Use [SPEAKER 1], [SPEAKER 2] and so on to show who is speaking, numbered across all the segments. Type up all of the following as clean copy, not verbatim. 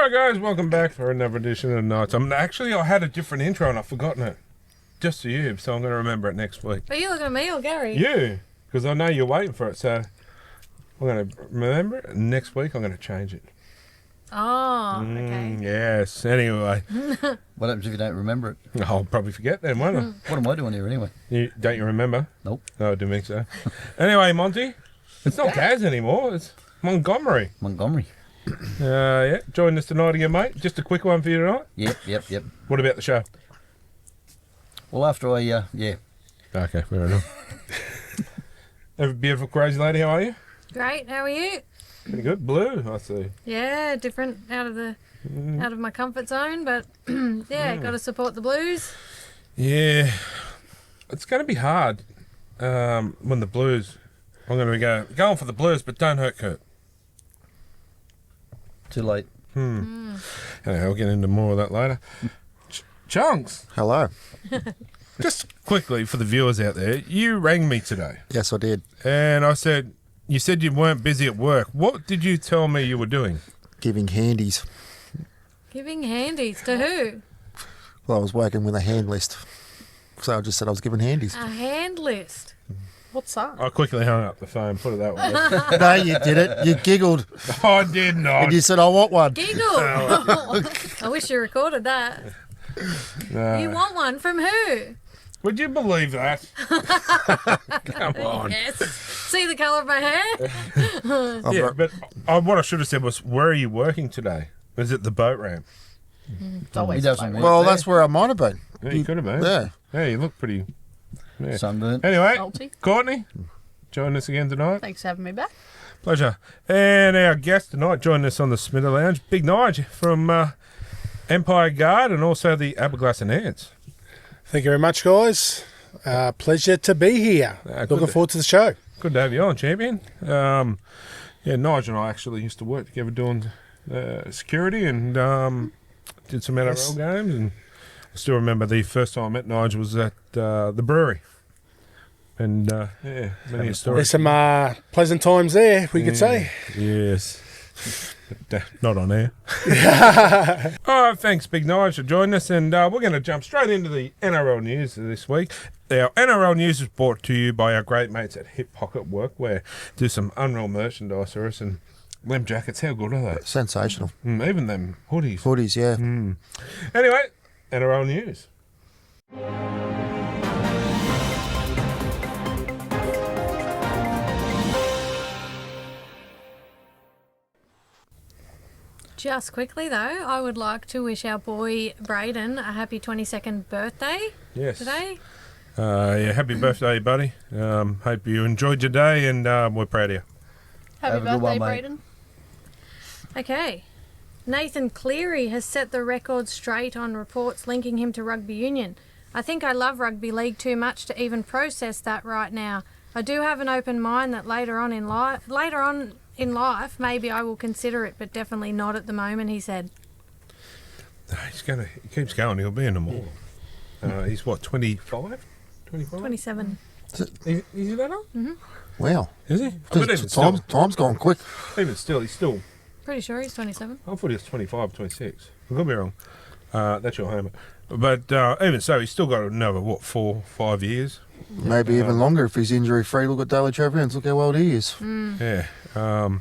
[SPEAKER 1] Alright guys, welcome back for another edition of Nights. I had a different intro and I've forgotten it. Just to you, so I'm going to remember it next week.
[SPEAKER 2] Are you looking at me or Gary?
[SPEAKER 1] You, because I know you're waiting for it, so I'm going to remember it. And next week I'm going to change it.
[SPEAKER 2] Oh, okay.
[SPEAKER 1] Yes, anyway.
[SPEAKER 3] What happens if you don't remember it?
[SPEAKER 1] I'll probably forget then, won't I?
[SPEAKER 3] What am I doing here anyway?
[SPEAKER 1] Don't you remember?
[SPEAKER 3] Nope.
[SPEAKER 1] No, I didn't think so. Anyway, Monty, it's not Gaz anymore, it's Montgomery.
[SPEAKER 3] Montgomery.
[SPEAKER 1] Yeah, join us tonight again, mate. Just a quick one for you tonight.
[SPEAKER 3] Yep.
[SPEAKER 1] What about the show?
[SPEAKER 3] Well, after I, yeah.
[SPEAKER 1] Okay, fair enough. Have a beautiful crazy lady, how are you?
[SPEAKER 2] Great. How are you?
[SPEAKER 1] Pretty good. Blue, I see.
[SPEAKER 2] Yeah, different out of my comfort zone, but yeah, got to support the Blues.
[SPEAKER 1] Yeah, it's going to be hard when the Blues. I'm going to be going for the Blues, but don't hurt Kurt.
[SPEAKER 3] Too late.
[SPEAKER 1] Anyway, I'll get into more of that later. Chunks,
[SPEAKER 4] Hello.
[SPEAKER 1] just quickly for the viewers out there, you rang me today,
[SPEAKER 4] Yes, I did.
[SPEAKER 1] and you said you weren't busy at work. What did you tell me you were doing?
[SPEAKER 4] Giving handies.
[SPEAKER 2] Giving handies to who?
[SPEAKER 4] Well, I was working with a hand list. So I just said I was giving handies.
[SPEAKER 2] A hand list. What's that?
[SPEAKER 1] I quickly hung up the phone, put it that way.
[SPEAKER 4] No, you did it. You giggled.
[SPEAKER 1] I did not.
[SPEAKER 4] And you said, I want one.
[SPEAKER 2] Giggle. I wish you recorded that.
[SPEAKER 1] No.
[SPEAKER 2] You want one from who?
[SPEAKER 1] Would you believe that? Come on.
[SPEAKER 2] Yes. See the colour of my hair?
[SPEAKER 1] Yeah, but what I should have said was, where are you working today? Was it the boat ramp?
[SPEAKER 2] It's always
[SPEAKER 3] He doesn't work
[SPEAKER 4] Well,
[SPEAKER 3] there.
[SPEAKER 4] that's where I might have been.
[SPEAKER 1] Yeah, you could have been.
[SPEAKER 4] Yeah.
[SPEAKER 1] Yeah, you look pretty. Yeah.
[SPEAKER 3] Sunburnt.
[SPEAKER 1] Anyway,
[SPEAKER 5] Salty.
[SPEAKER 1] Courtney, join us again tonight.
[SPEAKER 5] Thanks for having me back.
[SPEAKER 1] Pleasure. And our guest tonight joining us on the Smitter Lounge, Big Nige from Empire Guard and also the Aberglass and Ants.
[SPEAKER 6] Thank you very much, guys. Pleasure to be here. Looking forward to the show.
[SPEAKER 1] Good to have you on, champion. Yeah, Nige and I actually used to work together doing security and did some NRL games. And I still remember the first time I met Nige was at the brewery. And yeah, many stories.
[SPEAKER 6] There's some pleasant times there, we could say.
[SPEAKER 1] Yes. But, not on air. All right, thanks, Big Nige, for joining us. And we're going to jump straight into the NRL news this week. Our NRL news is brought to you by our great mates at Hip Pocket Workwear. Do some unreal merchandise for us. And them jackets, how good are they?
[SPEAKER 4] Sensational.
[SPEAKER 1] Even them hoodies.
[SPEAKER 4] Hoodies, yeah.
[SPEAKER 1] Anyway, NRL news.
[SPEAKER 2] Just quickly though, I would like to wish our boy Braden a happy 22nd birthday
[SPEAKER 1] Yes.
[SPEAKER 2] today.
[SPEAKER 1] Yeah, happy birthday, buddy. Hope you enjoyed your day and we're proud of you.
[SPEAKER 5] Happy
[SPEAKER 3] Have a good
[SPEAKER 5] birthday,
[SPEAKER 3] one, mate.
[SPEAKER 5] Braden.
[SPEAKER 2] Okay. Nathan Cleary has set the record straight on reports linking him to rugby union. I think I love rugby league too much to even process that right now. I do have an open mind that later on in life, maybe I will consider it, but definitely not at the moment, he said.
[SPEAKER 1] He keeps going, he'll be in them all. He's what, 25? 25?
[SPEAKER 2] 27.
[SPEAKER 1] Is he that old?
[SPEAKER 4] Wow.
[SPEAKER 1] Is he? But even
[SPEAKER 4] Time's gone quick.
[SPEAKER 1] he's still,
[SPEAKER 2] Pretty sure he's 27.
[SPEAKER 1] I thought he was 25, 26. I could be wrong. That's your homer. But even so, he's still got another, 4, 5 years?
[SPEAKER 4] Maybe even longer if he's injury-free. Look at Daly Trevor-Evans. Look how old he is.
[SPEAKER 1] Yeah. A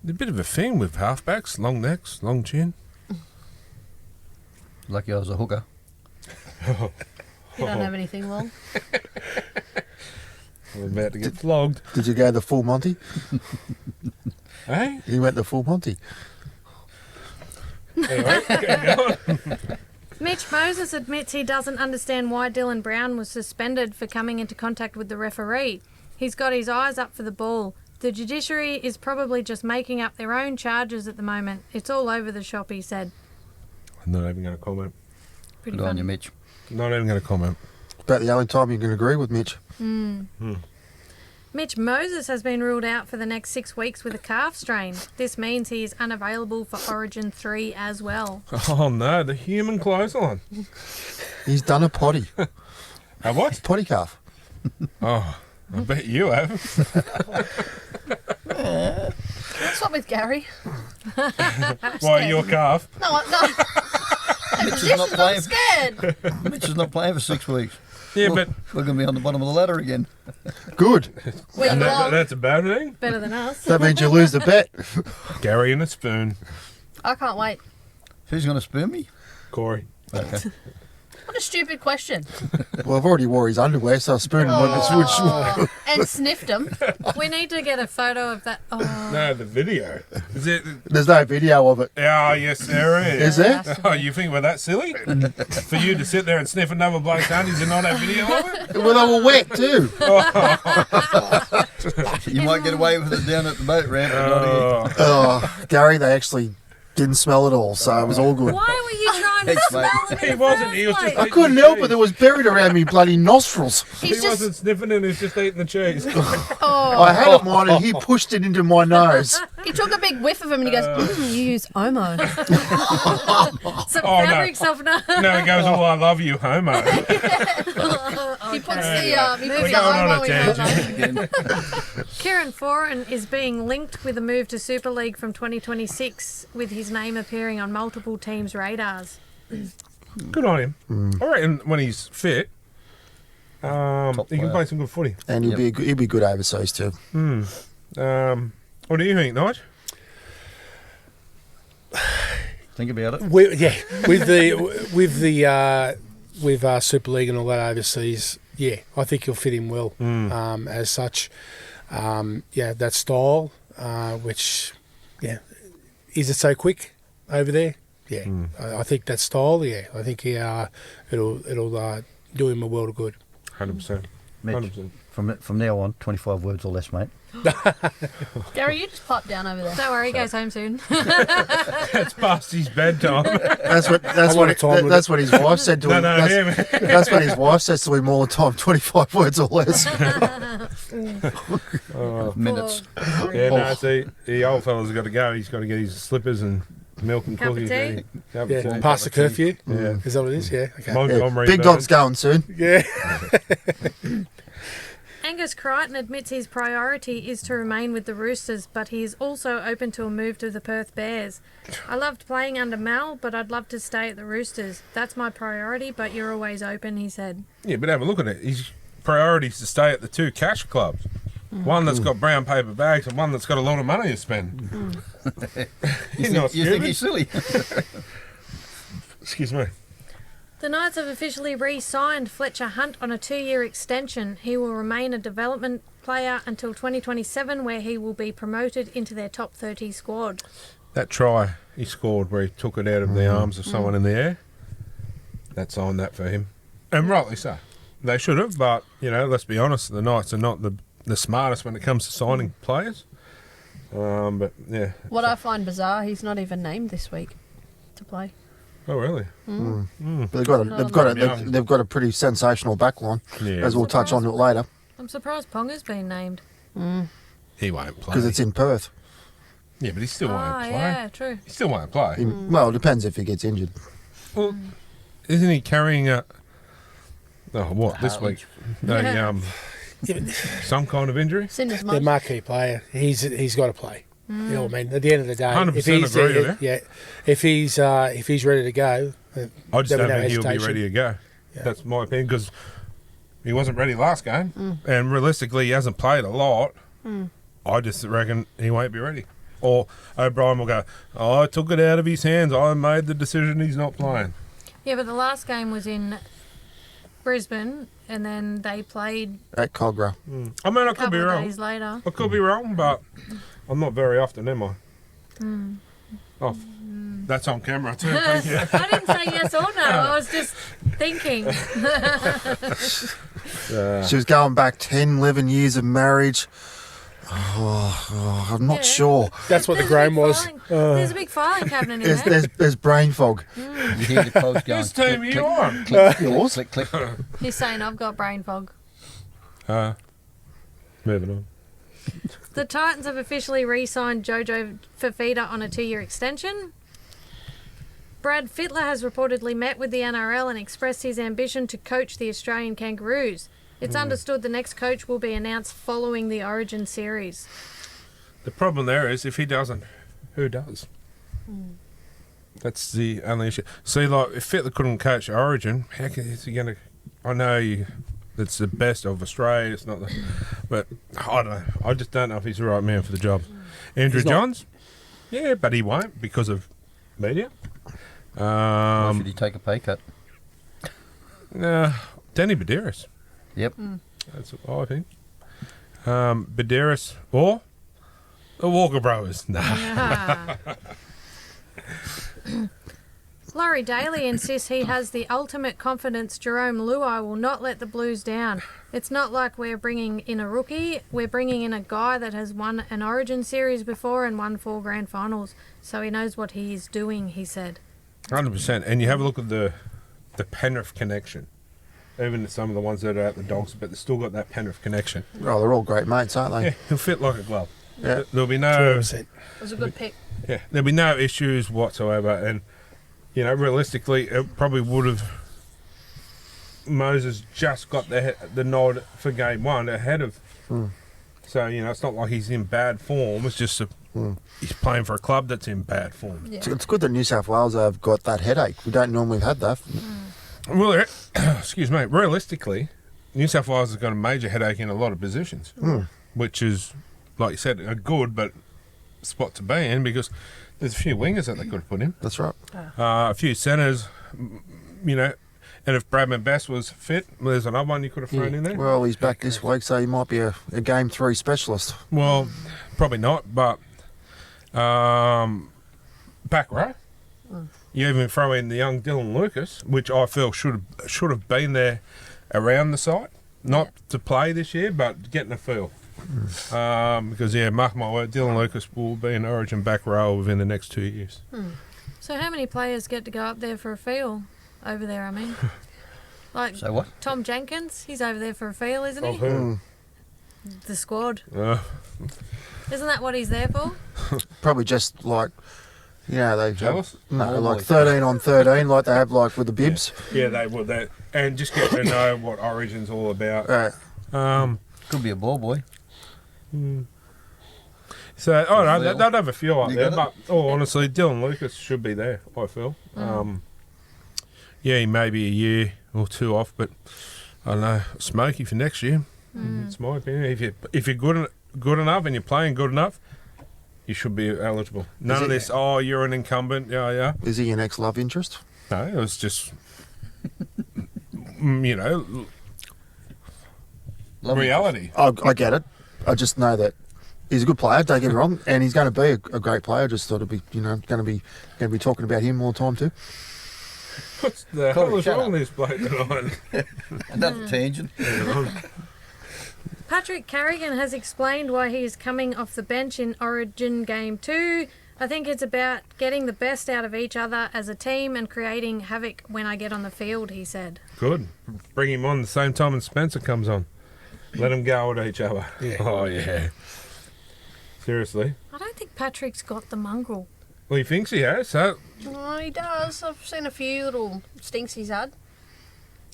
[SPEAKER 1] bit of a thing with halfbacks, long necks, long chin.
[SPEAKER 3] Lucky I was a hooker.
[SPEAKER 5] You don't have anything long.
[SPEAKER 1] I'm about to get flogged.
[SPEAKER 4] Did you go the full Monty?
[SPEAKER 1] Hey?
[SPEAKER 4] He went the full Monty.
[SPEAKER 1] Anyway, going on.
[SPEAKER 2] Mitch Moses admits he doesn't understand why Dylan Brown was suspended for coming into contact with the referee. He's got his eyes up for the ball. The judiciary is probably just making up their own charges at the moment. It's all over the shop, he said.
[SPEAKER 1] I'm not even going to comment.
[SPEAKER 2] Pretty
[SPEAKER 3] Good on
[SPEAKER 2] funny.
[SPEAKER 3] you, Mitch.
[SPEAKER 1] Not even going to comment.
[SPEAKER 4] About the only time you can agree with Mitch.
[SPEAKER 2] Mitch Moses has been ruled out for the next 6 weeks with a calf strain. This means he is unavailable for Origin 3 as well.
[SPEAKER 1] Oh no, the human clothesline.
[SPEAKER 4] He's done a potty.
[SPEAKER 1] A what?
[SPEAKER 4] Potty calf.
[SPEAKER 1] Oh, I bet you have.
[SPEAKER 5] What's up with Gary?
[SPEAKER 1] Why, your calf?
[SPEAKER 5] No.
[SPEAKER 3] Mitch is not playing.
[SPEAKER 5] I'm scared.
[SPEAKER 3] Mitch is not playing for 6 weeks.
[SPEAKER 1] Yeah, but
[SPEAKER 3] We're going to be on the bottom of the ladder again.
[SPEAKER 4] Good.
[SPEAKER 5] We're wrong.
[SPEAKER 1] that's a bad thing.
[SPEAKER 2] Better than us.
[SPEAKER 4] That means you lose the bet.
[SPEAKER 1] Gary and a spoon.
[SPEAKER 5] I can't wait.
[SPEAKER 3] Who's going to spoon me?
[SPEAKER 1] Corey.
[SPEAKER 3] Okay.
[SPEAKER 5] What a stupid question.
[SPEAKER 4] Well, I've already wore his underwear, so I spooned him on the switch.
[SPEAKER 5] Oh, and sniffed him.
[SPEAKER 2] We need to get a photo of that. Oh,
[SPEAKER 1] No, the video. Is it?
[SPEAKER 4] There's no video of it.
[SPEAKER 1] Oh, yes, there is.
[SPEAKER 4] Is there?
[SPEAKER 1] Oh, you think we're that silly? For you to sit there and sniff another bloke's undies and not have video of it?
[SPEAKER 4] Well, they were wet too.
[SPEAKER 3] You might get away with it down at the boat ramp. But not here.
[SPEAKER 1] Oh,
[SPEAKER 4] Gary, they actually didn't smell it all, so it was all good.
[SPEAKER 2] why were you trying to
[SPEAKER 3] Thanks, mate.
[SPEAKER 2] smell it?
[SPEAKER 1] he
[SPEAKER 2] in the
[SPEAKER 1] wasn't.
[SPEAKER 2] first
[SPEAKER 1] He was just.
[SPEAKER 2] place?
[SPEAKER 4] I couldn't help it. It was buried around me bloody nostrils.
[SPEAKER 1] He
[SPEAKER 5] He's just.
[SPEAKER 1] wasn't sniffing it. He was just eating the cheese.
[SPEAKER 5] Oh,
[SPEAKER 4] I had it mine and he pushed it into my nose.
[SPEAKER 5] he took a big whiff of him and he goes, you use Omo.
[SPEAKER 2] Some
[SPEAKER 1] Oh, no.
[SPEAKER 2] fabric softener.
[SPEAKER 1] No, he goes, "Oh, I love you, homo."
[SPEAKER 5] He puts the
[SPEAKER 1] We're going on
[SPEAKER 5] Omo
[SPEAKER 1] a
[SPEAKER 5] in
[SPEAKER 1] tangent.
[SPEAKER 5] Omo.
[SPEAKER 3] Again.
[SPEAKER 2] Kieran Foran is being linked with a move to Super League from 2026, with his name appearing on multiple teams' radars.
[SPEAKER 1] Good on him. I reckon when he's fit, he can
[SPEAKER 3] player.
[SPEAKER 1] play some good footy.
[SPEAKER 4] And he'd be good overseas too.
[SPEAKER 1] What do you think, Nige?
[SPEAKER 3] Think about it.
[SPEAKER 6] With Super League and all that overseas, yeah, I think he'll fit in well. As such, that style, which, is it so quick over there? Yeah, I think that style. Yeah, I think it'll do him a world of good.
[SPEAKER 1] 100%.
[SPEAKER 3] Mitch,
[SPEAKER 1] 100%.
[SPEAKER 3] from now on, 25 words or less, mate.
[SPEAKER 5] Gary, you just pipe down over there.
[SPEAKER 2] Don't worry, he goes home soon.
[SPEAKER 1] It's past his bedtime.
[SPEAKER 4] That's what his wife said to him.
[SPEAKER 1] No, him.
[SPEAKER 4] That's what his wife says to him all the time. 25 words or less.
[SPEAKER 3] Minutes.
[SPEAKER 1] Yeah, no, see, the old fella's got to go. He's got to get his slippers and milk and
[SPEAKER 2] Cup of
[SPEAKER 1] cookies.
[SPEAKER 2] tea.
[SPEAKER 1] Cup of
[SPEAKER 6] Yeah,
[SPEAKER 1] tea.
[SPEAKER 6] past the curfew.
[SPEAKER 1] Yeah.
[SPEAKER 6] Is that what it is? Yeah. Okay.
[SPEAKER 1] Montgomery
[SPEAKER 4] Big
[SPEAKER 1] Burns.
[SPEAKER 4] Dog's going soon.
[SPEAKER 6] Yeah.
[SPEAKER 2] Angus Crichton admits his priority is to remain with the Roosters, but he is also open to a move to the Perth Bears. I loved playing under Mal, but I'd love to stay at the Roosters. That's my priority, but you're always open, he said.
[SPEAKER 1] Yeah, but have a look at it. His priority is to stay at the two cash clubs. One that's got brown paper bags and one that's got a lot of money to spend. He's not
[SPEAKER 3] You think
[SPEAKER 1] stupid.
[SPEAKER 3] he's silly?
[SPEAKER 1] Excuse me.
[SPEAKER 2] The Knights have officially re-signed Fletcher Hunt on a 2-year extension. He will remain a development player until 2027, where he will be promoted into their top 30 squad.
[SPEAKER 1] That try he scored where he took it out of the arms of someone in the air, that signed that for him. And rightly so. They should have, but, let's be honest, the Knights are not the smartest when it comes to signing players. But, yeah.
[SPEAKER 5] What I find bizarre, he's not even named this week to play.
[SPEAKER 1] Oh, really?
[SPEAKER 4] They've got a pretty sensational backline,
[SPEAKER 1] Yeah.
[SPEAKER 4] as we'll touch on it later,
[SPEAKER 2] I'm surprised Ponga's been named.
[SPEAKER 1] He won't play.
[SPEAKER 4] because it's in Perth.
[SPEAKER 1] Yeah, but he still won't play.
[SPEAKER 2] Yeah, true.
[SPEAKER 1] He still won't play.
[SPEAKER 4] Well, it depends if he gets injured.
[SPEAKER 1] Well, isn't he carrying a... Oh, what, this week?
[SPEAKER 2] Yeah.
[SPEAKER 1] Some kind of injury?
[SPEAKER 5] Cinder's
[SPEAKER 6] The
[SPEAKER 5] mum.
[SPEAKER 6] marquee player. He's got to play. You know what I mean? At the end of the day,
[SPEAKER 1] 100%
[SPEAKER 6] if he's
[SPEAKER 1] agree with you.
[SPEAKER 6] if he's ready to go,
[SPEAKER 1] I just
[SPEAKER 6] there'll
[SPEAKER 1] don't
[SPEAKER 6] be no
[SPEAKER 1] think he'll be
[SPEAKER 6] hesitation.
[SPEAKER 1] ready to go.
[SPEAKER 6] Yeah.
[SPEAKER 1] That's my opinion, because he wasn't ready last game, and realistically, he hasn't played a lot. I just reckon he won't be ready. Or O'Brien will go, I took it out of his hands. I made the decision he's not playing.
[SPEAKER 2] Yeah, but the last game was in Brisbane, and then they played
[SPEAKER 4] At Cogra.
[SPEAKER 1] I mean, I
[SPEAKER 2] a
[SPEAKER 1] could be
[SPEAKER 2] couple of
[SPEAKER 1] wrong.
[SPEAKER 2] days later.
[SPEAKER 1] I could be wrong, but I'm not very often, am I? Oh, that's on camera too. Thank you.
[SPEAKER 2] I didn't say yes or no. I was just thinking.
[SPEAKER 4] She was going back 10, 11 years of marriage. I'm not
[SPEAKER 2] Yeah.
[SPEAKER 4] sure.
[SPEAKER 6] That's what the
[SPEAKER 2] There's a
[SPEAKER 6] groan
[SPEAKER 2] big
[SPEAKER 6] was.
[SPEAKER 2] filing- There's a big filing cabinet in there.
[SPEAKER 4] There's brain fog.
[SPEAKER 3] You hear the codes going.
[SPEAKER 1] Whose team are you on?
[SPEAKER 4] Yours?
[SPEAKER 3] Click, click.
[SPEAKER 2] He's saying I've got brain fog.
[SPEAKER 1] Moving on.
[SPEAKER 2] The Titans have officially re-signed Jojo Fafita on a 2-year extension. Brad Fittler has reportedly met with the NRL and expressed his ambition to coach the Australian Kangaroos. It's understood the next coach will be announced following the Origin series.
[SPEAKER 1] The problem there is if he doesn't, who does? That's the only issue. See, like, if Fittler couldn't coach Origin, how is he going to... I know it's the best of Australia, it's not the... But I don't know. I just don't know if he's the right man for the job. Andrew Johns? Yeah, but he won't because of media.
[SPEAKER 3] Or should he take a pay cut?
[SPEAKER 1] Danny Badderas.
[SPEAKER 3] Yep.
[SPEAKER 1] That's what I think. Badderas or the Walker Brothers. Nah.
[SPEAKER 2] Laurie Daly insists he has the ultimate confidence Jerome Luai will not let the Blues down. It's not like we're bringing in a rookie. We're bringing in a guy that has won an Origin series before and won 4 grand finals. So he knows what he is doing, he said.
[SPEAKER 1] 100%. And you have a look at the Penrith connection. Even some of the ones that are at the Dogs, but they've still got that Penrith connection.
[SPEAKER 4] Oh, they're all great mates, aren't they?
[SPEAKER 1] Yeah, he'll fit like a glove.
[SPEAKER 4] Yeah.
[SPEAKER 1] There'll be no...
[SPEAKER 6] 2%.
[SPEAKER 5] It was a good pick.
[SPEAKER 1] Yeah, there'll be no issues whatsoever. And, you know, realistically, it probably would have... Moses just got the nod for game 1 ahead of... So, you know, it's not like he's in bad form. It's just he's playing for a club that's in bad form.
[SPEAKER 5] Yeah.
[SPEAKER 4] It's good that New South Wales have got that headache. We don't normally have that.
[SPEAKER 1] Well, excuse me, realistically, New South Wales has got a major headache in a lot of positions, which is, like you said, a good but spot to be in because there's a few wingers that they could have put in.
[SPEAKER 4] That's right.
[SPEAKER 1] A few centres, you know, and if Bradman Bass was fit, there's another one you could have thrown in there.
[SPEAKER 4] Well, he's back this week, so he might be a game 3 specialist.
[SPEAKER 1] Well, probably not, but back row. You even throw in the young Dylan Lucas, which I feel should have been there around the site, not to play this year, but getting a feel. Because, mark my word, Dylan Lucas will be an Origin back row within the next 2 years.
[SPEAKER 2] So how many players get to go up there for a feel over there, I mean? Like
[SPEAKER 3] So what?
[SPEAKER 2] Tom Jenkins, he's over there for a feel, isn't
[SPEAKER 1] Of
[SPEAKER 2] he?
[SPEAKER 1] who?
[SPEAKER 2] The squad.
[SPEAKER 1] Isn't
[SPEAKER 2] that what he's there for?
[SPEAKER 4] Probably just like, you know, they
[SPEAKER 1] Jealous?
[SPEAKER 4] No, like 13 on 13, like they have like with the bibs.
[SPEAKER 1] Yeah, they would. That and just get to know what Origin's all about.
[SPEAKER 4] Right.
[SPEAKER 3] Could be a ball boy.
[SPEAKER 1] So I don't know.
[SPEAKER 3] Well,
[SPEAKER 1] They'd have a few up
[SPEAKER 3] you
[SPEAKER 1] there,
[SPEAKER 3] got
[SPEAKER 1] but honestly, Dylan Lucas should be there. I feel. He may be a year or 2 off, but I don't know. Smoky for next year. It's my opinion. If you're good enough and you're playing good enough, you should be eligible. None of this. Oh, you're an incumbent. Yeah.
[SPEAKER 4] Is he your next love interest?
[SPEAKER 1] No, it was just reality.
[SPEAKER 4] I get it. I just know that he's a good player. Don't get me wrong, and he's going to be a great player. Just thought it'd be, going to be talking about him all the time too.
[SPEAKER 1] What's the hell is wrong with this bloke tonight?
[SPEAKER 3] Another tangent.
[SPEAKER 2] Patrick Carrigan has explained why he is coming off the bench in Origin Game 2. I think it's about getting the best out of each other as a team and creating havoc when I get on the field, he said.
[SPEAKER 1] Good. Bring him on the same time as Spencer comes on. Let them go at each other.
[SPEAKER 6] Yeah.
[SPEAKER 1] Oh, yeah. Seriously.
[SPEAKER 2] I don't think Patrick's got the mongrel.
[SPEAKER 1] Well, he thinks he has, so
[SPEAKER 5] Oh, he does. I've seen a few little stinks he's had.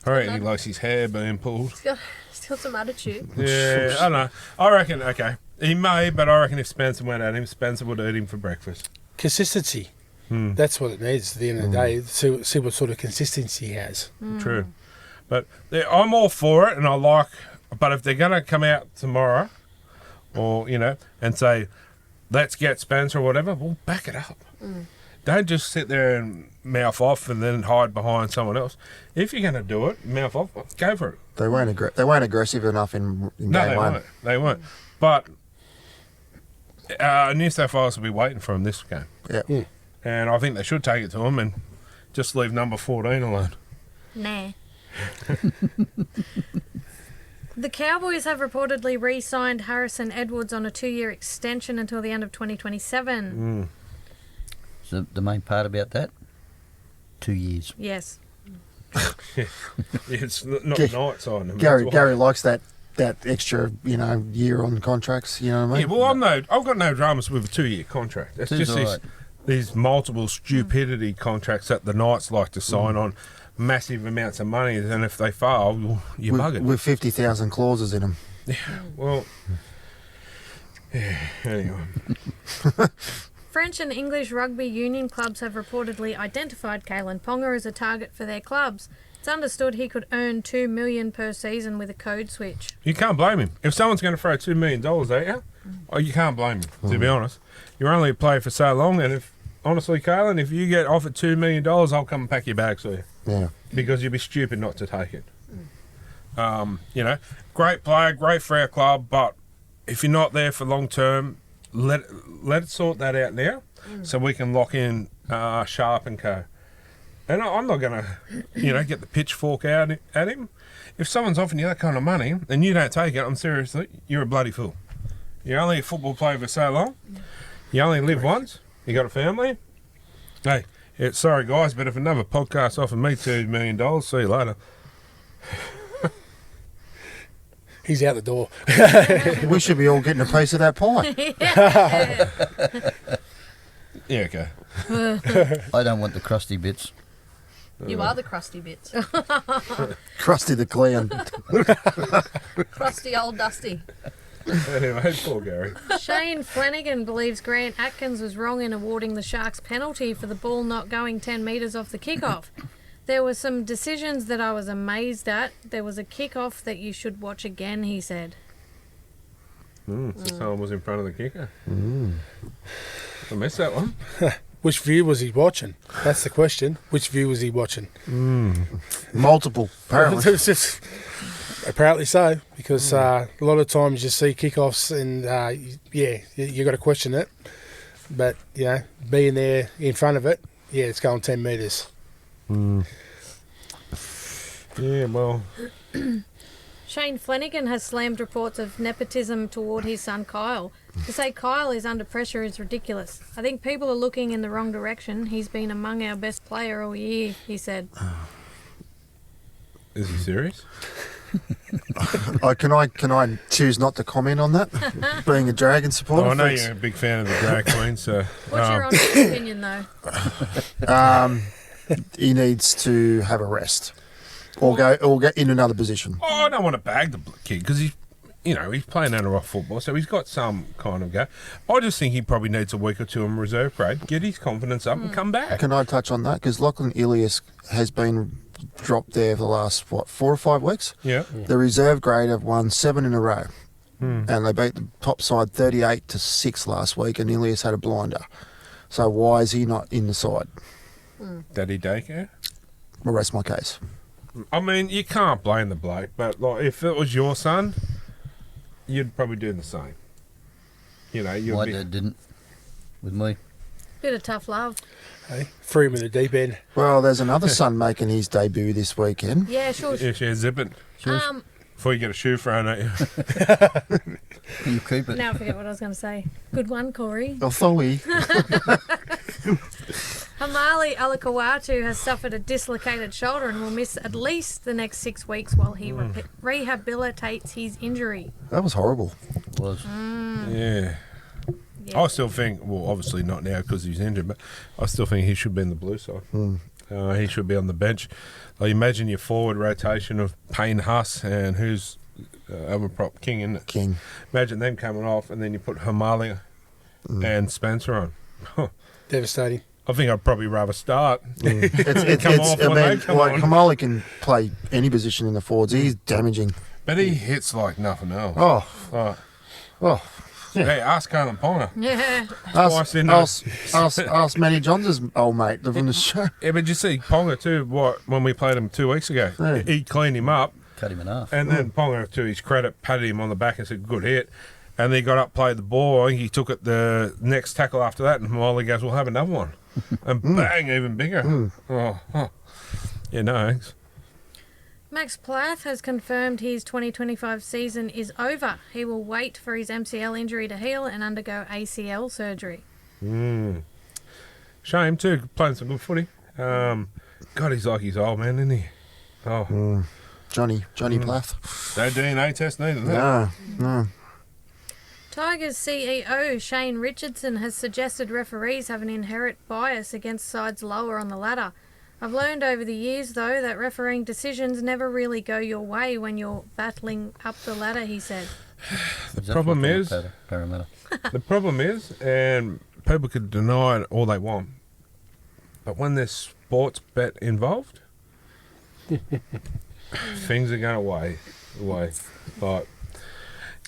[SPEAKER 1] I reckon he likes his hair being pulled.
[SPEAKER 5] He's got some attitude.
[SPEAKER 1] Yeah, I don't know. I reckon, okay, he may, but I reckon if Spencer went at him, Spencer would eat him for breakfast.
[SPEAKER 6] Consistency. That's what it needs at the end of the day. See what sort of consistency he has.
[SPEAKER 1] True. But I'm all for it, and I like... But if they're going to come out tomorrow, or, and say, let's get Spencer or whatever, well, back it up. Don't just sit there and mouth off and then hide behind someone else. If you're going to do it, mouth off, go for it.
[SPEAKER 4] They weren't aggressive enough in
[SPEAKER 1] No,
[SPEAKER 4] game
[SPEAKER 1] they
[SPEAKER 4] 1.
[SPEAKER 1] weren't. They weren't. But New South Wales will be waiting for him this game.
[SPEAKER 4] Yeah.
[SPEAKER 1] And I think they should take it to him and just leave number 14 alone.
[SPEAKER 2] Nah. The Cowboys have reportedly re-signed Harrison Edwards on a 2-year extension until the end of 2027.
[SPEAKER 3] So the main part about that, 2 years.
[SPEAKER 2] Yes.
[SPEAKER 1] It's not nights on him.
[SPEAKER 4] Gary likes that extra, year on contracts. You know what I mean?
[SPEAKER 1] Yeah, well, I've got no dramas with a 2-year contract. It's
[SPEAKER 3] Two's
[SPEAKER 1] just
[SPEAKER 3] all right.
[SPEAKER 1] these multiple stupidity contracts that the Knights like to sign on massive amounts of money, and if they fail, you're buggered.
[SPEAKER 4] With 50,000 clauses in them.
[SPEAKER 1] Well, Anyway.
[SPEAKER 2] French and English rugby union clubs have reportedly identified Kalen Ponga as a target for their clubs. It's understood he could earn $2 million per season with a code switch.
[SPEAKER 1] You can't blame him. If someone's going to throw $2 million at you, oh, you can't blame him, to be honest. You're only a player for so long, and honestly, Kalen, if you get offered $2 million, I'll come and pack your bags for you.
[SPEAKER 4] Yeah.
[SPEAKER 1] Because you'd be stupid not to take it. Great player, great for our club, but if you're not there for long term, let it sort that out now so we can lock in Sharp and Co. And I'm not going to, get the pitchfork out at him. If someone's offering you that kind of money and you don't take it, I'm seriously, you're a bloody fool. You're only a football player for so long. You only live once. You got a family. Hey, sorry guys, but if another podcast offered me $2 million, see you later.
[SPEAKER 6] He's out the door.
[SPEAKER 4] We should be all getting a piece of that pie.
[SPEAKER 1] Yeah, okay.
[SPEAKER 3] I don't want the crusty bits.
[SPEAKER 5] You are the crusty bits.
[SPEAKER 4] Krusty the Clown.
[SPEAKER 5] Crusty old Dusty.
[SPEAKER 1] Anyway, poor Gary.
[SPEAKER 2] Shane Flanagan believes Grant Atkins was wrong in awarding the Sharks penalty for the ball not going 10 metres off the kickoff. There were some decisions that I was amazed at. There was a kickoff that you should watch again, he said.
[SPEAKER 1] So someone was in front of the kicker. I missed that one.
[SPEAKER 6] Which view was he watching? That's the question. Which view was he watching?
[SPEAKER 4] Multiple, apparently.
[SPEAKER 6] Apparently so, because a lot of times you see kickoffs and, you got to question it. But, being there in front of it, it's going 10 metres.
[SPEAKER 1] Yeah, well...
[SPEAKER 2] Shane Flanagan has slammed reports of nepotism toward his son Kyle. To say Kyle is under pressure is ridiculous. I think people are looking in the wrong direction. He's been among our best player all year, he said.
[SPEAKER 1] Is he serious?
[SPEAKER 4] Can I choose not to comment on that? Being a Dragon supporter.
[SPEAKER 1] I know you're a big fan of the Drag Queen, so...
[SPEAKER 2] What's your honest opinion, though?
[SPEAKER 4] He needs to have a rest. Or get in another position.
[SPEAKER 1] Oh, I don't want to bag the kid because he's playing under off football, so he's got some kind of go. I just think he probably needs a week or two in reserve grade, get his confidence up and come back.
[SPEAKER 4] Can I touch on that? Because Lachlan Ilias has been dropped there for the last, 4 or 5 weeks?
[SPEAKER 1] Yeah.
[SPEAKER 4] The reserve grade have won 7 in a row. And they beat the top side 38-6 last week, and Ilias had a blinder. So why is he not in the side?
[SPEAKER 1] Daddy daycare?
[SPEAKER 4] I'll rest my case.
[SPEAKER 1] I mean, you can't blame the bloke, but if it was your son, you'd probably do the same.
[SPEAKER 3] My dad didn't with me.
[SPEAKER 2] Bit of tough love.
[SPEAKER 6] Hey, threw him in the deep end.
[SPEAKER 4] Well, there's another son making his debut this weekend.
[SPEAKER 2] Yeah, sure.
[SPEAKER 1] Yeah, zip it. Before you get a shoe thrown at you.
[SPEAKER 3] You keep it.
[SPEAKER 2] Now I forget what I was going to say. Good one, Corey.
[SPEAKER 4] Oh, sorry.
[SPEAKER 2] Hamali Alakawatu has suffered a dislocated shoulder and will miss at least the next 6 weeks while he rehabilitates his injury.
[SPEAKER 4] That was horrible.
[SPEAKER 3] It was.
[SPEAKER 1] Yeah.
[SPEAKER 2] Yeah.
[SPEAKER 1] I still think, well, obviously not now because he's injured, but I still think he should be in the blue side. He should be on the bench. Like, imagine your forward rotation of Payne Huss and who's other prop, King, isn't it?
[SPEAKER 4] King.
[SPEAKER 1] Imagine them coming off and then you put Hamali and Spencer on.
[SPEAKER 6] Devastating.
[SPEAKER 1] I think I'd probably rather start.
[SPEAKER 4] It's
[SPEAKER 1] Come off when they come on.
[SPEAKER 4] Hamali can play any position in the forwards. He's damaging.
[SPEAKER 1] But he hits like nothing else.
[SPEAKER 4] Oh.
[SPEAKER 1] Hey, ask Kalen Ponga.
[SPEAKER 2] Yeah.
[SPEAKER 4] Ask Matty Johns' old mate from the show.
[SPEAKER 1] Yeah, but you see Ponga too, when we played him 2 weeks ago.
[SPEAKER 4] Yeah.
[SPEAKER 1] He cleaned him up.
[SPEAKER 3] Cut him in half.
[SPEAKER 1] And then Ponga, to his credit, patted him on the back and said, good hit. And then he got up, played the ball. I think he took it the next tackle after that, and Molly goes, we'll have another one. And bang, even bigger. Yeah, no thanks.
[SPEAKER 2] Max Plath has confirmed his 2025 season is over. He will wait for his MCL injury to heal and undergo ACL surgery.
[SPEAKER 1] Shame too, playing some good footy. God, he's like his old man, isn't he? Oh,
[SPEAKER 4] Johnny Plath.
[SPEAKER 1] no DNA test neither.
[SPEAKER 4] No.
[SPEAKER 2] Tigers CEO Shane Richardson has suggested referees have an inherent bias against sides lower on the ladder. I've learned over the years, though, that refereeing decisions never really go your way when you're battling up the ladder, he said.
[SPEAKER 3] That's
[SPEAKER 1] problem
[SPEAKER 3] what
[SPEAKER 1] is-
[SPEAKER 3] Parramatta.
[SPEAKER 1] The problem is, and people could deny it all they want, but when there's sports bet involved, things are going away. But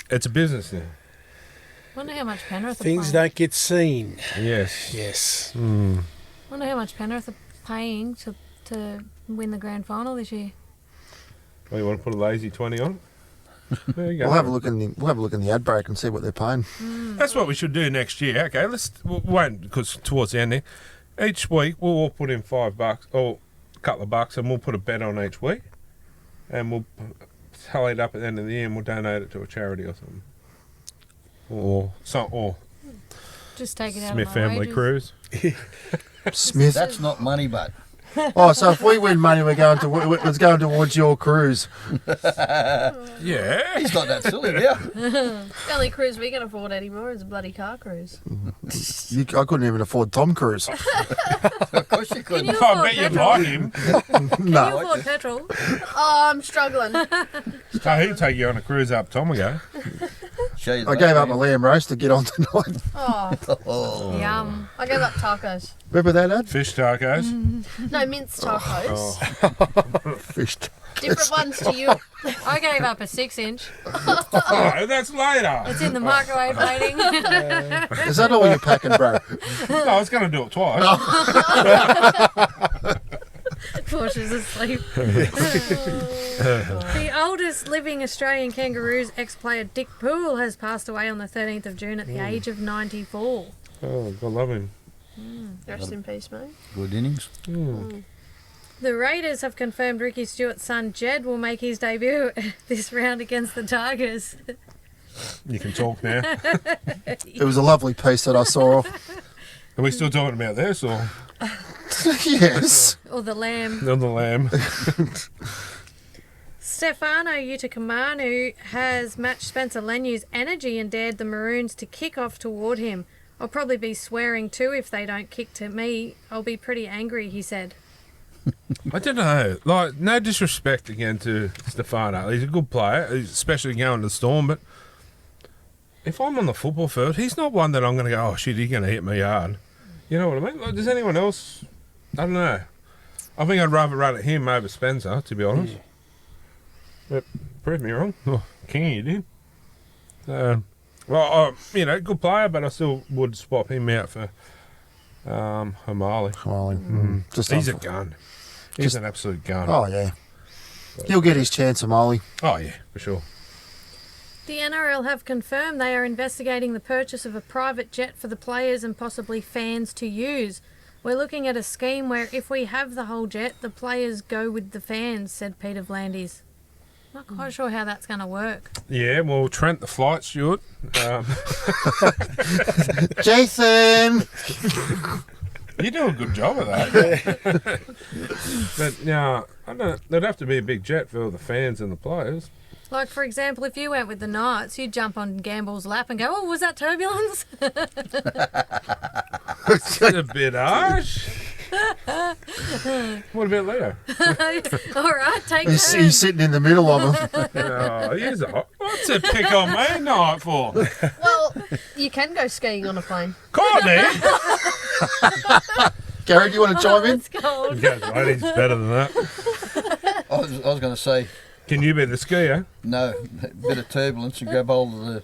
[SPEAKER 1] it's a business now.
[SPEAKER 2] Wonder how much Penrith are
[SPEAKER 6] Things
[SPEAKER 2] paying.
[SPEAKER 6] don't get seen.
[SPEAKER 1] Yes.
[SPEAKER 6] Yes.
[SPEAKER 2] Wonder how much Penrith are paying to win the grand final this year.
[SPEAKER 1] Well, you want to put a lazy 20 on it? There you go.
[SPEAKER 4] We'll have a look in the ad break and see what they're paying.
[SPEAKER 1] That's what we should do next year. Okay, we'll wait because towards the end there, each week we'll all put in $5 or a couple of bucks, and we'll put a bet on each week, and we'll tally it up at the end of the year, and we'll donate it to a charity or something, or
[SPEAKER 2] Just take it out
[SPEAKER 1] Smith
[SPEAKER 2] of my
[SPEAKER 1] Family
[SPEAKER 2] wages.
[SPEAKER 1] Cruise.
[SPEAKER 4] Smith.
[SPEAKER 3] That's not money, but
[SPEAKER 4] Oh, so if we win money, it's going towards your cruise.
[SPEAKER 1] Yeah.
[SPEAKER 3] he's not that silly now.
[SPEAKER 5] The only cruise we can afford anymore is a bloody car cruise.
[SPEAKER 4] I couldn't even afford Tom Cruise.
[SPEAKER 3] Of course you
[SPEAKER 2] Can
[SPEAKER 3] could.
[SPEAKER 2] you
[SPEAKER 1] I
[SPEAKER 2] afford
[SPEAKER 1] bet you
[SPEAKER 2] petrol?
[SPEAKER 1] like him.
[SPEAKER 2] Can you
[SPEAKER 4] No.
[SPEAKER 2] afford petrol?
[SPEAKER 5] Oh, I'm struggling.
[SPEAKER 1] So he'd take you on a cruise up Tom ago.
[SPEAKER 3] Show you
[SPEAKER 4] I gave up my lamb roast to get on tonight.
[SPEAKER 5] Oh,
[SPEAKER 3] Oh.
[SPEAKER 2] Yum.
[SPEAKER 5] I gave up tacos.
[SPEAKER 4] Remember that ad?
[SPEAKER 1] Fish tacos.
[SPEAKER 5] No, minced tacos.
[SPEAKER 1] Oh.
[SPEAKER 4] Fish.
[SPEAKER 5] Different ones to you.
[SPEAKER 2] I gave up a 6-inch.
[SPEAKER 1] Oh, that's later.
[SPEAKER 2] It's in the microwave waiting.
[SPEAKER 4] Is that all you're packing, bro?
[SPEAKER 1] No, I was going to do it twice.
[SPEAKER 2] Portia's asleep. The oldest living Australian Kangaroos ex-player Dick Poole has passed away on the 13th of June at the age of 94.
[SPEAKER 1] Oh, I love him.
[SPEAKER 5] Rest in peace, mate.
[SPEAKER 3] Good innings.
[SPEAKER 2] The Raiders have confirmed Ricky Stewart's son Jed will make his debut this round against the Tigers.
[SPEAKER 1] You can talk now.
[SPEAKER 4] It was a lovely piece that I saw.
[SPEAKER 1] Are we still talking about this or
[SPEAKER 4] Yes.
[SPEAKER 2] Or the Lamb.
[SPEAKER 1] on the lamb?
[SPEAKER 2] Stefano Utakamanu has matched Spencer Lenu's energy and dared the Maroons to kick off toward him. I'll probably be swearing too if they don't kick to me. I'll be pretty angry, he said.
[SPEAKER 1] I don't know. Like, no disrespect again to Stefano. He's a good player, especially going to the Storm. But if I'm on the football field, he's not one that I'm going to go, oh, shit, he's going to hit me hard. You know what I mean? Like, does anyone else? I don't know. I think I'd rather run at him over Spencer, to be honest. But prove me wrong. Oh, King, you did. Well, good player, but I still would swap him out for O'Malley.
[SPEAKER 4] Just
[SPEAKER 1] He's a gun. He's an absolute gun.
[SPEAKER 4] Oh, yeah. He'll get his chance, Amali.
[SPEAKER 1] Oh, yeah, for sure.
[SPEAKER 2] The NRL have confirmed they are investigating the purchase of a private jet for the players and possibly fans to use. We're looking at a scheme where if we have the whole jet, the players go with the fans, said Peter Vlandis. Not quite sure how that's going to work.
[SPEAKER 1] Yeah, well, Trent, the flight steward.
[SPEAKER 4] Jason!
[SPEAKER 1] You do a good job of that. But, yeah, I don't. There'd have to be a big jet for all the fans and the players.
[SPEAKER 2] Like, for example, if you went with the Knights, you'd jump on Gamble's lap and go, oh, was that turbulence?
[SPEAKER 1] It's a bit harsh. What about Leo?
[SPEAKER 2] All right, take
[SPEAKER 4] He's
[SPEAKER 2] turns.
[SPEAKER 4] sitting in the middle of them.
[SPEAKER 1] Oh, he's what's a pick on me night for?
[SPEAKER 5] Well, you can go skiing on a plane.
[SPEAKER 1] Courtney!
[SPEAKER 4] Gary, do you want to chime in?
[SPEAKER 2] It's cold.
[SPEAKER 1] Yes, ladies, better than that.
[SPEAKER 3] I was going to say,
[SPEAKER 1] Can you be the skier?
[SPEAKER 3] no, a bit of turbulence and grab hold of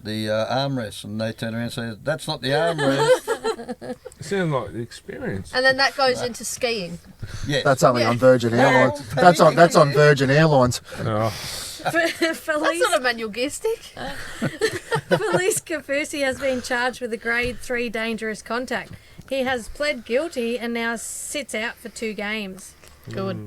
[SPEAKER 3] the armrest, and they turn around and say, that's not the armrest.
[SPEAKER 1] It sounds like the experience.
[SPEAKER 5] And then that goes into skiing.
[SPEAKER 3] Yeah.
[SPEAKER 4] That's only
[SPEAKER 5] Yeah.
[SPEAKER 4] on Virgin Airlines. That's on Virgin Airlines.
[SPEAKER 1] Oh,
[SPEAKER 5] That's
[SPEAKER 2] Felice
[SPEAKER 5] not a manual gear stick.
[SPEAKER 2] Felice Kafusi has been charged with a grade 3 dangerous contact. He has pled guilty and now sits out for 2 games.
[SPEAKER 5] Good.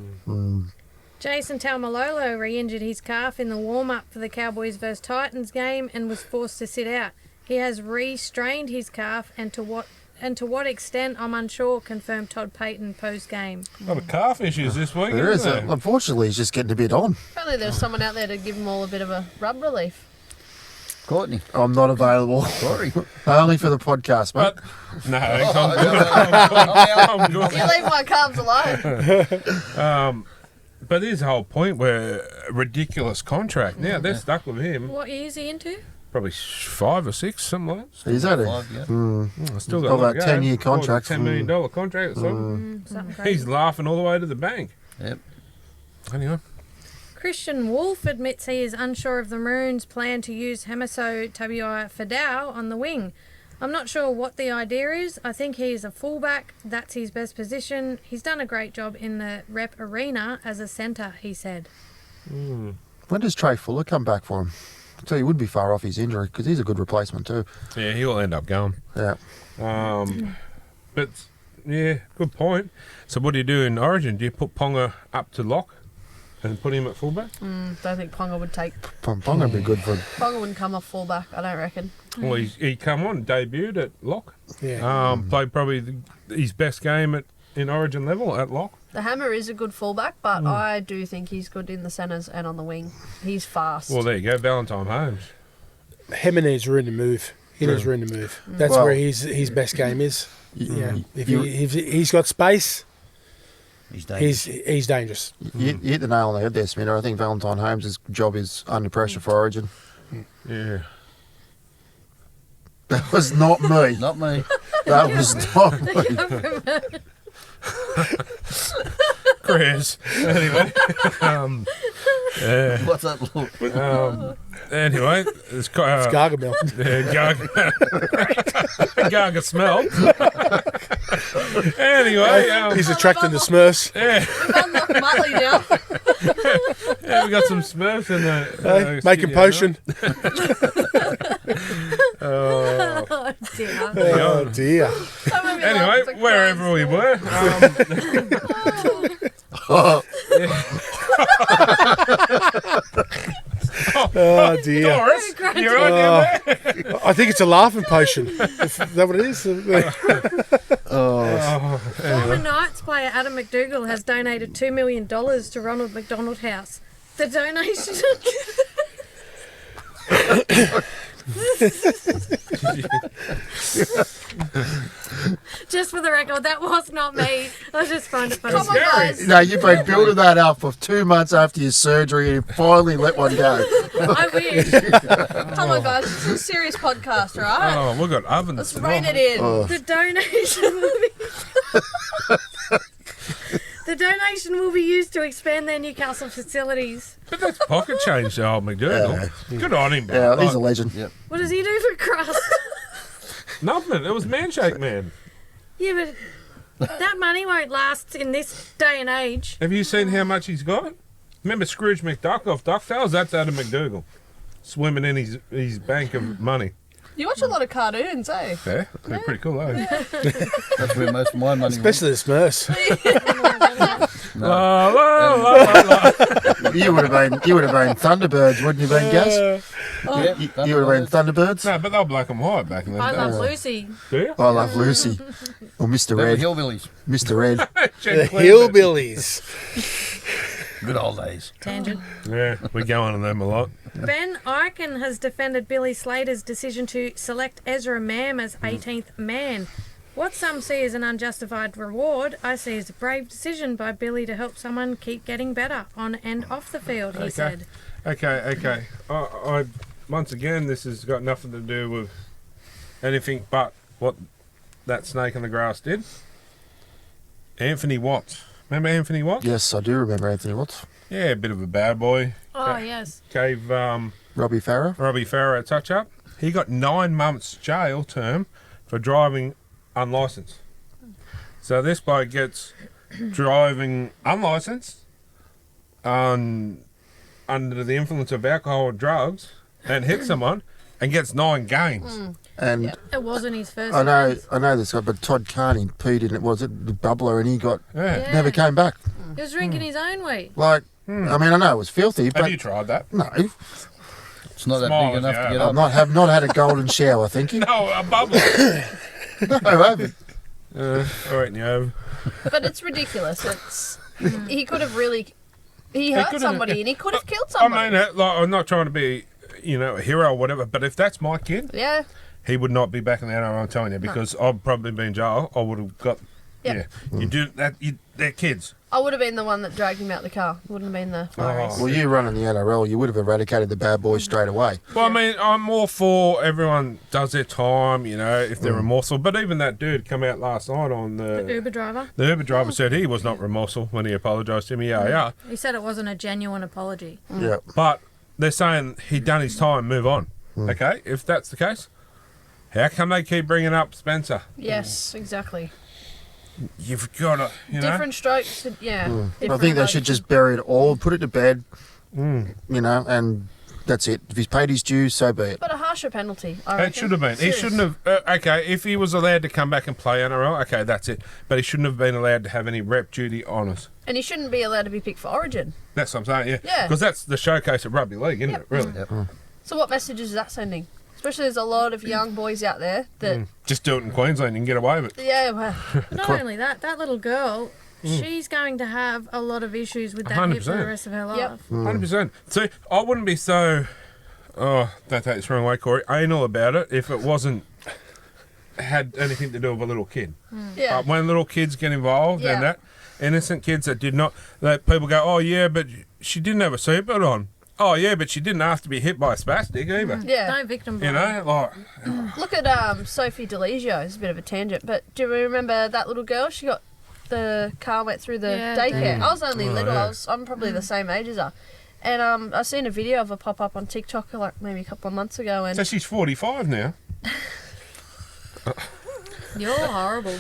[SPEAKER 2] Jason Taumalolo re-injured his calf in the warm-up for the Cowboys vs Titans game and was forced to sit out. He has re-strained his calf and to what extent I'm unsure, confirmed Todd Payton post-game.
[SPEAKER 1] a lot of calf issues this week,
[SPEAKER 4] There is.
[SPEAKER 1] isn't there?
[SPEAKER 4] Unfortunately, he's just getting a bit on.
[SPEAKER 5] Apparently there's someone out there to give them all a bit of a rub relief.
[SPEAKER 3] Courtney.
[SPEAKER 4] I'm not available.
[SPEAKER 3] Sorry.
[SPEAKER 4] Only for the podcast, mate.
[SPEAKER 1] But, no, I'm good. I'm good.
[SPEAKER 5] You leave my calves alone.
[SPEAKER 1] But there's the whole point where a ridiculous contract. Now they're stuck with him.
[SPEAKER 2] What year is he into?
[SPEAKER 1] Probably 5 or 6, something like that.
[SPEAKER 4] Is that it?
[SPEAKER 3] 5, yeah.
[SPEAKER 1] I still got
[SPEAKER 4] Got
[SPEAKER 1] a lot
[SPEAKER 4] that
[SPEAKER 1] to go.
[SPEAKER 4] 10-year contract.
[SPEAKER 1] $10 million contract or something.
[SPEAKER 2] Something crazy.
[SPEAKER 1] He's laughing all the way to the bank.
[SPEAKER 3] Yep.
[SPEAKER 1] Anyway.
[SPEAKER 2] Christian Wolf admits he is unsure of the Maroons' plan to use Hamiso Tabuai Fadau on the wing. I'm not sure what the idea is. I think he is a fullback. That's his best position. He's done a great job in the rep arena as a centre, he said.
[SPEAKER 4] When does Trey Fuller come back for him? I tell you, he would be far off his injury because he's a good replacement too.
[SPEAKER 1] Yeah, he'll end up going.
[SPEAKER 4] Yeah.
[SPEAKER 1] But, yeah, good point. So what do you do in Origin? Do you put Ponga up to lock and put him at fullback?
[SPEAKER 5] Don't think Ponga would take.
[SPEAKER 4] Ponga would be good for.
[SPEAKER 5] Ponga wouldn't come off fullback, I don't reckon.
[SPEAKER 1] Well, he come on, debuted at lock.
[SPEAKER 6] Yeah.
[SPEAKER 1] Played probably his best game in Origin level at lock.
[SPEAKER 5] The Hammer is a good fullback, but I do think he's good in the centres and on the wing. He's fast.
[SPEAKER 1] Well, there you go, Valentine Holmes.
[SPEAKER 6] Hemmer needs room to move. He needs room to move. That's
[SPEAKER 4] Well-
[SPEAKER 6] where his best game is. Yeah. If
[SPEAKER 4] you-
[SPEAKER 6] he's got space,
[SPEAKER 3] He's dangerous.
[SPEAKER 6] he's dangerous.
[SPEAKER 4] You hit the nail on the head there, Smither. I think Valentine Holmes' job is under pressure for Origin.
[SPEAKER 1] Yeah.
[SPEAKER 4] That was not me.
[SPEAKER 3] Not me.
[SPEAKER 4] That was not me.
[SPEAKER 1] Chris. Anyway.
[SPEAKER 3] What's that look?
[SPEAKER 1] Anyway, it's
[SPEAKER 6] Gargamel.
[SPEAKER 1] Garga smell. Anyway,
[SPEAKER 6] He's attracting the Smurfs.
[SPEAKER 1] yeah,
[SPEAKER 5] Unlock Muttley now.
[SPEAKER 1] yeah, we got some Smurfs in the
[SPEAKER 6] Making
[SPEAKER 1] studio
[SPEAKER 6] potion.
[SPEAKER 2] Oh, dear.
[SPEAKER 6] Oh, dear.
[SPEAKER 1] Anyway, wherever we were,
[SPEAKER 6] Oh, dear.
[SPEAKER 1] Doris, you're right down there.
[SPEAKER 6] I think it's a laughing potion. Is that what it is?
[SPEAKER 2] Former Knights player Adam McDougall has donated $2 million to Ronald McDonald House. The donation... Just for the record, that was not me. I was just trying to find
[SPEAKER 5] Come on, guys.
[SPEAKER 4] No, you've been building that up for 2 months after your surgery and you finally let one go.
[SPEAKER 2] I wish.
[SPEAKER 5] Come on, guys. This is a serious podcast, right?
[SPEAKER 1] Oh, we've got ovens.
[SPEAKER 5] Let's rein it in.
[SPEAKER 2] The donation will be... The donation will be used to expand their Newcastle facilities.
[SPEAKER 1] But that's pocket change to old McDougall. Good on him, bro.
[SPEAKER 4] Yeah, he's a
[SPEAKER 1] Like,
[SPEAKER 4] legend.
[SPEAKER 2] What does he do for crust?
[SPEAKER 1] nothing. It was Manshake Man.
[SPEAKER 2] Yeah, but that money won't last in this day and age.
[SPEAKER 1] Have you seen how much he's got? Remember Scrooge McDuck off DuckTales? That's Adam McDougall. Swimming in his bank of money.
[SPEAKER 5] You watch a lot of cartoons, eh?
[SPEAKER 1] Yeah, they're pretty cool, though.
[SPEAKER 3] That's where most of my money
[SPEAKER 6] Especially the Smurfs.
[SPEAKER 1] La, la, la, la, la.
[SPEAKER 4] You would have been Thunderbirds, wouldn't you, been Gus?
[SPEAKER 3] went.
[SPEAKER 4] You would have been Thunderbirds.
[SPEAKER 1] No, but they were black and white back in the
[SPEAKER 2] I
[SPEAKER 1] day.
[SPEAKER 2] love Lucy.
[SPEAKER 1] Do you?
[SPEAKER 4] I love Lucy. Or Mr.
[SPEAKER 3] They were
[SPEAKER 4] Red.
[SPEAKER 3] hillbillies.
[SPEAKER 4] Mr. Red.
[SPEAKER 6] The
[SPEAKER 1] Jen Clem.
[SPEAKER 6] Hillbillies.
[SPEAKER 3] Good old days.
[SPEAKER 2] Tangent.
[SPEAKER 1] Yeah, we go on them a lot.
[SPEAKER 2] Ben Eichen has defended Billy Slater's decision to select Ezra Mam as 18th man. What some see as an unjustified reward, I see as a brave decision by Billy to help someone keep getting better on and off the field, he said.
[SPEAKER 1] Okay. I once again, this has got nothing to do with anything but what that snake in the grass did. Anthony Watts. Remember Anthony Watts?
[SPEAKER 4] Yes, I do remember Anthony Watts.
[SPEAKER 1] Yeah, a bit of a bad boy.
[SPEAKER 2] Oh, yes.
[SPEAKER 1] Gave
[SPEAKER 4] Robbie Farah.
[SPEAKER 1] Robbie Farah a touch-up. He got 9 months jail term for driving unlicensed. So this bloke gets driving unlicensed under the influence of alcohol or drugs and hits someone and gets 9 games.
[SPEAKER 4] And
[SPEAKER 2] It wasn't his first
[SPEAKER 4] I
[SPEAKER 2] offence.
[SPEAKER 4] know this guy, but Todd Carney peed in it, was it? The bubbler, and he got
[SPEAKER 1] Yeah.
[SPEAKER 4] never came back.
[SPEAKER 2] He was drinking his own weed.
[SPEAKER 4] Like, I mean, I know it was filthy,
[SPEAKER 1] Have
[SPEAKER 4] but
[SPEAKER 1] you tried that?
[SPEAKER 4] no,
[SPEAKER 3] It's not that
[SPEAKER 1] Small
[SPEAKER 3] big enough
[SPEAKER 1] as
[SPEAKER 3] to
[SPEAKER 1] you
[SPEAKER 3] get
[SPEAKER 1] are.
[SPEAKER 3] up.
[SPEAKER 4] have not had a golden shower, thank you.
[SPEAKER 1] No, a bubble.
[SPEAKER 4] No, I haven't.
[SPEAKER 1] All right, no.
[SPEAKER 5] But it's ridiculous. It's he could have really he hurt
[SPEAKER 1] could've-
[SPEAKER 5] somebody and he could have killed
[SPEAKER 1] I
[SPEAKER 5] somebody.
[SPEAKER 1] mean, like, I'm not trying to be, a hero or whatever, but if that's my kid,
[SPEAKER 5] Yeah.
[SPEAKER 1] he would not be back in the NRL, I'm telling you, because I'd probably be in jail. I would have got
[SPEAKER 5] Yep.
[SPEAKER 1] Yeah. You do that. They're kids.
[SPEAKER 5] I would have been the one that dragged him out the car. Wouldn't have been the fireys.
[SPEAKER 1] Oh.
[SPEAKER 4] Well, you running the NRL, you would have eradicated the bad boys straight away.
[SPEAKER 1] Well, I mean, I'm all for everyone does their time, you know, if they're remorseful. But even that dude come out last night on
[SPEAKER 2] The Uber driver.
[SPEAKER 1] The Uber driver said he was not remorseful when he apologised to him. Yeah.
[SPEAKER 2] He said it wasn't a genuine apology.
[SPEAKER 4] Yeah.
[SPEAKER 1] But they're saying he'd done his time, move on. Okay, if that's the case, how come they keep bringing up Spencer?
[SPEAKER 5] Yes, exactly.
[SPEAKER 1] You've got to, you know.
[SPEAKER 5] Different strokes. Yeah.
[SPEAKER 4] I
[SPEAKER 5] different
[SPEAKER 4] think they should
[SPEAKER 5] emotions.
[SPEAKER 4] just bury it all, put it to bed, you know, and that's it. If he's paid his dues, so be it.
[SPEAKER 5] But a harsher penalty, I reckon.
[SPEAKER 1] It should have been.
[SPEAKER 5] Serious.
[SPEAKER 1] He shouldn't have. Okay, if he was allowed to come back and play NRL, okay, that's it. But he shouldn't have been allowed to have any rep duty on us.
[SPEAKER 5] And he shouldn't be allowed to be picked for Origin.
[SPEAKER 1] That's what I'm saying, yeah.
[SPEAKER 5] Yeah.
[SPEAKER 1] Because that's the showcase of rugby league, isn't
[SPEAKER 5] Yep.
[SPEAKER 1] it? Really.
[SPEAKER 5] So what message is that sending? Especially there's a lot of young boys out there that...
[SPEAKER 1] Just do it in Queensland, you can get away with it.
[SPEAKER 5] Yeah, well...
[SPEAKER 2] Not only that little girl, she's going to have a lot of issues with that hip for the
[SPEAKER 1] 100%.
[SPEAKER 2] rest of her
[SPEAKER 5] Yep.
[SPEAKER 2] life.
[SPEAKER 1] 100%. See, I wouldn't be so, don't take this the wrong way, Corey, anal about it if it wasn't had anything to do with a little kid.
[SPEAKER 5] Yeah.
[SPEAKER 1] When little kids get involved
[SPEAKER 5] Yeah.
[SPEAKER 1] and that, innocent kids that did not, that people go, oh yeah, but she didn't have a seatbelt on. Oh yeah, but she didn't have to be hit by a spastic either.
[SPEAKER 5] Yeah.
[SPEAKER 2] Don't victim
[SPEAKER 1] You
[SPEAKER 2] blame.
[SPEAKER 1] know, like,
[SPEAKER 5] Look at Sophie DeLegio. It's a bit of a tangent, but do you remember that little girl? She got the car went through the
[SPEAKER 2] Yeah,
[SPEAKER 5] daycare. I was only little.
[SPEAKER 1] yeah.
[SPEAKER 5] I'm probably the same age as her. And I seen a video of her pop up on TikTok like maybe a couple of months ago. And
[SPEAKER 1] so she's 45 now.
[SPEAKER 2] You're horrible.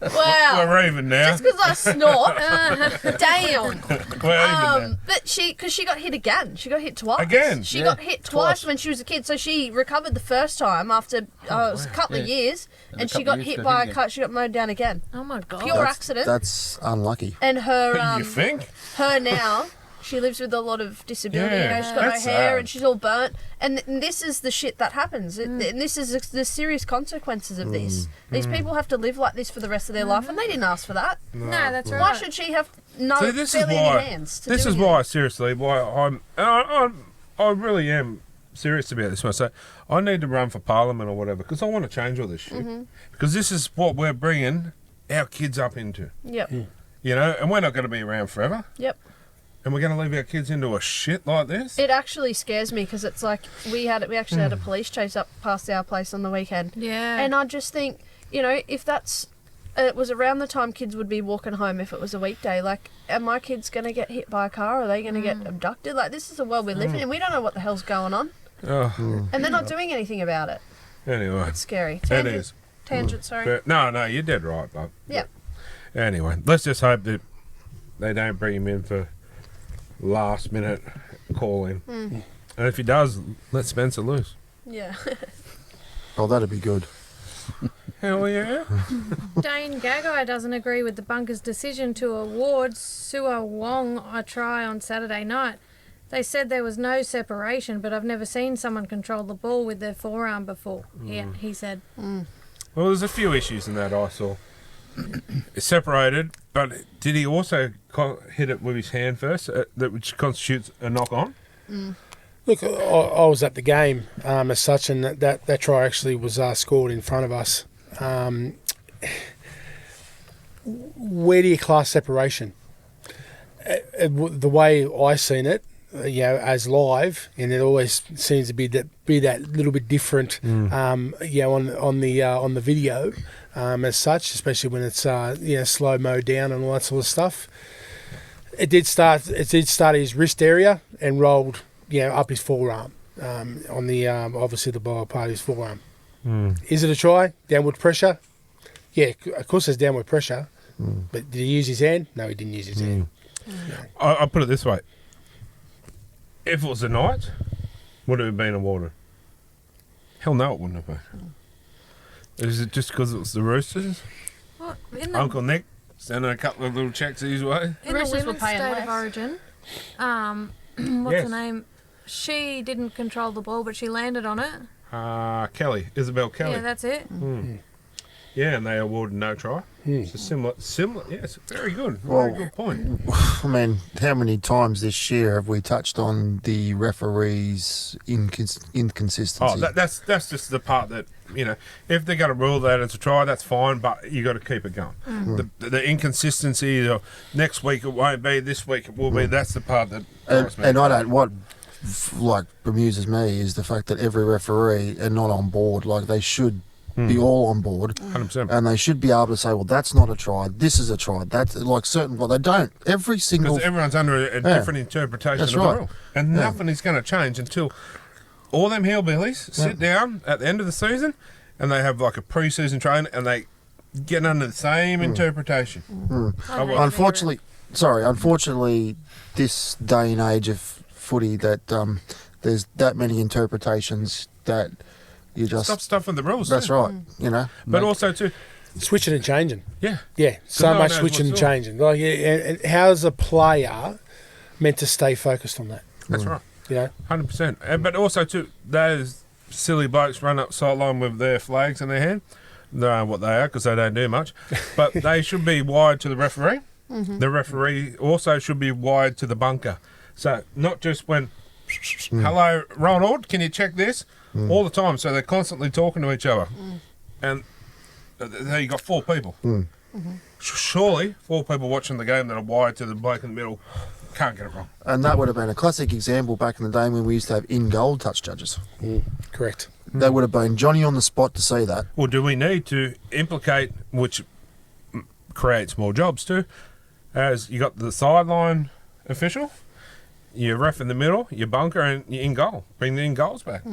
[SPEAKER 5] wow,
[SPEAKER 1] We're even now.
[SPEAKER 5] just because I snort, damn.
[SPEAKER 1] We're even now.
[SPEAKER 5] But because she got hit again. She got hit twice.
[SPEAKER 1] Again?
[SPEAKER 5] She
[SPEAKER 3] Yeah,
[SPEAKER 5] got hit twice
[SPEAKER 3] twice.
[SPEAKER 5] when she was a kid. So she recovered the first time after it was a couple of
[SPEAKER 3] Yeah.
[SPEAKER 5] years,
[SPEAKER 3] And
[SPEAKER 5] and
[SPEAKER 3] a
[SPEAKER 5] she
[SPEAKER 3] couple
[SPEAKER 5] got
[SPEAKER 3] of years
[SPEAKER 5] hit
[SPEAKER 3] got
[SPEAKER 5] by
[SPEAKER 3] hit
[SPEAKER 5] a
[SPEAKER 3] again.
[SPEAKER 5] car. She got mowed down again.
[SPEAKER 2] Oh my god.
[SPEAKER 5] Pure accident.
[SPEAKER 4] That's unlucky.
[SPEAKER 5] And her
[SPEAKER 1] You think?
[SPEAKER 5] her now, she lives with a lot of disability.
[SPEAKER 1] Yeah,
[SPEAKER 5] You know, she's got no
[SPEAKER 1] that's
[SPEAKER 5] hair
[SPEAKER 1] sad.
[SPEAKER 5] and she's all burnt. And this is the shit that happens. And this is the serious consequences of this. These people have to live like this for the rest of their life, and they didn't ask for that.
[SPEAKER 2] No, that's right.
[SPEAKER 5] Why should she have no
[SPEAKER 1] See, this is
[SPEAKER 5] barely any
[SPEAKER 1] why.
[SPEAKER 5] hands to
[SPEAKER 1] This
[SPEAKER 5] do
[SPEAKER 1] is
[SPEAKER 5] anything?
[SPEAKER 1] why, seriously, I really am serious about this one. So I need to run for Parliament or whatever because I want to change all this shit. Because this is what we're bringing our kids up into,
[SPEAKER 5] Yep.
[SPEAKER 1] you know, and we're not going to be around forever.
[SPEAKER 5] Yep.
[SPEAKER 1] And we're going to leave our kids into a shit like this.
[SPEAKER 5] It actually scares me because it's like we actually had a police chase up past our place on the weekend.
[SPEAKER 2] Yeah.
[SPEAKER 5] And I just think, you know, if that's it was around the time kids would be walking home if it was a weekday, like, are my kids going to get hit by a car? Or are they going to get abducted? Like, this is the world we live in, and we don't know what the hell's going on.
[SPEAKER 1] Oh,
[SPEAKER 5] And they're not doing anything about it.
[SPEAKER 1] anyway,
[SPEAKER 5] It's scary.
[SPEAKER 1] it
[SPEAKER 5] Tangent,
[SPEAKER 1] is.
[SPEAKER 5] Tangent, sorry.
[SPEAKER 1] But no, you're dead right, bub.
[SPEAKER 5] Yep.
[SPEAKER 1] Anyway, let's just hope that they don't bring him in for last minute calling. And if he does, let Spencer loose.
[SPEAKER 5] Yeah.
[SPEAKER 4] Oh, that'd be good.
[SPEAKER 1] Hell yeah.
[SPEAKER 2] Dane Gagai doesn't agree with the Bunkers' decision to award Sua Wong a try on Saturday night. They said there was no separation, but I've never seen someone control the ball with their forearm before. Yeah, he said.
[SPEAKER 1] Well, there's a few issues in that I saw. It's separated, but did he also hit it with his hand first, which constitutes a knock on?
[SPEAKER 6] Look, I was at the game as such, and that try actually was scored in front of us. Where do you class separation? The way I seen it, you know, as live, and it always seems to be that little bit different, you know, on the video, as such, especially when it's you know, slow mo down and all that sort of stuff. It did start at his wrist area and rolled, you know, up his forearm, on the obviously the lower part of his forearm. Is it a try? Downward pressure? Yeah, of course there's downward pressure. But did he use his hand? No, he didn't use his hand.
[SPEAKER 1] I'll put it this way. If it was a night, would it have been awarded? Hell no, it wouldn't have been. Is it just because it was the Roosters?
[SPEAKER 2] What? In the,
[SPEAKER 1] Uncle Nick sending a couple of little checks his way?
[SPEAKER 2] in the
[SPEAKER 5] Roosters were
[SPEAKER 2] women's
[SPEAKER 5] paying
[SPEAKER 2] state
[SPEAKER 5] less.
[SPEAKER 2] of origin, what's
[SPEAKER 1] Yes.
[SPEAKER 2] her name? She didn't control the ball, but she landed on it.
[SPEAKER 1] Kelly, Isabel Kelly.
[SPEAKER 2] Yeah, that's it.
[SPEAKER 1] Yeah, and they awarded no try. It's a similar. Yes, very good.
[SPEAKER 4] Well,
[SPEAKER 1] Very good point.
[SPEAKER 4] I mean, how many times this year have we touched on the referees' inconsistency?
[SPEAKER 1] Oh, that's just the part that, if they're going to rule that it's a try, that's fine, but you got to keep it going. The inconsistency of next week it won't be, this week it will be. That's the part that.
[SPEAKER 4] and I don't. What bemuses me is the fact that every referee are not on board. Like they should be all on board,
[SPEAKER 1] 100%.
[SPEAKER 4] and they should be able to say, "Well, that's not a try. This is a try." That's like certain. Well, they don't. Every single.
[SPEAKER 1] Because everyone's under a different interpretation
[SPEAKER 4] That's
[SPEAKER 1] of the
[SPEAKER 4] right.
[SPEAKER 1] rule, and nothing is going to change until all them hillbillies sit down at the end of the season, and they have like a pre-season train, and they get under the same interpretation.
[SPEAKER 4] Unfortunately, this day and age of footy, that there's that many interpretations that you just
[SPEAKER 1] Stop stuffing the rules.
[SPEAKER 4] That's
[SPEAKER 1] too.
[SPEAKER 4] right.
[SPEAKER 1] But also too,
[SPEAKER 6] Switching and changing.
[SPEAKER 1] yeah,
[SPEAKER 6] Yeah, so
[SPEAKER 1] no one
[SPEAKER 6] much
[SPEAKER 1] knows
[SPEAKER 6] switching and
[SPEAKER 1] what's up.
[SPEAKER 6] changing. Like, and how's a player meant to stay focused on that?
[SPEAKER 1] that's right.
[SPEAKER 6] 100%.
[SPEAKER 1] But also too, those silly blokes run up sideline with their flags in their hand. They don't know what they are because they don't do much. But they should be wired to the referee. The referee also should be wired to the bunker. So not just when, hello, Ronald, can you check this? All the time. So they're constantly talking to each other. And there you got 4 people. Surely 4 people watching the game that are wired to the bloke in the middle can't get it wrong.
[SPEAKER 4] And that would have been a classic example back in the day when we used to have in-goal touch judges.
[SPEAKER 6] Correct.
[SPEAKER 4] They would have been Johnny on the spot to see that.
[SPEAKER 1] Well, do we need to implicate, which creates more jobs too, as you got the sideline official, your ref in the middle, your bunker, and your in goal. Bring the in goals back.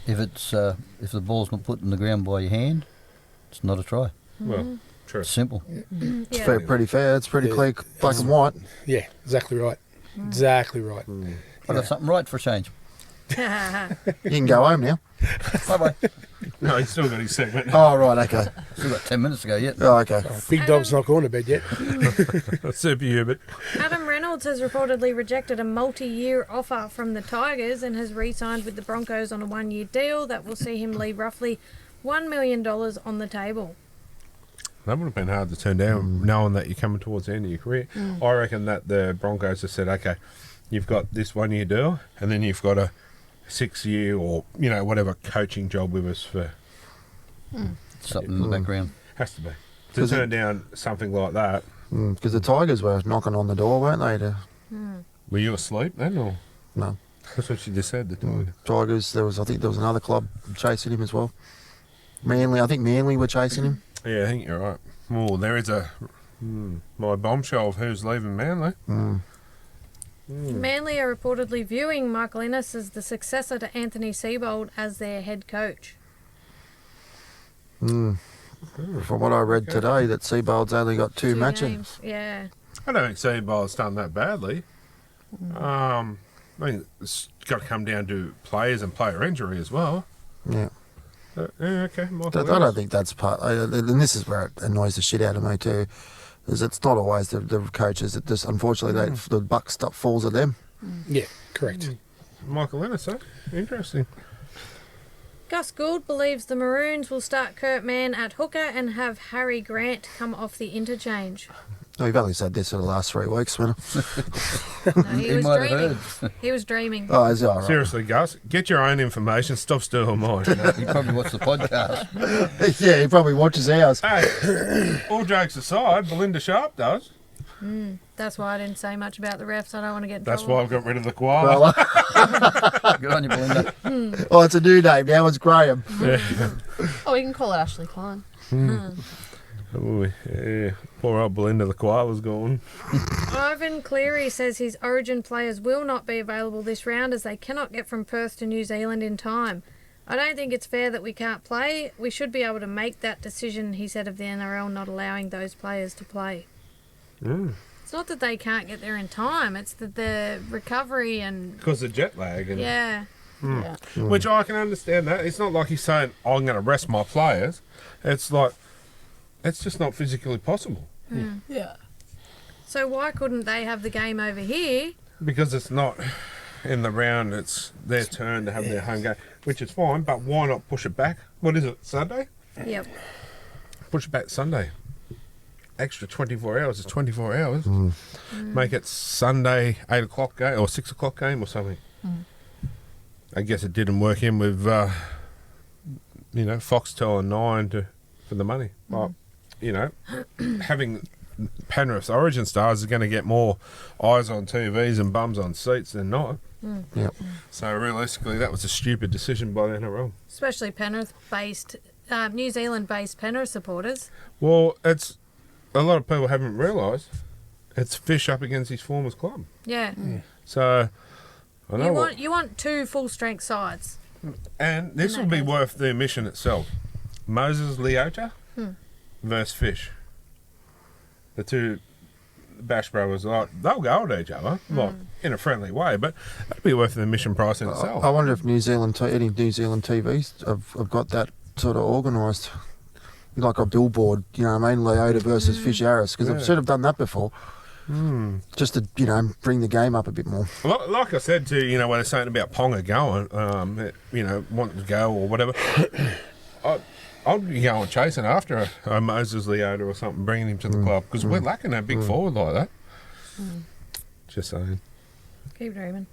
[SPEAKER 3] If the ball's not put in the ground by your hand, it's not a try.
[SPEAKER 1] Well, true.
[SPEAKER 3] It's simple.
[SPEAKER 4] It's pretty fair. It's pretty clear, black and white.
[SPEAKER 6] Yeah, exactly right. Exactly right.
[SPEAKER 3] I got something right for a change.
[SPEAKER 4] You can go home now.
[SPEAKER 3] Bye-bye.
[SPEAKER 1] No, he's still got his segment.
[SPEAKER 4] Oh, right, okay.
[SPEAKER 3] Still got 10 minutes to go yet.
[SPEAKER 4] Oh, okay.
[SPEAKER 6] Big dog's not going to bed yet.
[SPEAKER 1] Super Hubert.
[SPEAKER 2] Adam Reynolds has reportedly rejected a multi-year offer from the Tigers and has re-signed with the Broncos on a 1-year deal that will see him leave roughly $1 million on the table.
[SPEAKER 1] That would have been hard to turn down, knowing that you're coming towards the end of your career. I reckon that the Broncos have said, okay, you've got this 1-year deal, and then you've got a 6-year or, whatever coaching job with us for...
[SPEAKER 3] Something in the background.
[SPEAKER 1] Has to be. To turn down something like that.
[SPEAKER 4] Because the Tigers were knocking on the door, weren't they?
[SPEAKER 1] Were you asleep then, or...?
[SPEAKER 4] No.
[SPEAKER 1] That's what she just said, the Tigers.
[SPEAKER 4] Tigers, I think there was another club chasing him as well. I think Manly were chasing him.
[SPEAKER 1] Yeah, I think you're right. Oh, there is my bombshell of who's leaving Manly.
[SPEAKER 2] Manly are reportedly viewing Michael Innes as the successor to Anthony Seibold as their head coach.
[SPEAKER 4] From what I read today, that Seabold's only got 2 matches.
[SPEAKER 2] Games. Yeah.
[SPEAKER 1] I don't think Seabold's done that badly. I mean, it's got to come down to players and player injury as well.
[SPEAKER 4] Yeah.
[SPEAKER 1] Okay, Michael
[SPEAKER 4] I don't think that's part. And this is where it annoys the shit out of me too, is it's not always the coaches. It just unfortunately the buck stuff falls at them.
[SPEAKER 6] Yeah, correct.
[SPEAKER 1] Michael Innes, huh? Interesting.
[SPEAKER 2] Gus Gould believes the Maroons will start Kurt Mann at hooker and have Harry Grant come off the interchange.
[SPEAKER 4] We've only said this for the last 3 weeks, man.
[SPEAKER 2] No, he was
[SPEAKER 3] might have
[SPEAKER 2] dreaming.
[SPEAKER 3] heard.
[SPEAKER 2] He was dreaming.
[SPEAKER 4] Oh, is it all right?
[SPEAKER 1] Seriously, Gus, get your own information. Stop stealing mine.
[SPEAKER 3] You probably watched the podcast.
[SPEAKER 4] Yeah, he probably watches ours.
[SPEAKER 1] Hey, all jokes aside, Belinda Sharp does.
[SPEAKER 2] That's why I didn't say much about the refs. I don't want to get in
[SPEAKER 1] That's
[SPEAKER 2] trouble.
[SPEAKER 1] why I've got rid of the koala.
[SPEAKER 4] Well,
[SPEAKER 3] Good on you, Belinda.
[SPEAKER 4] oh, it's a new name now. It's Graham.
[SPEAKER 5] Oh, we can call it Ashley Klein.
[SPEAKER 1] Oh, yeah. Poor old Belinda the koala's gone.
[SPEAKER 2] Ivan Cleary says his Origin players will not be available this round as they cannot get from Perth to New Zealand in time. I don't think it's fair that we can't play. We should be able to make that decision, he said, of the NRL not allowing those players to play. It's not that they can't get there in time, it's that the recovery and...
[SPEAKER 1] Because of jet lag. And,
[SPEAKER 2] Yeah.
[SPEAKER 1] Which I can understand that. It's not like he's saying, I'm going to rest my players. It's like, it's just not physically possible.
[SPEAKER 5] Yeah.
[SPEAKER 2] So why couldn't they have the game over here?
[SPEAKER 1] Because it's not in the round, it's their turn to have their home game, which is fine, but why not push it back? What is it, Sunday?
[SPEAKER 2] Yep.
[SPEAKER 1] push it back to Sunday. Extra 24 hours is 24 hours. Make it Sunday 8 o'clock game or 6 o'clock game or something. I guess it didn't work in with, Foxtel and Nine for the money. Well, having Penrith's Origin stars is going to get more eyes on TVs and bums on seats than not.
[SPEAKER 4] Yep.
[SPEAKER 1] So realistically, that was a stupid decision by the NRL.
[SPEAKER 2] Especially Penrith-based, New Zealand-based Penrith supporters.
[SPEAKER 1] Well, it's a lot of people haven't realised it's Fish up against his former club.
[SPEAKER 2] Yeah.
[SPEAKER 1] So I know
[SPEAKER 2] You want 2 full-strength sides.
[SPEAKER 1] and this will be worth the admission itself. Moses Leota versus Fish. The two Bash brothers, they'll go at each other, not in a friendly way, but that'd be worth the admission price in itself.
[SPEAKER 4] I wonder if any New Zealand TVs have got that sort of organised, like a billboard. You know what I mean? Leota versus Fish Harris, because I've sort of done that before. Just to bring the game up a bit more.
[SPEAKER 1] Like I said to when they're saying about Ponga going, wanting to go or whatever, I'd be going chasing after a Moses Leota or something, bringing him to the club, because we're lacking a big forward like that. Just saying.
[SPEAKER 2] Keep dreaming.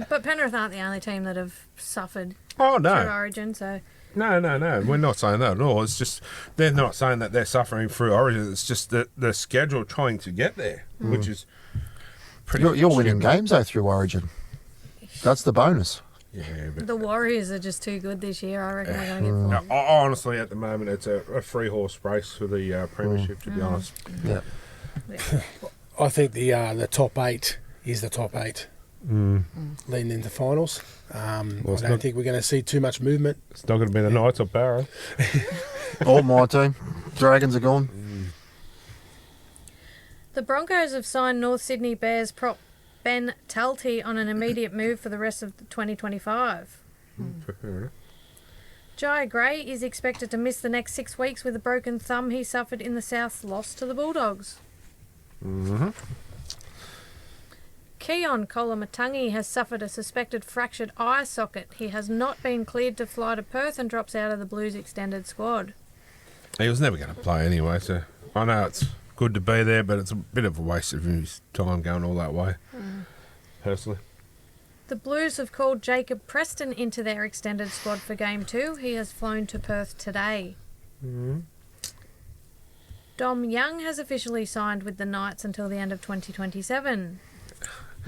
[SPEAKER 2] But Penrith aren't the only team that have suffered
[SPEAKER 1] Oh
[SPEAKER 2] through
[SPEAKER 1] no,
[SPEAKER 2] Origin, so
[SPEAKER 1] no, we're not saying that at all. It's just they're not saying that they're suffering through Origin. It's just that the schedule trying to get there, which is pretty.
[SPEAKER 4] You're winning
[SPEAKER 1] stupid.
[SPEAKER 4] games though through Origin. That's the bonus.
[SPEAKER 1] Yeah, but
[SPEAKER 2] the Warriors are just too good this year. I reckon they're going to get
[SPEAKER 1] no, honestly, at the moment, it's a 3-horse race for the premiership. To be honest,
[SPEAKER 4] Yeah.
[SPEAKER 6] I think the top 8 is the top 8 leading into finals. I don't think we're going to see too much movement.
[SPEAKER 1] it's not going to be the Knights or Barrow.
[SPEAKER 4] All my team. Dragons are gone.
[SPEAKER 2] The Broncos have signed North Sydney Bears prop Ben Talty on an immediate move for the rest of 2025.
[SPEAKER 1] Fair enough.
[SPEAKER 2] Jai Gray is expected to miss the next 6 weeks with a broken thumb he suffered in the South's loss to the Bulldogs. Keon Kolamatangi has suffered a suspected fractured eye socket. He has not been cleared to fly to Perth and drops out of the Blues extended squad.
[SPEAKER 1] He was never going to play anyway, so I know it's good to be there, but it's a bit of a waste of his time going all that way, personally.
[SPEAKER 2] The Blues have called Jacob Preston into their extended squad for Game 2. He has flown to Perth today. Dom Young has officially signed with the Knights until the end of 2027.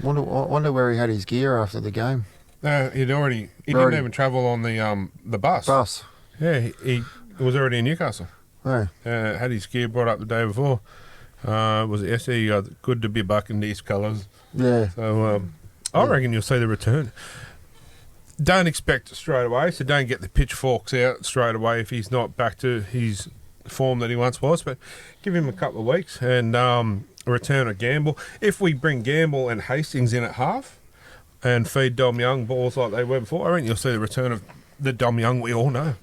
[SPEAKER 4] Wonder where he had his gear after the game.
[SPEAKER 1] No, he didn't even travel on the bus.
[SPEAKER 4] Bus.
[SPEAKER 1] Yeah, he was already in Newcastle.
[SPEAKER 4] Yeah.
[SPEAKER 1] Had his gear brought up the day before. Was it yesterday? Good to be back in these colours.
[SPEAKER 4] Yeah.
[SPEAKER 1] So I reckon you'll see the return. Don't expect it straight away, so don't get the pitchforks out straight away if he's not back to his form that he once was. But give him a couple of weeks and return a Gamble. If we bring Gamble and Hastings in at half and feed Dom Young balls like they were before, I reckon you'll see the return of the Dom Young we all know.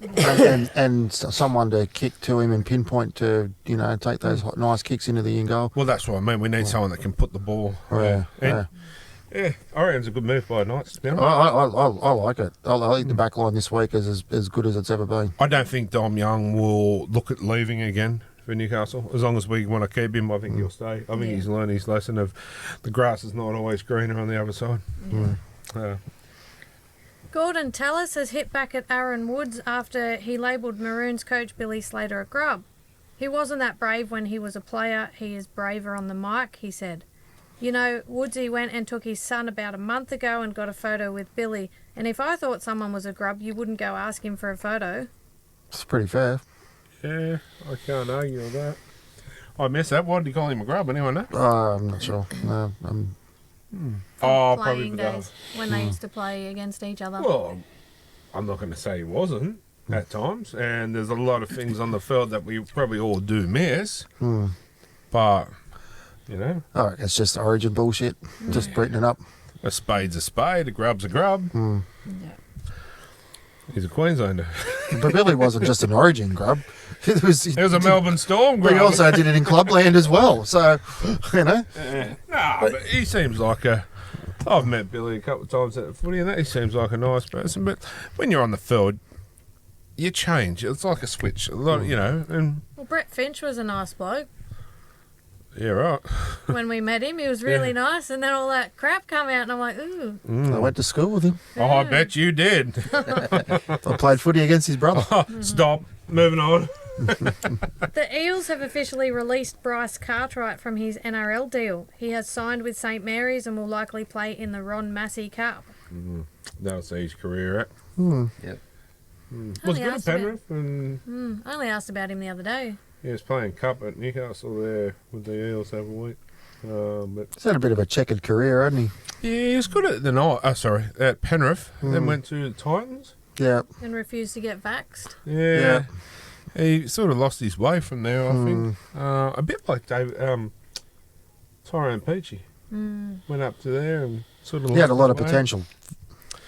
[SPEAKER 4] and someone to kick to him and pinpoint to, take those nice kicks into the in goal.
[SPEAKER 1] Well, that's what I mean. We need someone that can put the ball.
[SPEAKER 4] Yeah.
[SPEAKER 1] Yeah, I reckon it's a good move by Knights, to be honest.
[SPEAKER 4] I like it. I think the back line this week is as good as it's ever been.
[SPEAKER 1] I don't think Dom Young will look at leaving again for Newcastle. As long as we want to keep him, I think he'll stay. I think he's learned his lesson of the grass is not always greener on the other side.
[SPEAKER 2] Gordon Tallis has hit back at Aaron Woods after he labelled Maroons coach Billy Slater a grub. He wasn't that brave when he was a player. He is braver on the mic, he said. Woodsy went and took his son about a month ago and got a photo with Billy. And if I thought someone was a grub, you wouldn't go ask him for a photo.
[SPEAKER 4] It's pretty fair.
[SPEAKER 1] Yeah, I can't argue with that. I missed that. Why did you call him a grub? Anyone know?
[SPEAKER 4] I'm not sure. No,
[SPEAKER 1] Probably
[SPEAKER 2] Playing
[SPEAKER 1] for
[SPEAKER 2] days when they used to play against each other.
[SPEAKER 1] Well, I'm not going to say he wasn't at times. And there's a lot of things on the field that we probably all do miss. But,
[SPEAKER 4] it's just Origin bullshit. Just beating it up.
[SPEAKER 1] a spade's a spade, a grub's a grub. He's a Queenslander.
[SPEAKER 4] But Billy wasn't just an Origin grub. It was
[SPEAKER 1] a Melbourne Storm grub.
[SPEAKER 4] But he also did it in Clubland as well. So,
[SPEAKER 1] But he seems like I've met Billy a couple of times at the footy and that. He seems like a nice person. But when you're on the field, you change. It's like a switch. A lot, and
[SPEAKER 2] Well, Brett Finch was a nice bloke.
[SPEAKER 1] yeah, right.
[SPEAKER 2] When we met him, he was really nice, and then all that crap come out, and I'm like, ooh.
[SPEAKER 4] I went to school with him.
[SPEAKER 1] Oh, I bet you did.
[SPEAKER 4] I played footy against his brother.
[SPEAKER 1] Stop. Moving on.
[SPEAKER 2] The Eels have officially released Bryce Cartwright from his NRL deal. He has signed with St Mary's and will likely play in the Ron Massey Cup.
[SPEAKER 1] That'll see his career out.
[SPEAKER 3] Yep.
[SPEAKER 1] Was
[SPEAKER 2] Only
[SPEAKER 1] good at
[SPEAKER 2] asked about-
[SPEAKER 1] Penrith, and
[SPEAKER 2] I only asked about him the other day.
[SPEAKER 1] he was playing cup at Newcastle there with the Eels the other week. But
[SPEAKER 4] He's had a bit of a checkered career, hasn't
[SPEAKER 1] yeah, he was good at at Penrith. Then went to the Titans.
[SPEAKER 4] he? Yeah.
[SPEAKER 2] And refused to get vaxxed.
[SPEAKER 1] Yeah. He sort of lost his way from there, I think. A bit like Tyrone Peachy. Went up to there and sort of
[SPEAKER 4] He had a
[SPEAKER 1] lost
[SPEAKER 4] lot of
[SPEAKER 1] his way.
[SPEAKER 4] potential.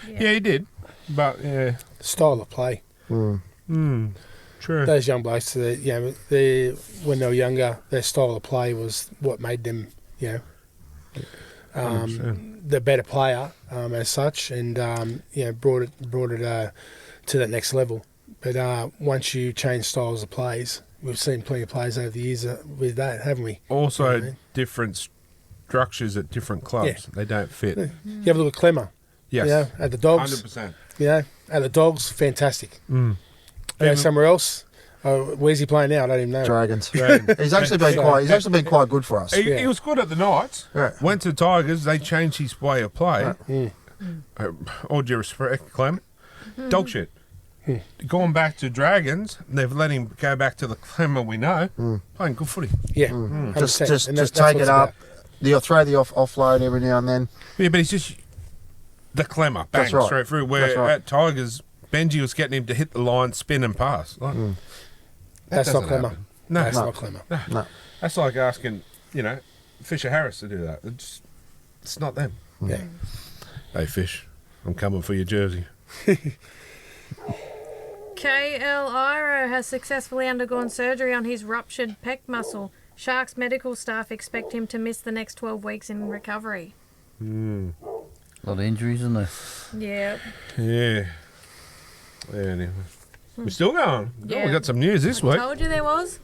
[SPEAKER 1] Yeah, he did. But, yeah.
[SPEAKER 6] Style of play.
[SPEAKER 1] True.
[SPEAKER 6] Those young blokes, when they were younger, their style of play was what made them,
[SPEAKER 1] 100%.
[SPEAKER 6] the better player as such, and brought it to that next level. But once you change styles of plays, we've seen plenty of players over the years with that, haven't we?
[SPEAKER 1] Also,
[SPEAKER 6] You know what I mean?
[SPEAKER 1] different structures at different clubs.
[SPEAKER 6] Yeah.
[SPEAKER 1] They don't fit.
[SPEAKER 6] You have a look at Clemmer.
[SPEAKER 1] Yes.
[SPEAKER 6] At the Dogs.
[SPEAKER 1] 100%.
[SPEAKER 6] At the Dogs, fantastic.
[SPEAKER 1] Even-
[SPEAKER 6] Somewhere else. Where's he playing now? I don't even know.
[SPEAKER 4] Dragons.
[SPEAKER 1] Right.
[SPEAKER 4] He's actually been quite good for us.
[SPEAKER 1] He was good at the Knights.
[SPEAKER 4] Yeah.
[SPEAKER 1] Went to Tigers. They changed his way of play. All due respect, Clem. Dog shit. Gone back to Dragons. They've let him go back to the Clemmer we know. Playing good footy.
[SPEAKER 6] Yeah.
[SPEAKER 4] Just
[SPEAKER 6] 100%. And
[SPEAKER 4] just
[SPEAKER 6] that's
[SPEAKER 4] take
[SPEAKER 6] what
[SPEAKER 4] it
[SPEAKER 6] it's
[SPEAKER 4] up.
[SPEAKER 6] about.
[SPEAKER 4] You'll throw the offload every now and then.
[SPEAKER 1] Yeah, but he's just the Clemmer. Bang,
[SPEAKER 4] That's right.
[SPEAKER 1] straight through. Where
[SPEAKER 4] That's right.
[SPEAKER 1] at Tigers, Benji was getting him to hit the line, spin and pass. Like,
[SPEAKER 6] That's not
[SPEAKER 1] doesn't
[SPEAKER 6] Clemmer.
[SPEAKER 1] happen. No,
[SPEAKER 6] That's
[SPEAKER 4] No.
[SPEAKER 6] not Clemmer.
[SPEAKER 4] No.
[SPEAKER 1] That's like asking, Fisher Harris to do that. It's not them.
[SPEAKER 6] Yeah.
[SPEAKER 1] Hey, Fish, I'm coming for your jersey.
[SPEAKER 2] KL Iro has successfully undergone surgery on his ruptured pec muscle. Sharks medical staff expect him to miss the next 12 weeks in recovery.
[SPEAKER 3] A lot of injuries, isn't there?
[SPEAKER 2] Yeah.
[SPEAKER 1] Yeah. Anyway. We're still going.
[SPEAKER 2] Yeah.
[SPEAKER 1] We got some news this week.
[SPEAKER 2] Told you there was.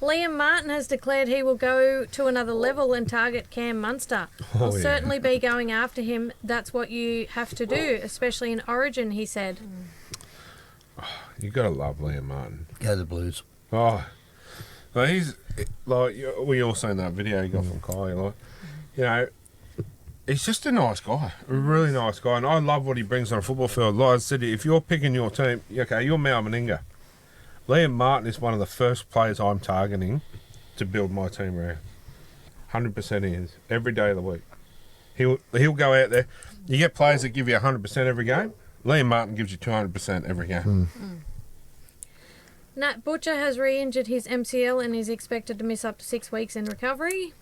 [SPEAKER 2] Liam Martin has declared he will go to another level and target Cam Munster. I'll certainly be going after him. That's what you have to do, especially in Origin, he said.
[SPEAKER 1] You gotta love Liam Martin.
[SPEAKER 3] Go the Blues.
[SPEAKER 1] Oh, like he's like we all seen that video he got from Kai. He's just a nice guy, a really nice guy, and I love what he brings on a football field. Like I said, if you're picking your team, okay, you're Mal Meninga. Liam Martin is one of the first players I'm targeting to build my team around. 100% he is every day of the week. He'll go out there. You get players that give you 100% every game. Liam Martin gives you 200% every game.
[SPEAKER 2] Nat Butcher has re-injured his MCL and is expected to miss up to 6 weeks in recovery.